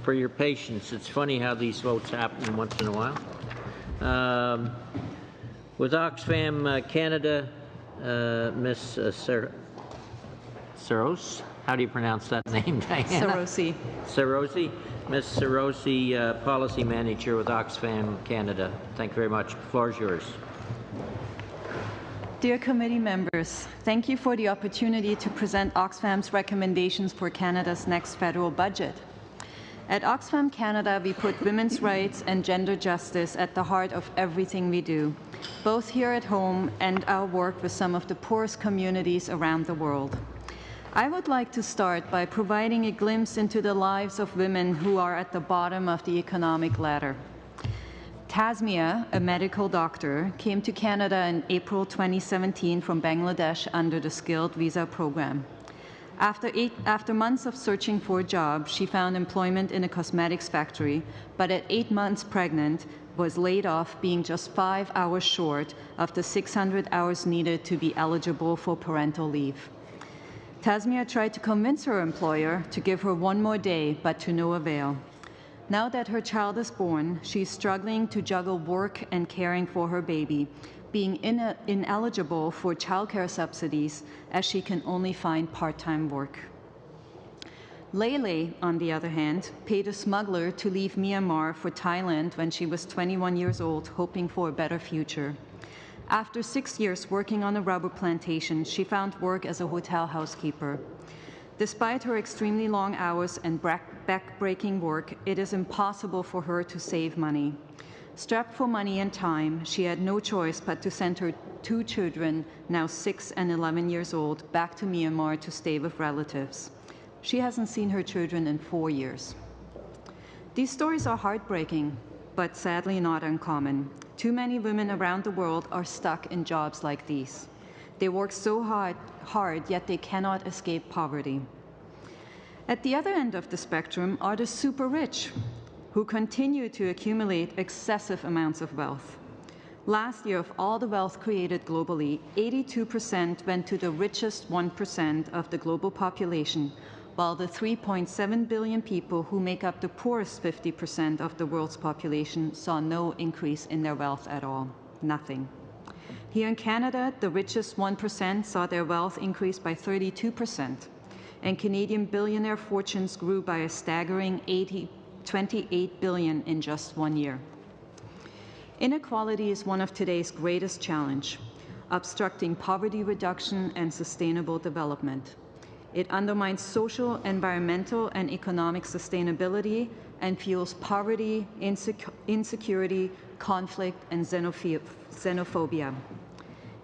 [SPEAKER 1] for your patience. It's funny how these votes happen once in a while. With Oxfam Canada, Ms. Saros, how do you pronounce that name, Diana?
[SPEAKER 21] Sarosi.
[SPEAKER 1] Sarosi. Ms. Sarosi, Policy Manager with Oxfam Canada. Thank you very much. The floor is yours.
[SPEAKER 21] Dear committee members, thank you for the opportunity to present Oxfam's recommendations for Canada's next federal budget. At Oxfam Canada, we put women's rights and gender justice at the heart of everything we do, both here at home and our work with some of the poorest communities around the world. I would like to start by providing a glimpse into the lives of women who are at the bottom of the economic ladder. Tasmia, a medical doctor, came to Canada in April 2017 from Bangladesh under the Skilled Visa program. After months of searching for a job, she found employment in a cosmetics factory, but at 8 months pregnant, was laid off, being just 5 hours short of the 600 hours needed to be eligible for parental leave. Tasmia tried to convince her employer to give her one more day, but to no avail. Now that her child is born, she's struggling to juggle work and caring for her baby, being ineligible for childcare subsidies as she can only find part-time work. Lele, on the other hand, paid a smuggler to leave Myanmar for Thailand when she was 21 years old, hoping for a better future. After 6 years working on a rubber plantation, she found work as a hotel housekeeper. Despite her extremely long hours and back-breaking work, it is impossible for her to save money. Strapped for money and time, she had no choice but to send her 2 children, now 6 and 11 years old, back to Myanmar to stay with relatives. She hasn't seen her children in 4 years. These stories are heartbreaking, but sadly not uncommon. Too many women around the world are stuck in jobs like these. They work so hard, yet they cannot escape poverty. At the other end of the spectrum are the super rich, who continue to accumulate excessive amounts of wealth. Last year, of all the wealth created globally, 82% went to the richest 1% of the global population, while the 3.7 billion people who make up the poorest 50% of the world's population saw no increase in their wealth at all. Nothing. Here in Canada, the richest 1% saw their wealth increase by 32%, and Canadian billionaire fortunes grew by a staggering 28 billion in just 1 year. Inequality is one of today's greatest challenges, obstructing poverty reduction and sustainable development. It undermines social, environmental, and economic sustainability and fuels poverty, insecurity, conflict, and xenophobia.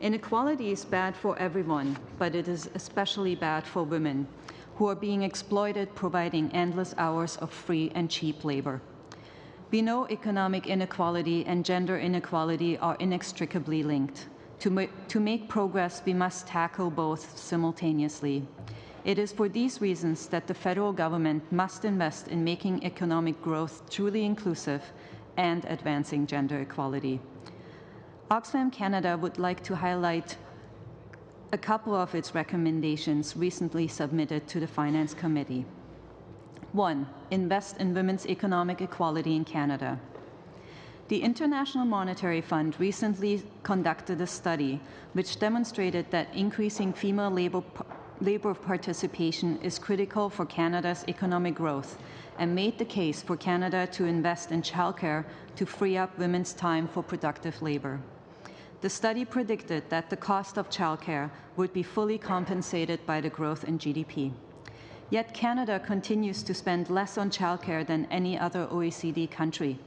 [SPEAKER 21] Inequality is bad for everyone, but it is especially bad for women, who are being exploited, providing endless hours of free and cheap labor. We know economic inequality and gender inequality are inextricably linked. To make progress, we must tackle both simultaneously. It is for these reasons that the federal government must invest in making economic growth truly inclusive and advancing gender equality. Oxfam Canada would like to highlight a couple of its recommendations recently submitted to the Finance Committee. 1. Invest in women's economic equality in Canada. The International Monetary Fund recently conducted a study which demonstrated that increasing female labor participation is critical for Canada's economic growth and made the case for Canada to invest in childcare to free up women's time for productive labor. The study predicted that the cost of childcare would be fully compensated by the growth in GDP. Yet Canada continues to spend less on childcare than any other OECD country,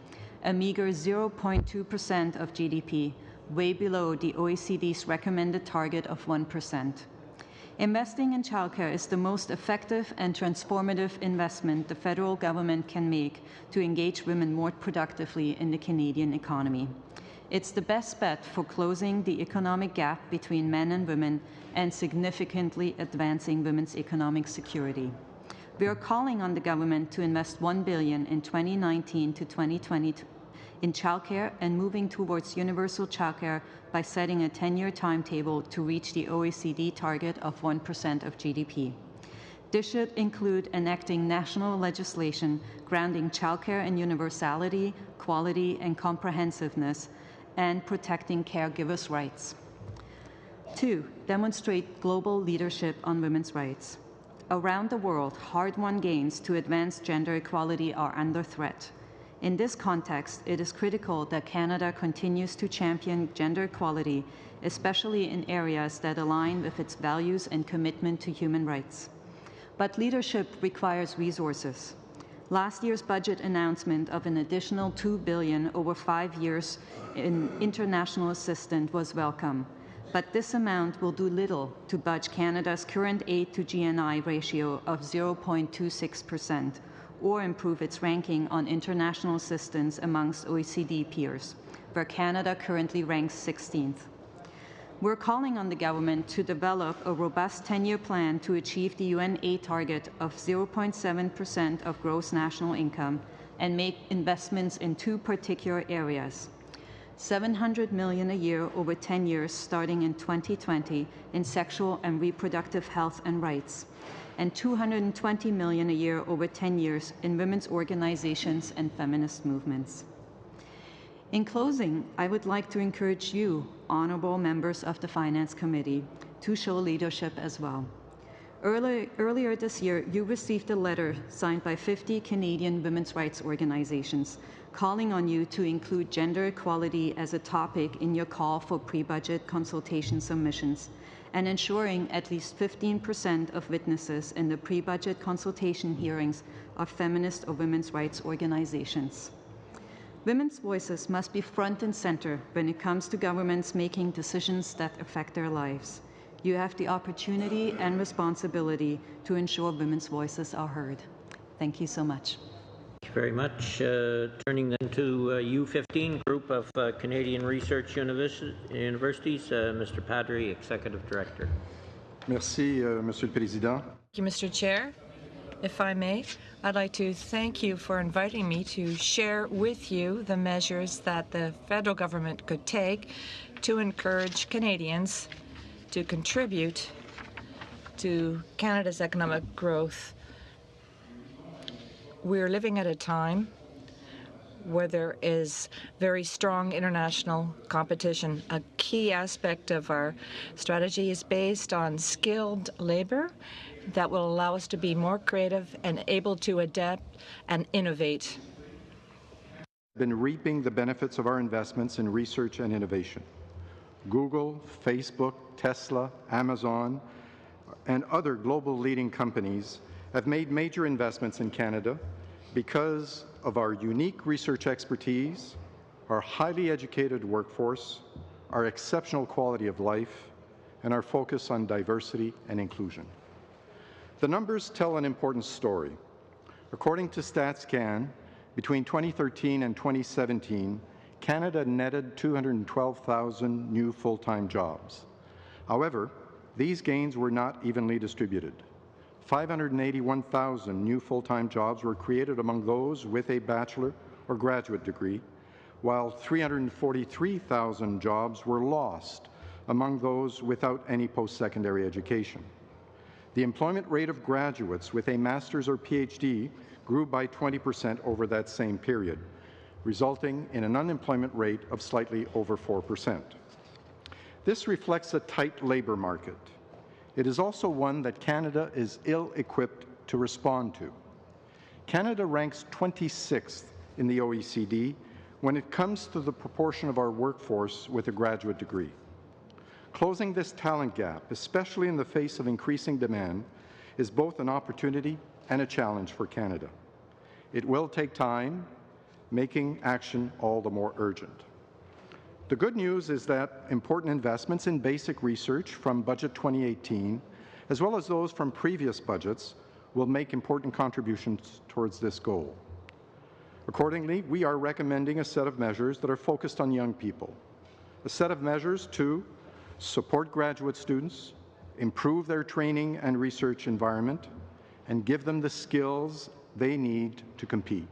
[SPEAKER 21] a meager 0.2% of GDP, way below the OECD's recommended target of 1%. Investing in childcare is the most effective and transformative investment the federal government can make to engage women more productively in the Canadian economy. It's the best bet for closing the economic gap between men and women and significantly advancing women's economic security. We are calling on the government to invest $1 billion in 2019 to 2020 in childcare and moving towards universal childcare by setting a 10-year timetable to reach the OECD target of 1% of GDP. This should include enacting national legislation grounding childcare in universality, quality, and comprehensiveness, and protecting caregivers' rights. 2, demonstrate global leadership on women's rights. Around the world, hard-won gains to advance gender equality are under threat. In this context, it is critical that Canada continues to champion gender equality, especially in areas that align with its values and commitment to human rights. But leadership requires resources. Last year's budget announcement of an additional $2 billion over 5 years in international assistance was welcome, but this amount will do little to budge Canada's current aid to GNI ratio of 0.26%, or improve its ranking on international assistance amongst OECD peers, where Canada currently ranks 16th. We're calling on the government to develop a robust 10-year plan to achieve the UN aid target of 0.7% of gross national income and make investments in 2 particular areas: $700 million a year over 10 years starting in 2020 in sexual and reproductive health and rights, and $220 million a year over 10 years in women's organizations and feminist movements. In closing, I would like to encourage you, honourable members of the Finance Committee, to show leadership as well. Earlier this year, you received a letter signed by 50 Canadian women's rights organizations calling on you to include gender equality as a topic in your call for pre-budget consultation submissions, and ensuring at least 15% of witnesses in the pre-budget consultation hearings are feminist or women's rights organizations. Women's voices must be front and center when it comes to governments making decisions that affect their lives. You have the opportunity and responsibility to ensure women's voices are heard. Thank you so much.
[SPEAKER 1] Thank you very much. Turning then to U15 group of Canadian Research Universities, Mr. Padre, Executive Director.
[SPEAKER 9] Merci, Monsieur le Président.
[SPEAKER 4] Thank you, Mr. Chair. If I may, I'd like to thank you for inviting me to share with you the measures that the federal government could take to encourage Canadians to contribute to Canada's economic growth. We're living at a time where there is very strong international competition. A key aspect of our strategy is based on skilled labor that will allow us to be more creative and able to adapt and innovate.
[SPEAKER 9] Been reaping the benefits of our investments in research and innovation. Google, Facebook, Tesla, Amazon, and other global leading companies have made major investments in Canada because of our unique research expertise, our highly educated workforce, our exceptional quality of life, and our focus on diversity and inclusion. The numbers tell an important story. According to StatsCan, between 2013 and 2017, Canada netted 212,000 new full-time jobs. However, these gains were not evenly distributed. 581,000 new full-time jobs were created among those with a bachelor or graduate degree, while 343,000 jobs were lost among those without any post-secondary education. The employment rate of graduates with a master's or PhD grew by 20% over that same period, resulting in an unemployment rate of slightly over 4%. This reflects a tight labour market. It is also one that Canada is ill-equipped to respond to. Canada ranks 26th in the OECD when it comes to the proportion of our workforce with a graduate degree. Closing this talent gap, especially in the face of increasing demand, is both an opportunity and a challenge for Canada. It will take time, making action all the more urgent. The good news is that important investments in basic research from Budget 2018, as well as those from previous budgets, will make important contributions towards this goal. Accordingly, we are recommending a set of measures that are focused on young people, a set of measures to support graduate students, improve their training and research environment, and give them the skills they need to compete.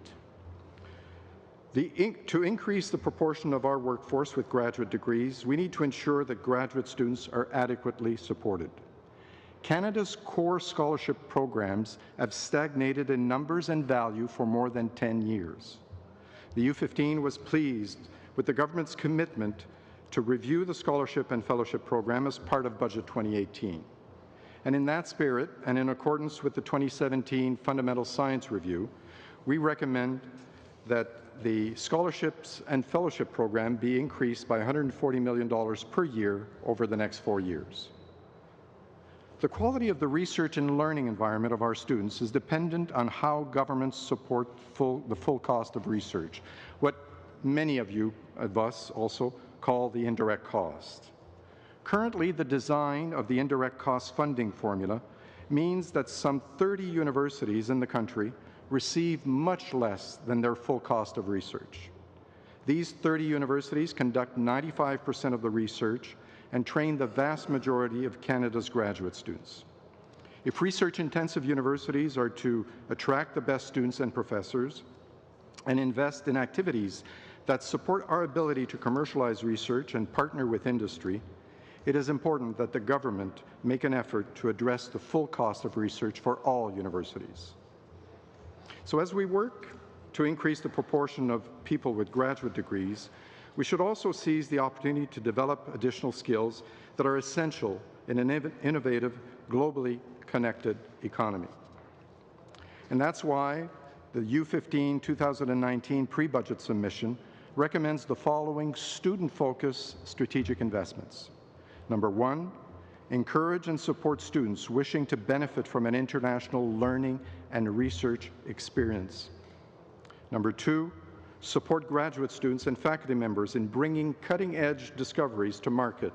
[SPEAKER 9] To increase the proportion of our workforce with graduate degrees, we need to ensure that graduate students are adequately supported. Canada's core scholarship programs have stagnated in numbers and value for more than 10 years. The U15 was pleased with the government's commitment to review the scholarship and fellowship program as part of Budget 2018. And in that spirit, and in accordance with the 2017 Fundamental Science Review, we recommend that the scholarships and fellowship program be increased by $140 million per year over the next 4 years. The quality of the research and learning environment of our students is dependent on how governments support the full cost of research, what many of us also call the indirect cost. Currently, the design of the indirect cost funding formula means that some 30 universities in the country receive much less than their full cost of research. These 30 universities conduct 95% of the research and train the vast majority of Canada's graduate students. If research-intensive universities are to attract the best students and professors and invest in activities that support our ability to commercialize research and partner with industry, it is important that the government make an effort to address the full cost of research for all universities. So as we work to increase the proportion of people with graduate degrees, we should also seize the opportunity to develop additional skills that are essential in an innovative, globally connected economy. And that's why the U15 2019 pre-budget submission recommends the following student-focused strategic investments. Number one, encourage and support students wishing to benefit from an international learning and research experience. Number two, support graduate students and faculty members in bringing cutting-edge discoveries to market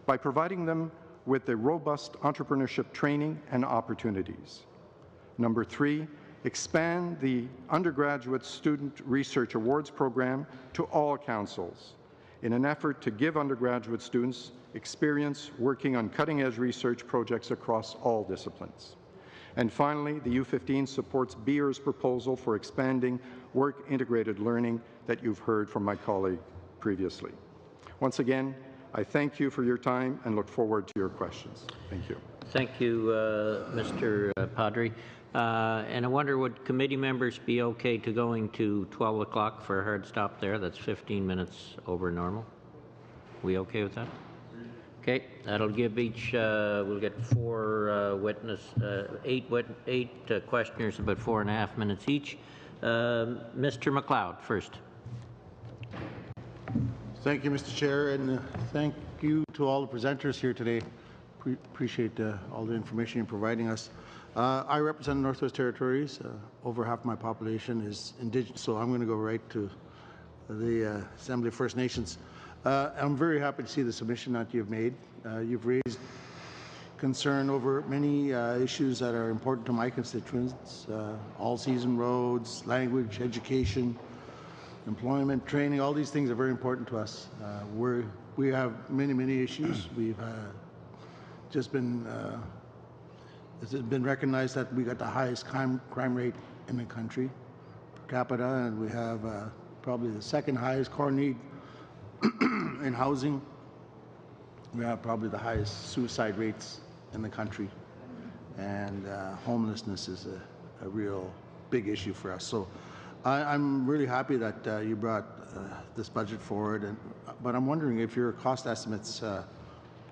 [SPEAKER 9] by providing them with a robust entrepreneurship training and opportunities. Number three, expand the undergraduate student research awards program to all councils in an effort to give undergraduate students experience working on cutting-edge research projects across all disciplines. And finally, the U15 supports BEER's proposal for expanding work-integrated learning that you've heard from my colleague previously. Once again, I thank you for your time and look forward to your questions. Thank you.
[SPEAKER 1] Thank you, Mr. Padre. And I wonder, would committee members be okay to going to 12 o'clock for a hard stop there? That's 15 minutes over normal. We okay with that? Okay, that'll give each, we'll get eight questioners, about 4.5 minutes each. Mr. McLeod first.
[SPEAKER 10] Thank you, Mr. Chair, and thank you to all the presenters here today. Appreciate all the information you're providing us. I represent the Northwest Territories. Over half of my population is Indigenous, so I'm going to go right to the Assembly of First Nations. I'm very happy to see the submission that you've made. You've raised concern over many issues that are important to my constituents, all-season roads, language, education, employment, training. All these things are very important to us. We have many issues. We've just been it's been recognized that we got the highest crime rate in the country per capita, and we have probably the second highest core need in housing. We have probably the highest suicide rates in the country, and homelessness is a real big issue for us. So I'm really happy that you brought this budget forward, but I'm wondering if your cost estimates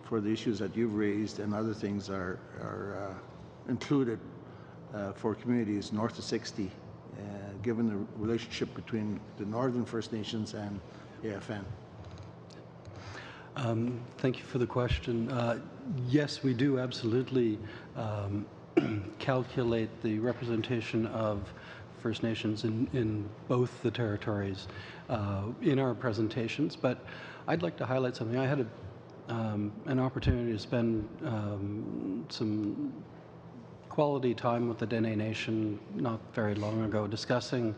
[SPEAKER 10] for the issues that you've raised and other things are included for communities north of 60, given the relationship between the Northern First Nations and AFN.
[SPEAKER 17] Thank you for the question. Yes, we do absolutely calculate the representation of First Nations in both the territories in our presentations, but I'd like to highlight something. I had an opportunity to spend some quality time with the Dene Nation not very long ago discussing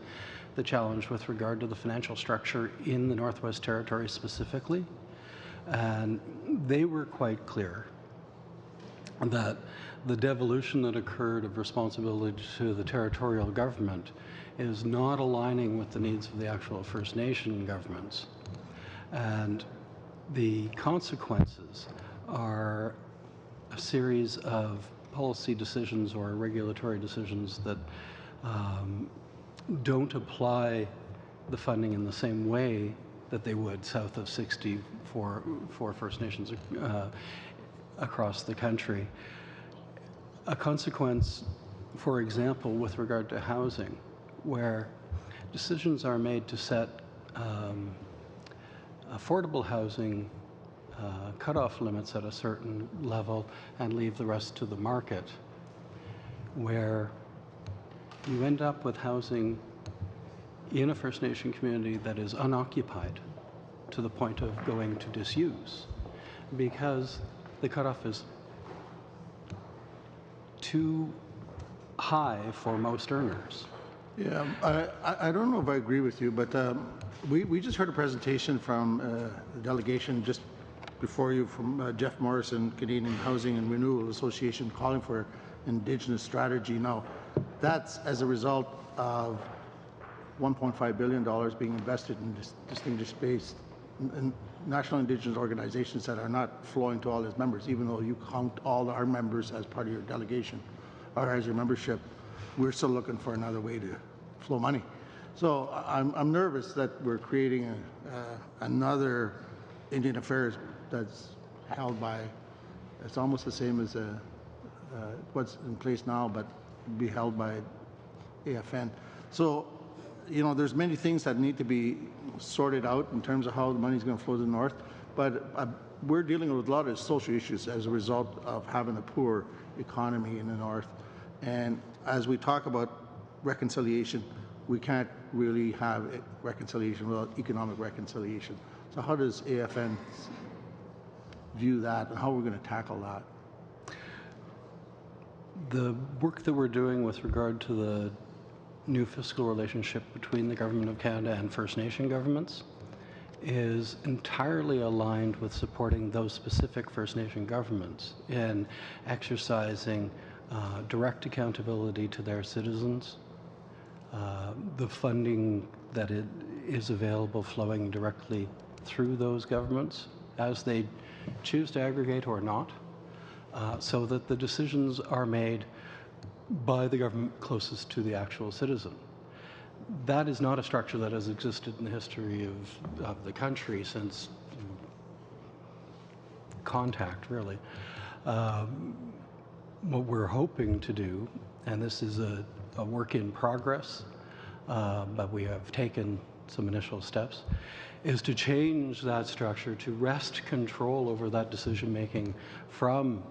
[SPEAKER 17] the challenge with regard to the financial structure in the Northwest Territories specifically. And they were quite clear that the devolution that occurred of responsibility to the territorial government is not aligning with the needs of the actual First Nation governments. And the consequences are a series of policy decisions or regulatory decisions that don't apply the funding in the same way that they would south of 60 for First Nations across the country. A consequence, for example, with regard to housing, where decisions are made to set affordable housing cutoff limits at a certain level and leave the rest to the market, where you end up with housing in a First Nation community that is unoccupied to the point of going to disuse because the cutoff is too high for most earners.
[SPEAKER 10] Yeah, I don't know if I agree with you, but we just heard a presentation from the delegation just before you from Jeff Morrison, Canadian Housing and Renewal Association, calling for Indigenous strategy. Now, that's as a result of $1.5 billion being invested in distinguished space and national Indigenous organizations that are not flowing to all its members, even though you count all our members as part of your delegation or as your membership. We're still looking for another way to flow money. So I'm nervous that we're creating another Indian Affairs that's held by, it's almost the same as what's in place now, but be held by AFN. So, you know, there's many things that need to be sorted out in terms of how the money is going to flow to the north, but we're dealing with a lot of social issues as a result of having a poor economy in the north. And as we talk about reconciliation, we can't really have reconciliation without economic reconciliation. So how does AFN view that and how we're going to tackle that?
[SPEAKER 17] The work that we're doing with regard to the new fiscal relationship between the Government of Canada and First Nation governments is entirely aligned with supporting those specific First Nation governments in exercising direct accountability to their citizens, the funding that is available flowing directly through those governments as they choose to aggregate or not, so that the decisions are made by the government closest to the actual citizen. That is not a structure that has existed in the history of the country since contact, really. What we're hoping to do, and this is a work in progress, but we have taken some initial steps, is to change that structure to wrest control over that decision-making from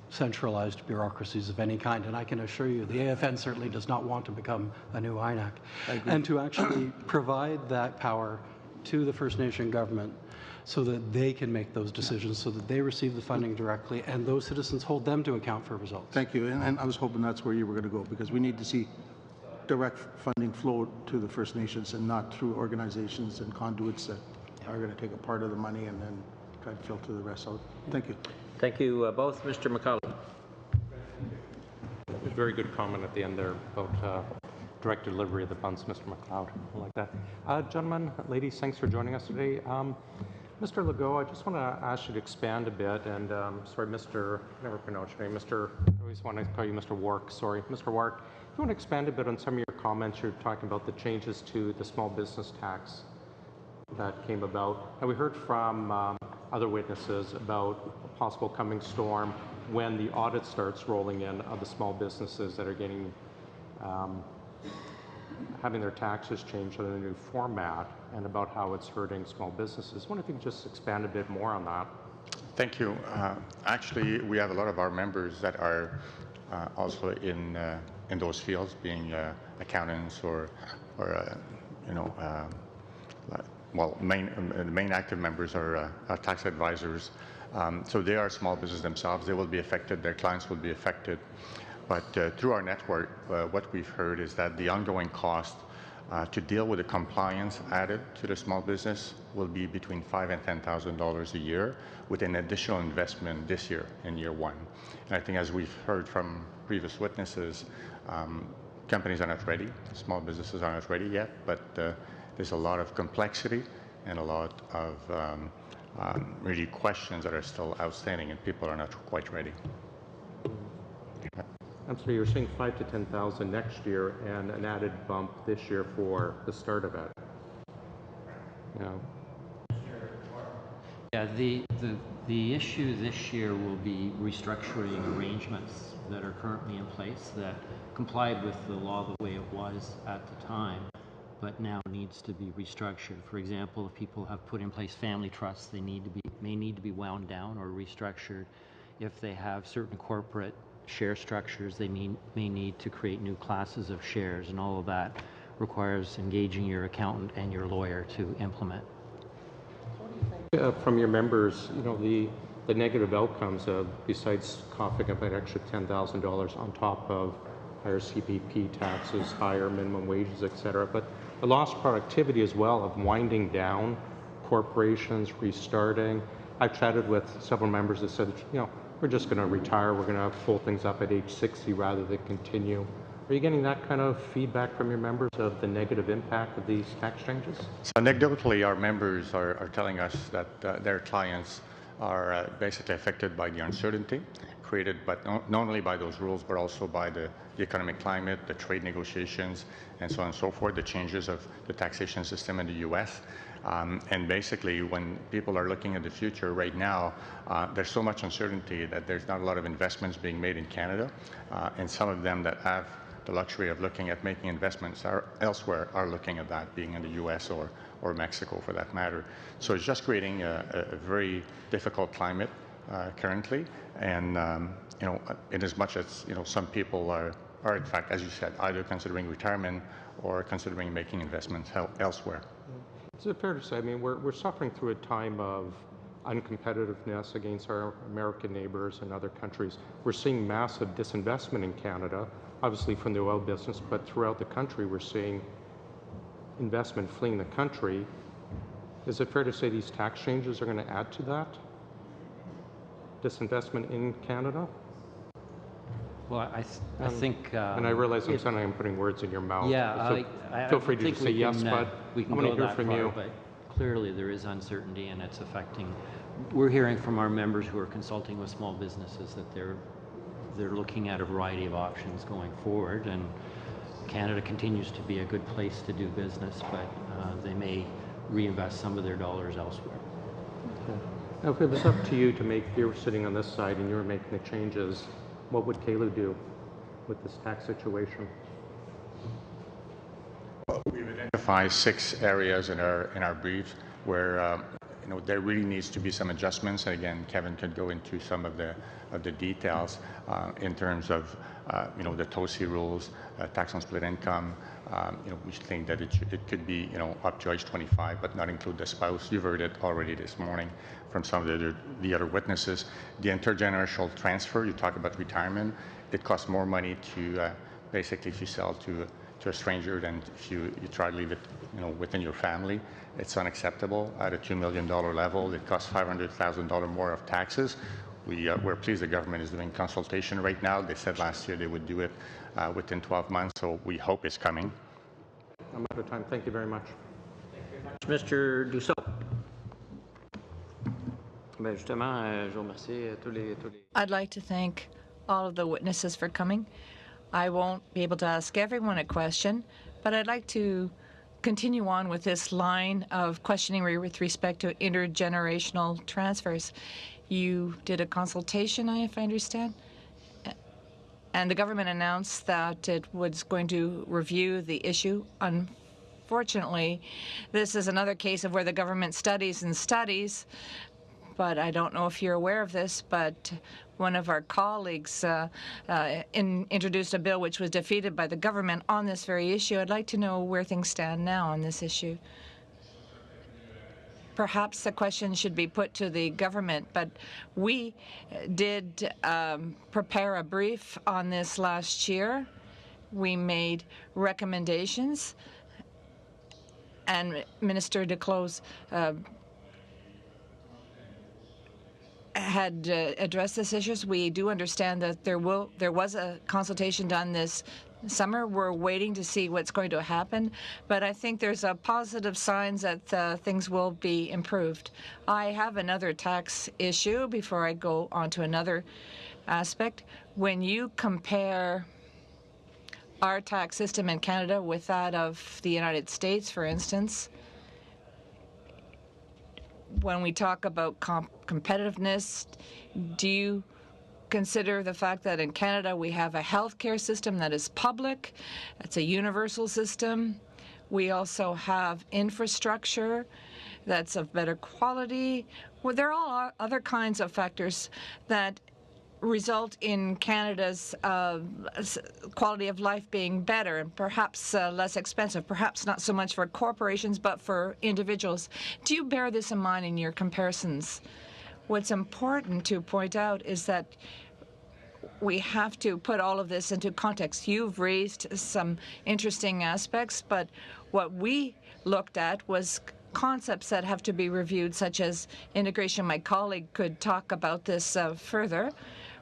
[SPEAKER 17] centralized bureaucracies of any kind. And I can assure you the AFN certainly does not want to become a new INAC. And to actually provide that power to the First Nation government so that they can make those decisions, so that they receive the funding directly, and those citizens hold them to account for results.
[SPEAKER 10] Thank you. And I was hoping that's where you were going to go, because we need to see direct funding flow to the First Nations and not through organizations and conduits that are going to take a part of the money and then try to filter the rest out. Thank you.
[SPEAKER 1] Thank you both. Mr. McCullough.
[SPEAKER 13] A very good comment at the end there about direct delivery of the funds, Mr. McLeod. I like that. Gentlemen, ladies, thanks for joining us today. Mr. Legault, I just want to ask you to expand a bit, and sorry, Mr. I never pronounce your name, Mr. I always want to call you Mr. Wark. Sorry, Mr. Wark. If you want to expand a bit on some of your comments, you're talking about the changes to the small business tax that came about. And we heard from other witnesses about a possible coming storm when the audit starts rolling in of the small businesses that are getting having their taxes changed in a new format, and about how it's hurting small businesses. I wonder if you could just expand a bit more on that.
[SPEAKER 19] Thank you. Actually, we have a lot of our members that are also in those fields, being accountants or you know, well, the main active members are tax advisors. So they are small business themselves. They will be affected. Their clients will be affected. But through our network, what we've heard is that the ongoing cost to deal with the compliance added to the small business will be between $5,000 and $10,000 a year, with an additional investment this year in year one. And I think, as we've heard from previous witnesses, companies are not ready. Small businesses are not ready yet, but there's a lot of complexity and a lot of really questions that are still outstanding, and people are not quite ready.
[SPEAKER 13] I'm sorry, you're saying 5 to 10,000 next year and an added bump this year for the start of it. Yeah.
[SPEAKER 1] Yeah, the issue this year will be restructuring arrangements that are currently in place that complied with the law the way it was at the time, but now needs to be restructured. For example, if people have put in place family trusts, they may need to be wound down or restructured. If they have certain corporate share structures, they may need to create new classes of shares, and all of that requires engaging your accountant and your lawyer to implement.
[SPEAKER 13] From your members, you know, the negative outcomes besides coughing up an extra $10,000 on top of higher CPP taxes, higher minimum wages, etc., but the lost productivity as well of winding down corporations, restarting. I've chatted with several members that said, you know, we're just going to retire, we're going to pull things up at age 60 rather than continue. Are you getting that kind of feedback from your members of the negative impact of these tax changes?
[SPEAKER 19] So anecdotally, our members are telling us that their clients are basically affected by the uncertainty created, but not only by those rules, but also by the economic climate, the trade negotiations, and so on and so forth, the changes of the taxation system in the U.S. And basically, when people are looking at the future right now, there's so much uncertainty that there's not a lot of investments being made in Canada, and some of them that have the luxury of looking at making investments elsewhere are looking at that, being in the U.S. or Mexico for that matter. So it's just creating a very difficult climate currently, and you know, in as much as you know, some people are in fact, as you said, either considering retirement or considering making investments elsewhere.
[SPEAKER 13] Is it fair to say, I mean, we're suffering through a time of uncompetitiveness against our American neighbors and other countries. We're seeing massive disinvestment in Canada, obviously from the oil business, but throughout the country we're seeing investment fleeing the country. Is it fair to say these tax changes are going to add to that? Disinvestment in Canada?
[SPEAKER 1] Well, I think...
[SPEAKER 13] and I realize I'm putting words in your mouth.
[SPEAKER 1] Yeah,
[SPEAKER 13] so feel free to say yes, but
[SPEAKER 1] we can
[SPEAKER 13] I want to
[SPEAKER 1] go
[SPEAKER 13] hear
[SPEAKER 1] that
[SPEAKER 13] from
[SPEAKER 1] far,
[SPEAKER 13] you.
[SPEAKER 1] But clearly there is uncertainty, and it's affecting... We're hearing from our members who are consulting with small businesses that they're looking at a variety of options going forward, and Canada continues to be a good place to do business, but they may reinvest some of their dollars elsewhere.
[SPEAKER 13] Okay. Now, if it was up to you to make, you're sitting on this side and you're making the changes, what would Kayla do with this tax situation?
[SPEAKER 19] We've identified 6 areas in our brief where you know, there really needs to be some adjustments. And again, Kevin could go into some of the details in terms of you know, the TOSI rules, tax on split income. You know, we think that it could be, you know, up to age 25, but not include the spouse. You've heard it already this morning from some of the other witnesses. The intergenerational transfer, you talk about retirement, it costs more money to basically if you sell to a stranger than if you try to leave it, you know, within your family. It's unacceptable at a $2 million level. It costs $500,000 more of taxes. We're pleased the government is doing consultation right now. They said last year they would do it within 12 months, so we hope it's coming.
[SPEAKER 13] I'm out of time. Thank you very much.
[SPEAKER 1] Mr. Dussault.
[SPEAKER 4] I'd like to thank all of the witnesses for coming. I won't be able to ask everyone a question, but I'd like to continue on with this line of questioning with respect to intergenerational transfers. You did a consultation, if I understand, and the government announced that it was going to review the issue. Unfortunately, this is another case of where the government studies and studies, but I don't know if you're aware of this, but one of our colleagues introduced a bill which was defeated by the government on this very issue. I'd like to know where things stand now on this issue. Perhaps the question should be put to the government, but we did prepare a brief on this last year. We made recommendations, and Minister Duclos had addressed this issue. We do understand that there was a consultation done this summer. We're waiting to see what's going to happen, but I think there's a positive signs that things will be improved. I have another tax issue before I go on to another aspect. when you compare our tax system in Canada with that of the United States, for instance, when we talk about competitiveness, do you consider the fact that in Canada we have a healthcare system that is public, it's a universal system. We also have infrastructure that's of better quality. Well, there are all other kinds of factors that result in Canada's quality of life being better and perhaps less expensive, perhaps not so much for corporations but for individuals. Do you bear this in mind in your comparisons? What's important to point out is that we have to put all of this into context. You've raised some interesting aspects, but what we looked at was concepts that have to be reviewed, such as integration. My colleague could talk about this further.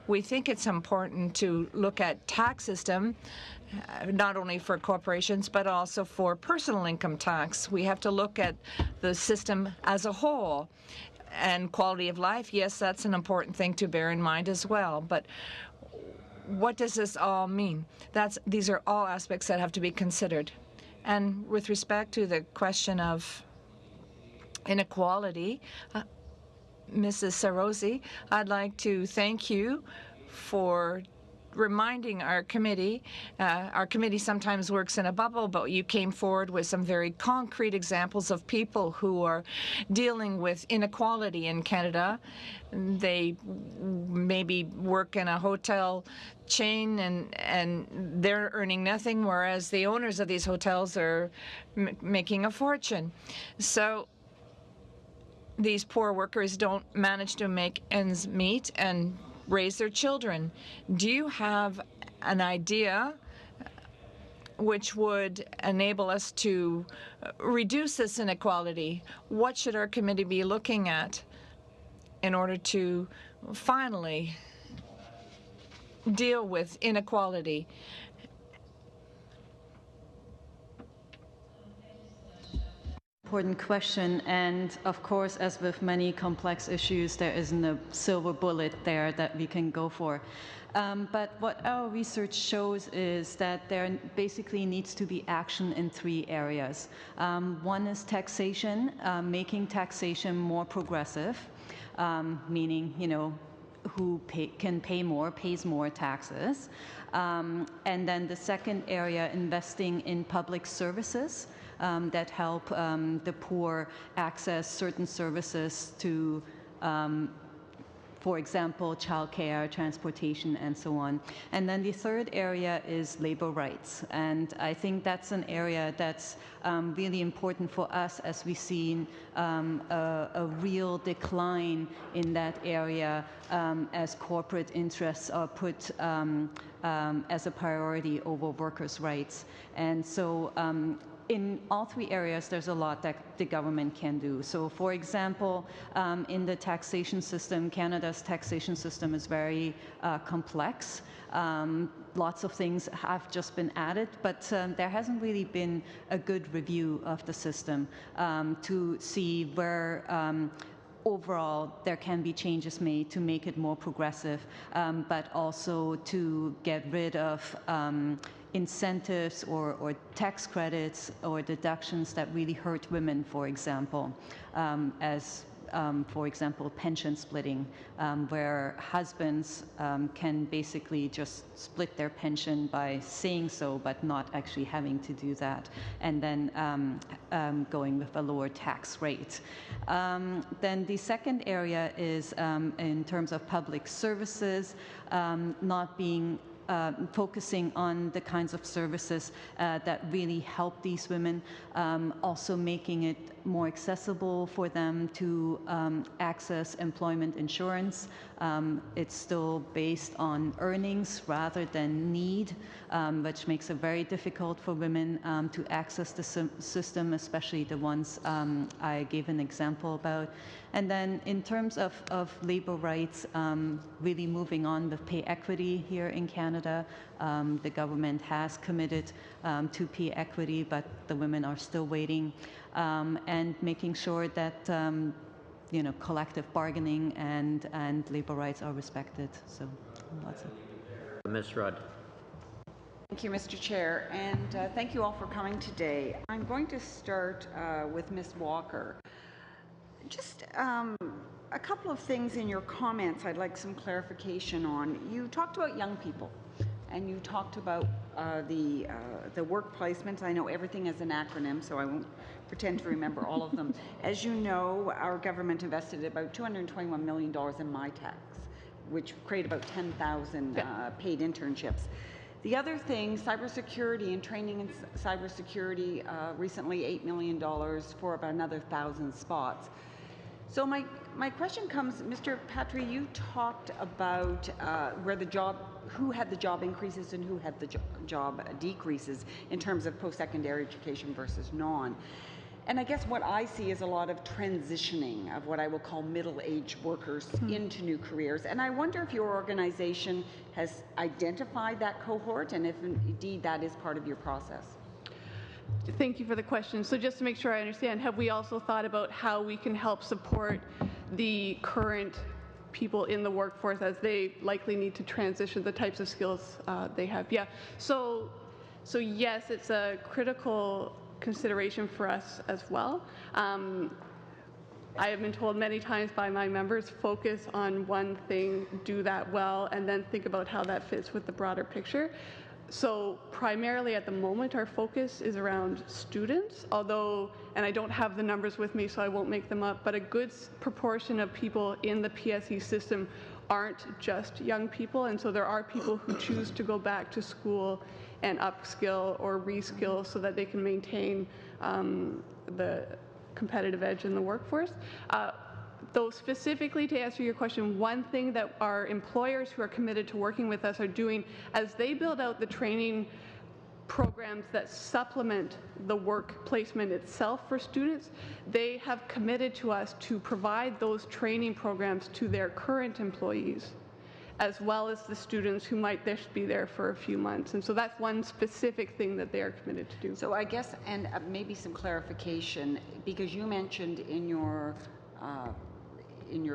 [SPEAKER 4] We think it's important to look at tax system, not only for corporations, but also for personal income tax. We have to look at the system as a whole. And quality of life, yes, that's an important thing to bear in mind as well. But what does this all mean? These are all aspects that have to be considered. And with respect to the question of inequality, Mrs. Sarosi, I'd like to thank you for reminding our committee. Our committee sometimes works in a bubble, but you came forward with some very concrete examples of people who are dealing with inequality in Canada. They maybe work in a hotel chain and they're earning nothing, whereas the owners of these hotels are making a fortune. So these poor workers don't manage to make ends meet and raise their children. Do you have an idea which would enable us to reduce this inequality? What should our committee be looking at in order to finally deal with inequality?
[SPEAKER 21] Important question, and of course, as with many complex issues, there isn't a silver bullet there that we can go for. But what our research shows is that there basically needs to be action in three areas. One is taxation, making taxation more progressive, meaning, who can pay more, pays more taxes. And then the second area, investing in public services that help the poor access certain services to, for example, childcare, transportation, and so on. And then the third area is labor rights. And I think that's an area that's really important for us as we've seen a real decline in that area as corporate interests are put as a priority over workers' rights. And so in all three areas, there's a lot that the government can do. So, for example, in the taxation system, Canada's taxation system is very complex. Lots of things have just been added, but there hasn't really been a good review of the system to see where overall there can be changes made to make it more progressive, but also to get rid of incentives or tax credits or deductions that really hurt women, for example, for example, pension splitting, where husbands can basically just split their pension by saying so, but not actually having to do that, and then going with a lower tax rate. Then the second area is in terms of public services, not being focusing on the kinds of services that really help these women, also making it more accessible for them to access employment insurance. It's still based on earnings rather than need, which makes it very difficult for women to access the system, especially the ones I gave an example about. And then in terms of labor rights, really moving on with pay equity here in Canada. The government has committed to pay equity, but the women are still waiting. And making sure that collective bargaining and labor rights are respected. So lots of.
[SPEAKER 1] Ms. Rudd.
[SPEAKER 14] Thank you, Mr. Chair, and thank you all for coming today. I'm going to start with Ms. Walker. Just a couple of things in your comments I'd like some clarification on. You talked about young people, and you talked about the work placements. I know everything is an acronym, so I won't pretend to remember all of them. As you know, our government invested about $221 million in MyTax, which created about 10,000 paid internships. The other thing, cybersecurity and training in cybersecurity, recently $8 million for about another 1,000 spots. So my question comes, Mr. Patry, you talked about who had the job increases and who had the job decreases in terms of post-secondary education versus non. And I guess what I see is a lot of transitioning of what I will call middle-aged workers into new careers. And I wonder if your organization has identified that cohort and if indeed that is part of your process.
[SPEAKER 18] Thank you for the question. So just to make sure I understand, have we also thought about how we can help support the current people in the workforce as they likely need to transition the types of skills they have? Yeah. So yes, it's a critical consideration for us as well. I have been told many times by my members, focus on one thing, do that well, and then think about how that fits with the broader picture. So primarily at the moment, our focus is around students, although, and I don't have the numbers with me, so I won't make them up, but a good proportion of people in the PSE system aren't just young people, and so there are people who choose to go back to school and upskill or reskill so that they can maintain the competitive edge in the workforce. Though specifically to answer your question, one thing that our employers who are committed to working with us are doing as they build out the training programs that supplement the work placement itself for students, they have committed to us to provide those training programs to their current employees, as well as the students who might just be there for a few months. And so that's one specific thing that they are committed to do.
[SPEAKER 14] So I guess, and maybe some clarification, because you mentioned in your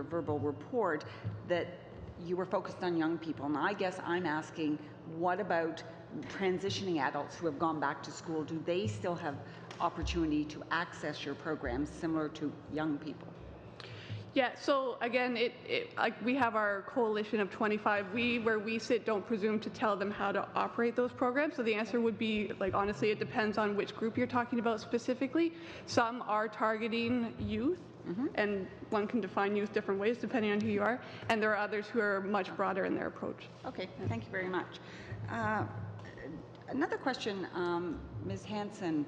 [SPEAKER 14] verbal report that you were focused on young people. And I guess I'm asking, what about transitioning adults who have gone back to school? Do they still have opportunity to access your programs similar to young people?
[SPEAKER 18] Yeah, so again, we have our coalition of 25. Where we sit, don't presume to tell them how to operate those programs. So the answer would be, honestly, it depends on which group you're talking about specifically. Some are targeting youth, and one can define youth different ways depending on who you are. And there are others who are much broader in their approach.
[SPEAKER 14] Okay, thank you very much. Another question, Ms. Hanson.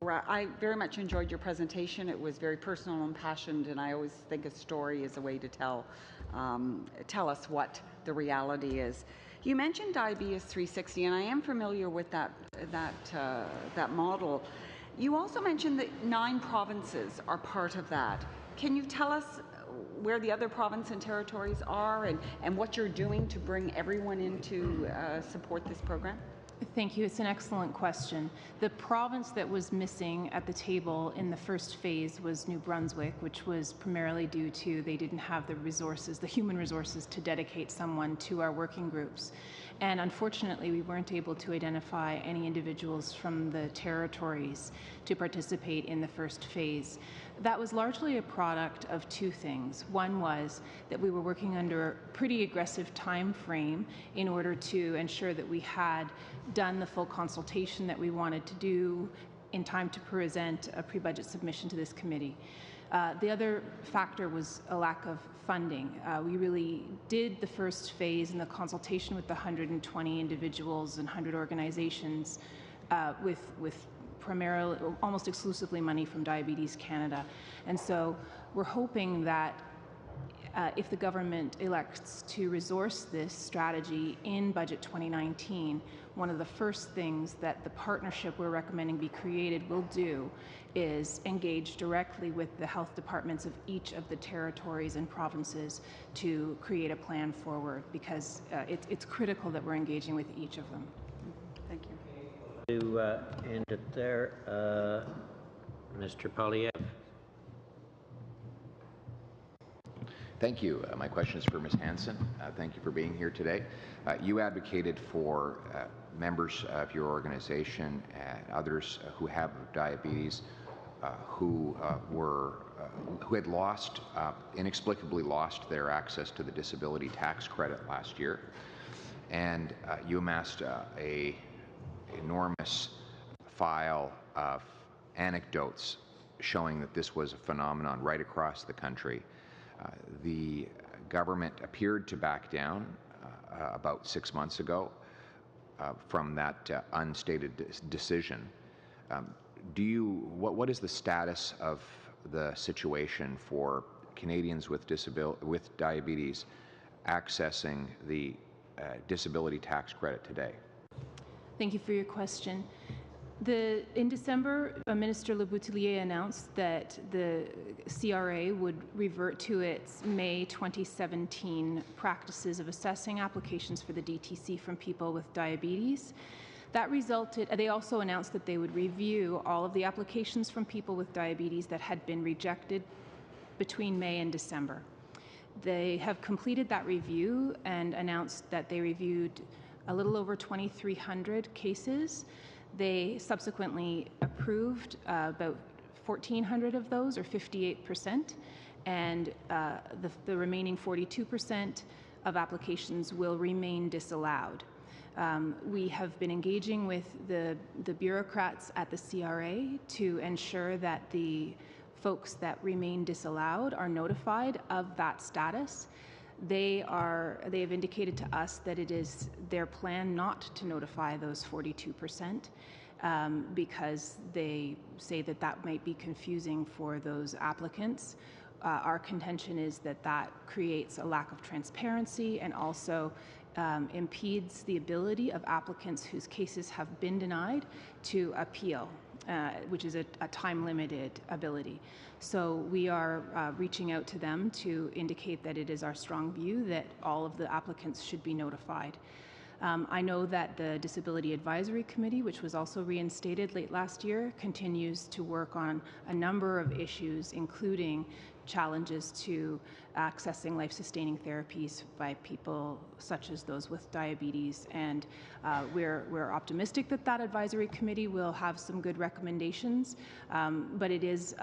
[SPEAKER 14] I very much enjoyed your presentation. It was very personal and impassioned, and I always think a story is a way to tell us what the reality is. You mentioned Diabetes 360, and I am familiar with that model. You also mentioned that 9 provinces are part of that. Can you tell us where the other provinces and territories are and what you're doing to bring everyone in to support this program?
[SPEAKER 20] Thank you. It's an excellent question. The province that was missing at the table in the first phase was New Brunswick, which was primarily due to they didn't have the resources, the human resources, to dedicate someone to our working groups. And unfortunately, we weren't able to identify any individuals from the territories to participate in the first phase. That was largely a product of 2 things. One was that we were working under a pretty aggressive time frame in order to ensure that we had done the full consultation that we wanted to do in time to present a pre-budget submission to this committee. The other factor was a lack of funding. We really did the first phase in the consultation with the 120 individuals and 100 organizations with primarily, almost exclusively money from Diabetes Canada. And so we're hoping that if the government elects to resource this strategy in Budget 2019, one of the first things that the partnership we're recommending be created will do is engage directly with the health departments of each of the territories and provinces to create a plan forward, because it's critical that we're engaging with each of them.
[SPEAKER 14] Thank you.
[SPEAKER 1] To end it there, Mr. Polyev.
[SPEAKER 15] Thank you. My question is for Ms. Hansen. Thank you for being here today. You advocated for members of your organization and others who have diabetes who had inexplicably lost their access to the disability tax credit last year, and you amassed a enormous file of anecdotes showing that this was a phenomenon right across the country. The government appeared to back down about 6 months ago from that unstated decision. What is the status of the situation for Canadians with diabetes accessing the disability tax credit today?
[SPEAKER 20] Thank you for your question. In December, Minister Le Boutillier announced that the CRA would revert to its May 2017 practices of assessing applications for the DTC from people with diabetes. That resulted, they also announced that they would review all of the applications from people with diabetes that had been rejected between May and December. They have completed that review and announced that they reviewed a little over 2,300 cases. They subsequently approved about 1,400 of those, or 58%, and the remaining 42% of applications will remain disallowed. We have been engaging with the bureaucrats at the CRA to ensure that the folks that remain disallowed are notified of that status. They have indicated to us that it is their plan not to notify those 42% because they say that that might be confusing for those applicants. Our contention is that that creates a lack of transparency and also impedes the ability of applicants whose cases have been denied to appeal, which is a time-limited ability. So we are reaching out to them to indicate that it is our strong view that all of the applicants should be notified. I know that the Disability Advisory Committee, which was also reinstated late last year, continues to work on a number of issues, including challenges to accessing life-sustaining therapies by people such as those with diabetes. And we're optimistic that that advisory committee will have some good recommendations, but it is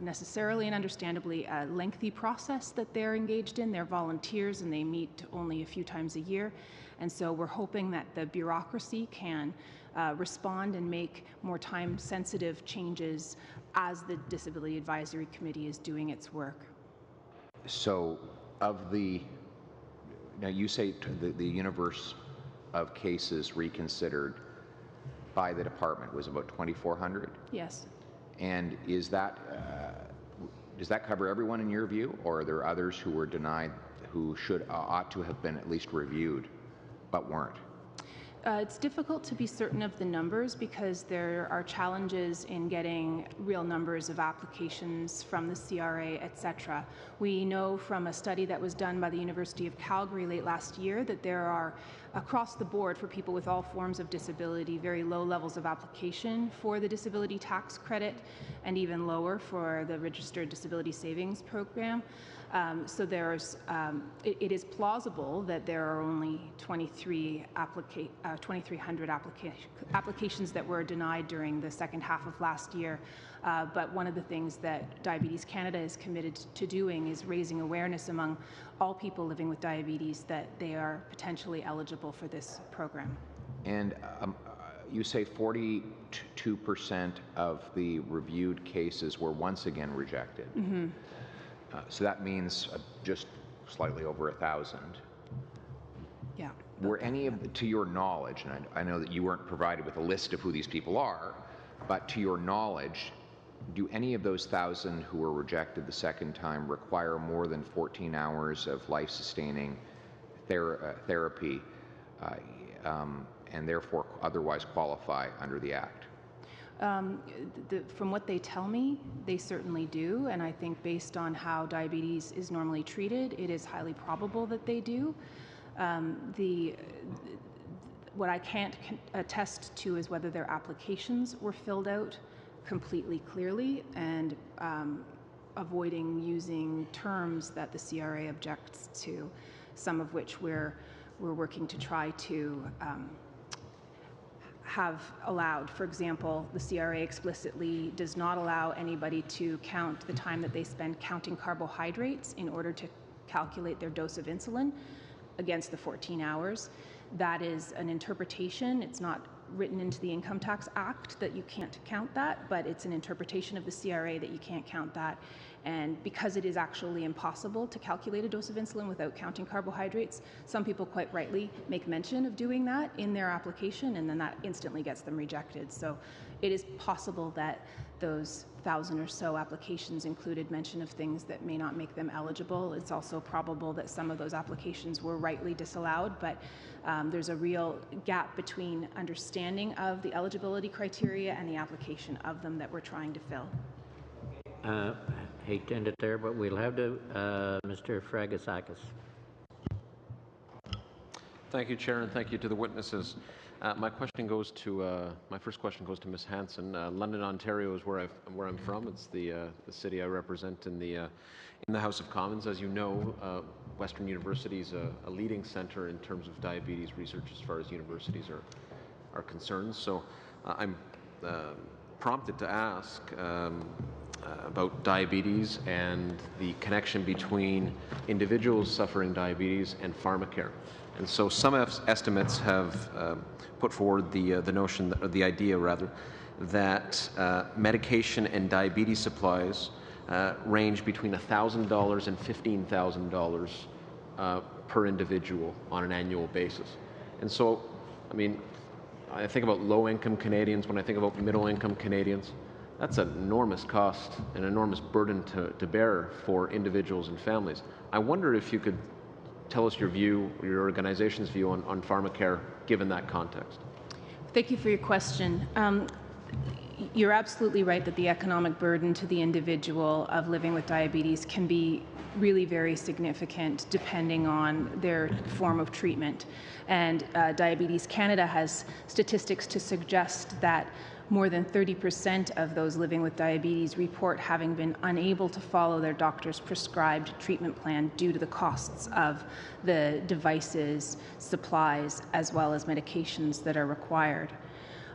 [SPEAKER 20] necessarily and understandably a lengthy process that they're engaged in. They're volunteers and they meet only a few times a year. And so we're hoping that the bureaucracy can respond and make more time-sensitive changes as the Disability Advisory Committee is doing its work.
[SPEAKER 15] So now you say the universe of cases reconsidered by the department was about 2,400?
[SPEAKER 20] Yes.
[SPEAKER 15] And does that cover everyone in your view, or are there others who were denied who ought to have been at least reviewed but weren't?
[SPEAKER 20] It's difficult to be certain of the numbers because there are challenges in getting real numbers of applications from the CRA, etc. We know from a study that was done by the University of Calgary late last year that there are, across the board for people with all forms of disability, very low levels of application for the disability tax credit and even lower for the Registered Disability Savings Program. So it is plausible that there are only 2,300 applications that were denied during the second half of last year. But one of the things that Diabetes Canada is committed to doing is raising awareness among all people living with diabetes that they are potentially eligible for this program.
[SPEAKER 15] And you say 42% of the reviewed cases were once again rejected.
[SPEAKER 20] Mm-hmm.
[SPEAKER 15] So that means just slightly over 1,000.
[SPEAKER 20] Yeah.
[SPEAKER 15] Were any of, to your knowledge, and I know that you weren't provided with a list of who these people are, but to your knowledge, do any of those 1,000 who were rejected the second time require more than 14 hours of life-sustaining therapy and therefore otherwise qualify under the Act?
[SPEAKER 20] From what they tell me, they certainly do, and I think based on how diabetes is normally treated, it is highly probable that they do. What I can't attest to is whether their applications were filled out completely clearly, and avoiding using terms that the CRA objects to, some of which we're working to try to have allowed. For example, the CRA explicitly does not allow anybody to count the time that they spend counting carbohydrates in order to calculate their dose of insulin against the 14 hours. That is an interpretation. It's not written into the Income Tax Act that you can't count that, but it's an interpretation of the CRA that you can't count that. And because it is actually impossible to calculate a dose of insulin without counting carbohydrates, some people quite rightly make mention of doing that in their application, and then that instantly gets them rejected. So it is possible that those 1,000 or so applications included mention of things that may not make them eligible. It's also probable that some of those applications were rightly disallowed, but there's a real gap between understanding of the eligibility criteria and the application of them that we're trying to fill.
[SPEAKER 1] Hate to end it there, but we'll have to Mr. Fragasakis.
[SPEAKER 16] Thank you, Chair, and thank you to the witnesses. My question goes to my first question goes to Ms. Hanson. London, Ontario, is where I'm from. It's the city I represent in the House of Commons. As you know, Western University is a leading centre in terms of diabetes research as far as universities are concerned. So I'm prompted to ask about diabetes and the connection between individuals suffering diabetes and pharmacare. And so some estimates have put forward the notion, or the idea rather, that medication and diabetes supplies range between $1,000 and $15,000 per individual on an annual basis. And so, I mean, I think about low-income Canadians, when I think about middle-income Canadians, that's an enormous cost, an enormous burden to bear for individuals and families. I wonder if you could tell us your view, your organization's view on pharmacare, given that context.
[SPEAKER 20] Thank you for your question. You're absolutely right that the economic burden to the individual of living with diabetes can be really very significant depending on their form of treatment. And Diabetes Canada has statistics to suggest that more than 30% of those living with diabetes report having been unable to follow their doctor's prescribed treatment plan due to the costs of the devices, supplies, as well as medications that are required.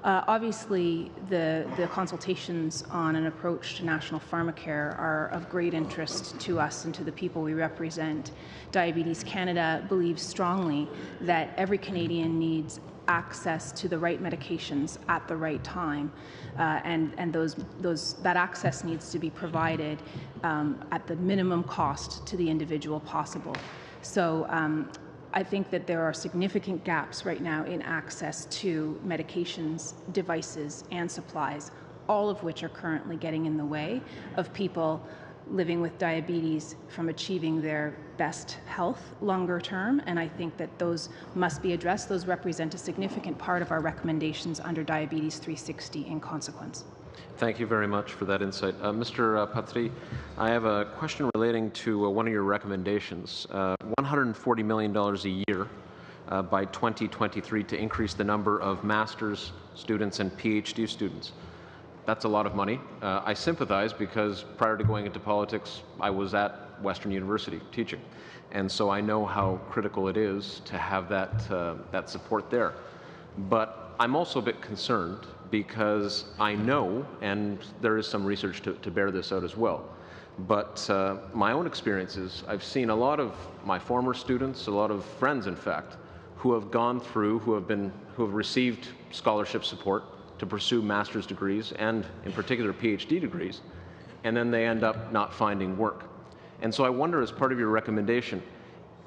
[SPEAKER 20] Obviously, the consultations on an approach to national pharmacare are of great interest to us and to the people we represent. Diabetes Canada believes strongly that every Canadian needs access to the right medications at the right time, and that access needs to be provided at the minimum cost to the individual possible. So I think that there are significant gaps right now in access to medications, devices, and supplies, all of which are currently getting in the way of people living with diabetes from achieving their best health longer term, and I think that those must be addressed. Those represent a significant part of our recommendations under Diabetes 360 in consequence.
[SPEAKER 16] Thank you very much for that insight. Mr. Patry, I have a question relating to one of your recommendations, $140 million a year by 2023 to increase the number of master's students and PhD students. That's a lot of money. I sympathize because prior to going into politics, I was at Western University teaching. And so I know how critical it is to have that support there. But I'm also a bit concerned because I know, and there is some research to bear this out as well, but my own experiences, I've seen a lot of my former students, a lot of friends in fact, who have gone through, who have received scholarship support to pursue master's degrees and in particular PhD degrees, and then they end up not finding work. And so I wonder, as part of your recommendation,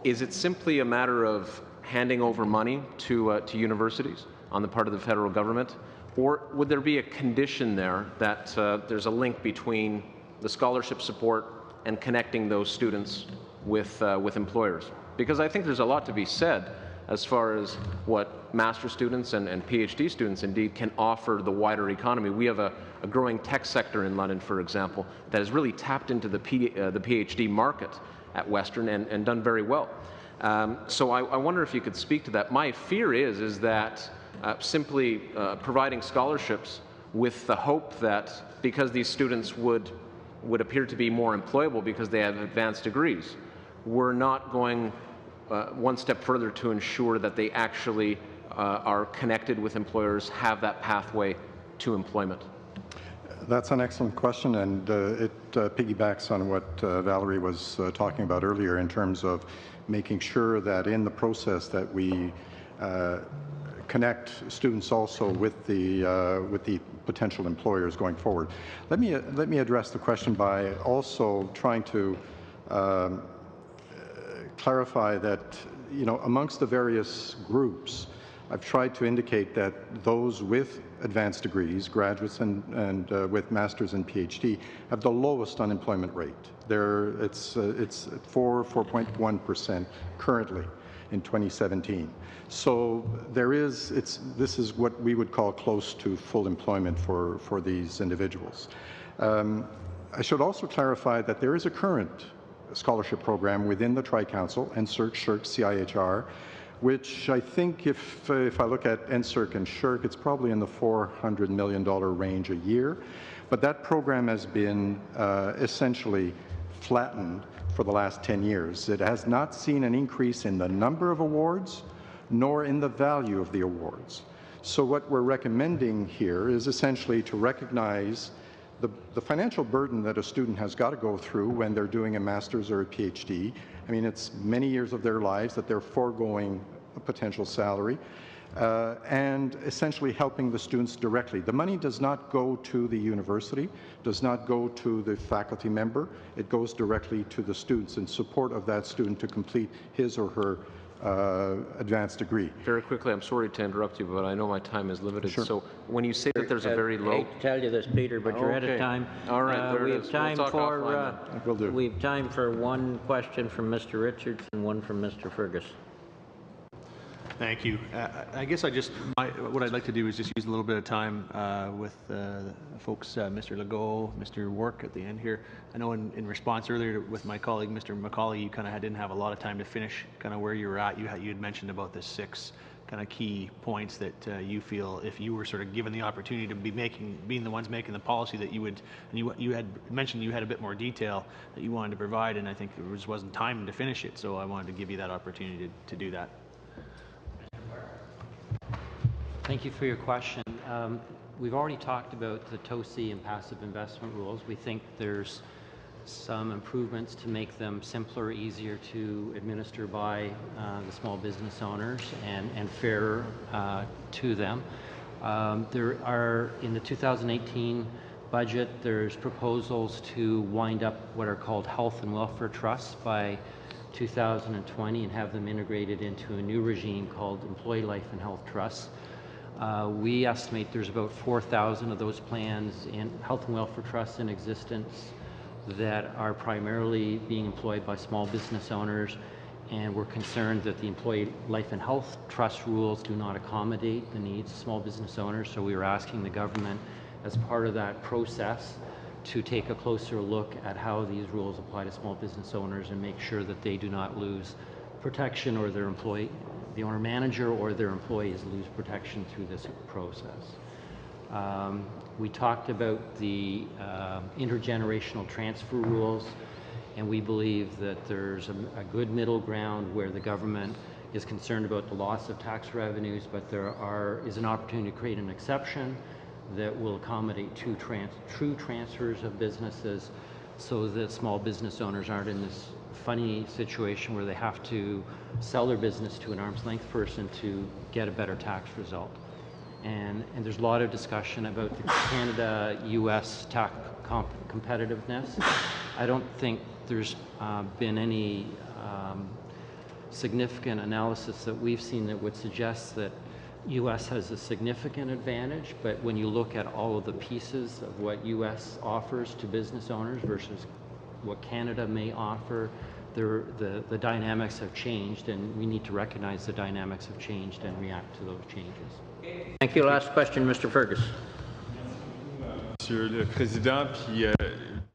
[SPEAKER 16] is it simply a matter of handing over money to universities on the part of the federal government, or would there be a condition there that there's a link between the scholarship support and connecting those students with employers? Because I think there's a lot to be said as far as what master's students and PhD students indeed can offer the wider economy. We have a growing tech sector in London, for example, that has really tapped into the PhD market at Western and done very well. So I wonder if you could speak to that. My fear is that simply providing scholarships with the hope that because these students would would appear to be more employable because they have advanced degrees. We're not going one step further to ensure that they actually are connected with employers, have that pathway to employment.
[SPEAKER 9] That's an excellent question, and it piggybacks on what Valerie was talking about earlier in terms of making sure that in the process that we connect students also with the potential employers going forward. Let me address the question by also trying to clarify that, you know, amongst the various groups, I've tried to indicate that those with advanced degrees, graduates and with masters and PhD, have the lowest unemployment rate. It's 4.1% currently in 2017. So this is what we would call close to full employment for these individuals. I should also clarify that there is a current scholarship program within the Tri-Council, NSERC, SSHRC, CIHR, which I think if I look at NSERC and SSHRC, it's probably in the $400 million range a year. But that program has been essentially flattened for the last 10 years. It has not seen an increase in the number of awards, nor in the value of the awards. So what we're recommending here is essentially to recognize the financial burden that a student has got to go through when they're doing a master's or a PhD. I mean, it's many years of their lives that they're foregoing a potential salary and essentially helping the students directly. The money does not go to the university, does not go to the faculty member. It goes directly to the students in support of that student to complete his or her advanced degree.
[SPEAKER 16] Very quickly, I'm sorry to interrupt you, but I know my time is limited. Sure. So when you say that there's a very low...
[SPEAKER 1] I hate to tell you this, Peter, but you're out of time.
[SPEAKER 16] All right,
[SPEAKER 1] we have time
[SPEAKER 16] we'll
[SPEAKER 1] we have time for one question from Mr. Richards and one from Mr. Fergus.
[SPEAKER 11] Thank you. I guess what I'd like to do is just use a little bit of time with folks, Mr. Legault, Mr. Work at the end here. I know in response earlier with my colleague, Mr. McCauley, you kind of didn't have a lot of time to finish kind of where you were at. You had mentioned about the 6 kind of key points that you feel if you were sort of given the opportunity to be being the ones making the policy that you would, and you had mentioned you had a bit more detail that you wanted to provide, and I think there just wasn't time to finish it, so I wanted to give you that opportunity to do that.
[SPEAKER 22] Thank you for your question. We've already talked about the TOSI and passive investment rules. We think there's some improvements to make them simpler, easier to administer by the small business owners and fairer to them. There are, in the 2018 budget, there's proposals to wind up what are called health and welfare trusts by 2020 and have them integrated into a new regime called employee life and health trusts. We estimate there's about 4,000 of those plans in health and welfare trusts in existence that are primarily being employed by small business owners, and we're concerned that the employee life and health trust rules do not accommodate the needs of small business owners. So we were asking the government, as part of that process, to take a closer look at how these rules apply to small business owners and make sure that they do not lose protection, or their the owner manager or their employees lose protection through this process. We talked about the intergenerational transfer rules, and we believe that there's a good middle ground where the government is concerned about the loss of tax revenues, but there is an opportunity to create an exception that will accommodate true transfers of businesses, so that small business owners aren't in this funny situation where they have to sell their business to an arm's length person to get a better tax result. And there's a lot of discussion about the Canada-US tax competitiveness. I don't think there's been any significant analysis that we've seen that would suggest that U.S. has a significant advantage, but when you look at all of the pieces of what U.S. offers to business owners versus what Canada may offer, the dynamics have changed, and we need to recognize the dynamics have changed and react to those changes.
[SPEAKER 1] Thank you. Last question, Mr. Fergus.
[SPEAKER 12] Monsieur le Président, puis,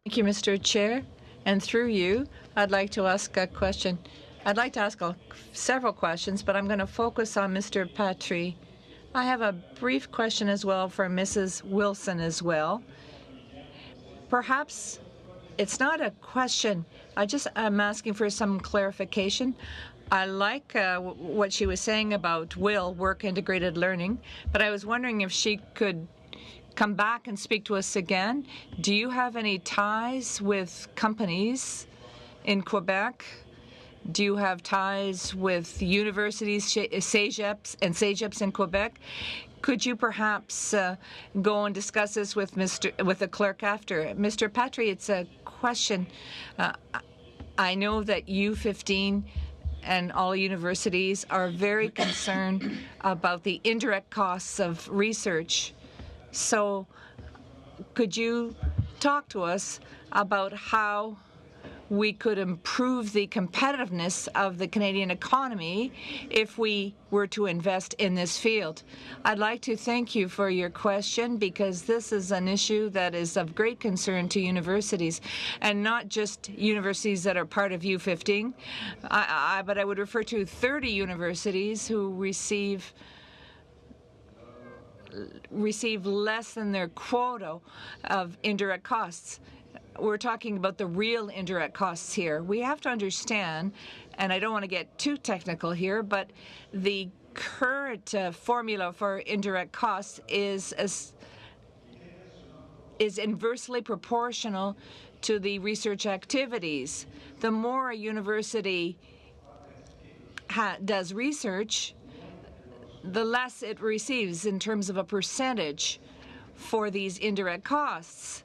[SPEAKER 4] Thank you, Mr. Chair. And through you, I'd like to ask a question. I'd like to ask several questions, but I'm going to focus on Mr. Patry. I have a brief question as well for Mrs. Wilson as well. Perhaps it's not a question. I'm asking for some clarification. I like what she was saying about work integrated learning, but I was wondering if she could come back and speak to us again. Do you have any ties with companies in Quebec? Do you have ties with universities, CEGEPs in Quebec? Could you perhaps go and discuss this with the clerk after? Mr. Patry, it's a question. I know that U15 and all universities are very concerned about the indirect costs of research. So could you talk to us about how we could improve the competitiveness of the Canadian economy if we were to invest in this field? I'd like to thank you for your question, because this is an issue that is of great concern to universities, and not just universities that are part of U15, but I would refer to 30 universities who receive less than their quota of indirect costs. We're talking about the real indirect costs here. We have to understand, and I don't want to get too technical here, but the current formula for indirect costs is inversely proportional to the research activities. The more a university does research, the less it receives in terms of a percentage for these indirect costs.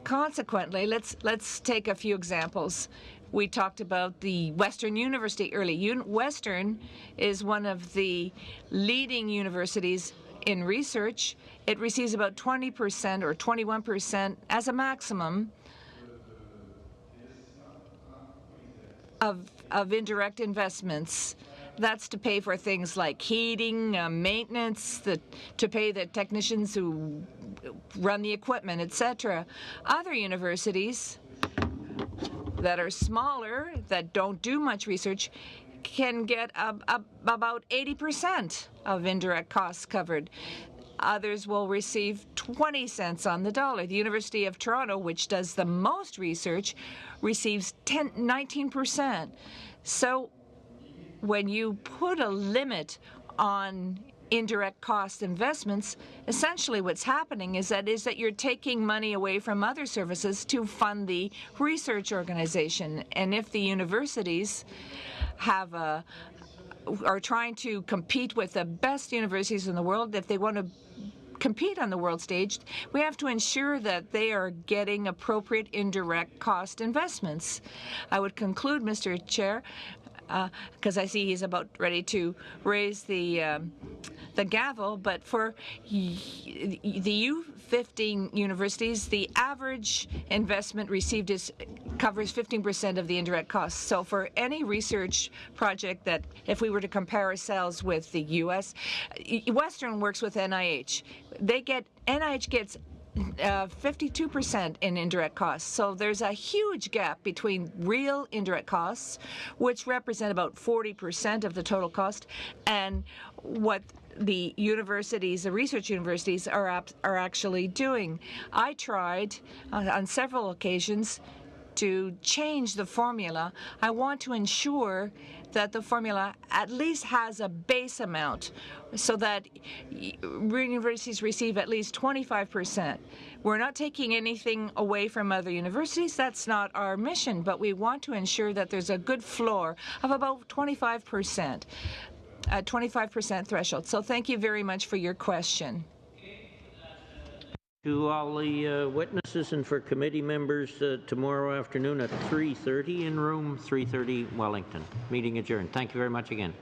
[SPEAKER 4] Consequently, let's take a few examples. We talked about the Western University early. Western is one of the leading universities in research. It receives about 20% or 21% as a maximum of indirect investments. That's to pay for things like heating, maintenance, to pay the technicians who run the equipment, etc. Other universities that are smaller, that don't do much research, can get about 80% of indirect costs covered. Others will receive 20 cents on the dollar. The University of Toronto, which does the most research, receives 19%. So when you put a limit on indirect cost investments, essentially what's happening is that you're taking money away from other services to fund the research organization. And if the universities are trying to compete with the best universities in the world, if they want to compete on the world stage, we have to ensure that they are getting appropriate indirect cost investments. I would conclude, Mr. Chair, because I see he's about ready to raise the gavel, but for the U15 universities, the average investment received covers 15% of the indirect costs. So for any research project that, if we were to compare ourselves with the U.S., Western works with NIH. NIH gets 52% in indirect costs. So there's a huge gap between real indirect costs, which represent about 40% of the total cost, and what the universities, the research universities, are actually doing. I tried on several occasions to change the formula. I want to ensure that the formula at least has a base amount so that universities receive at least 25%. We're not taking anything away from other universities. That's not our mission, but we want to ensure that there's a good floor of about 25%, a 25% threshold. So thank you very much for your question.
[SPEAKER 1] To all the witnesses and for committee members, tomorrow afternoon at 3:30 in room 330 Wellington. Meeting adjourned. Thank you very much again.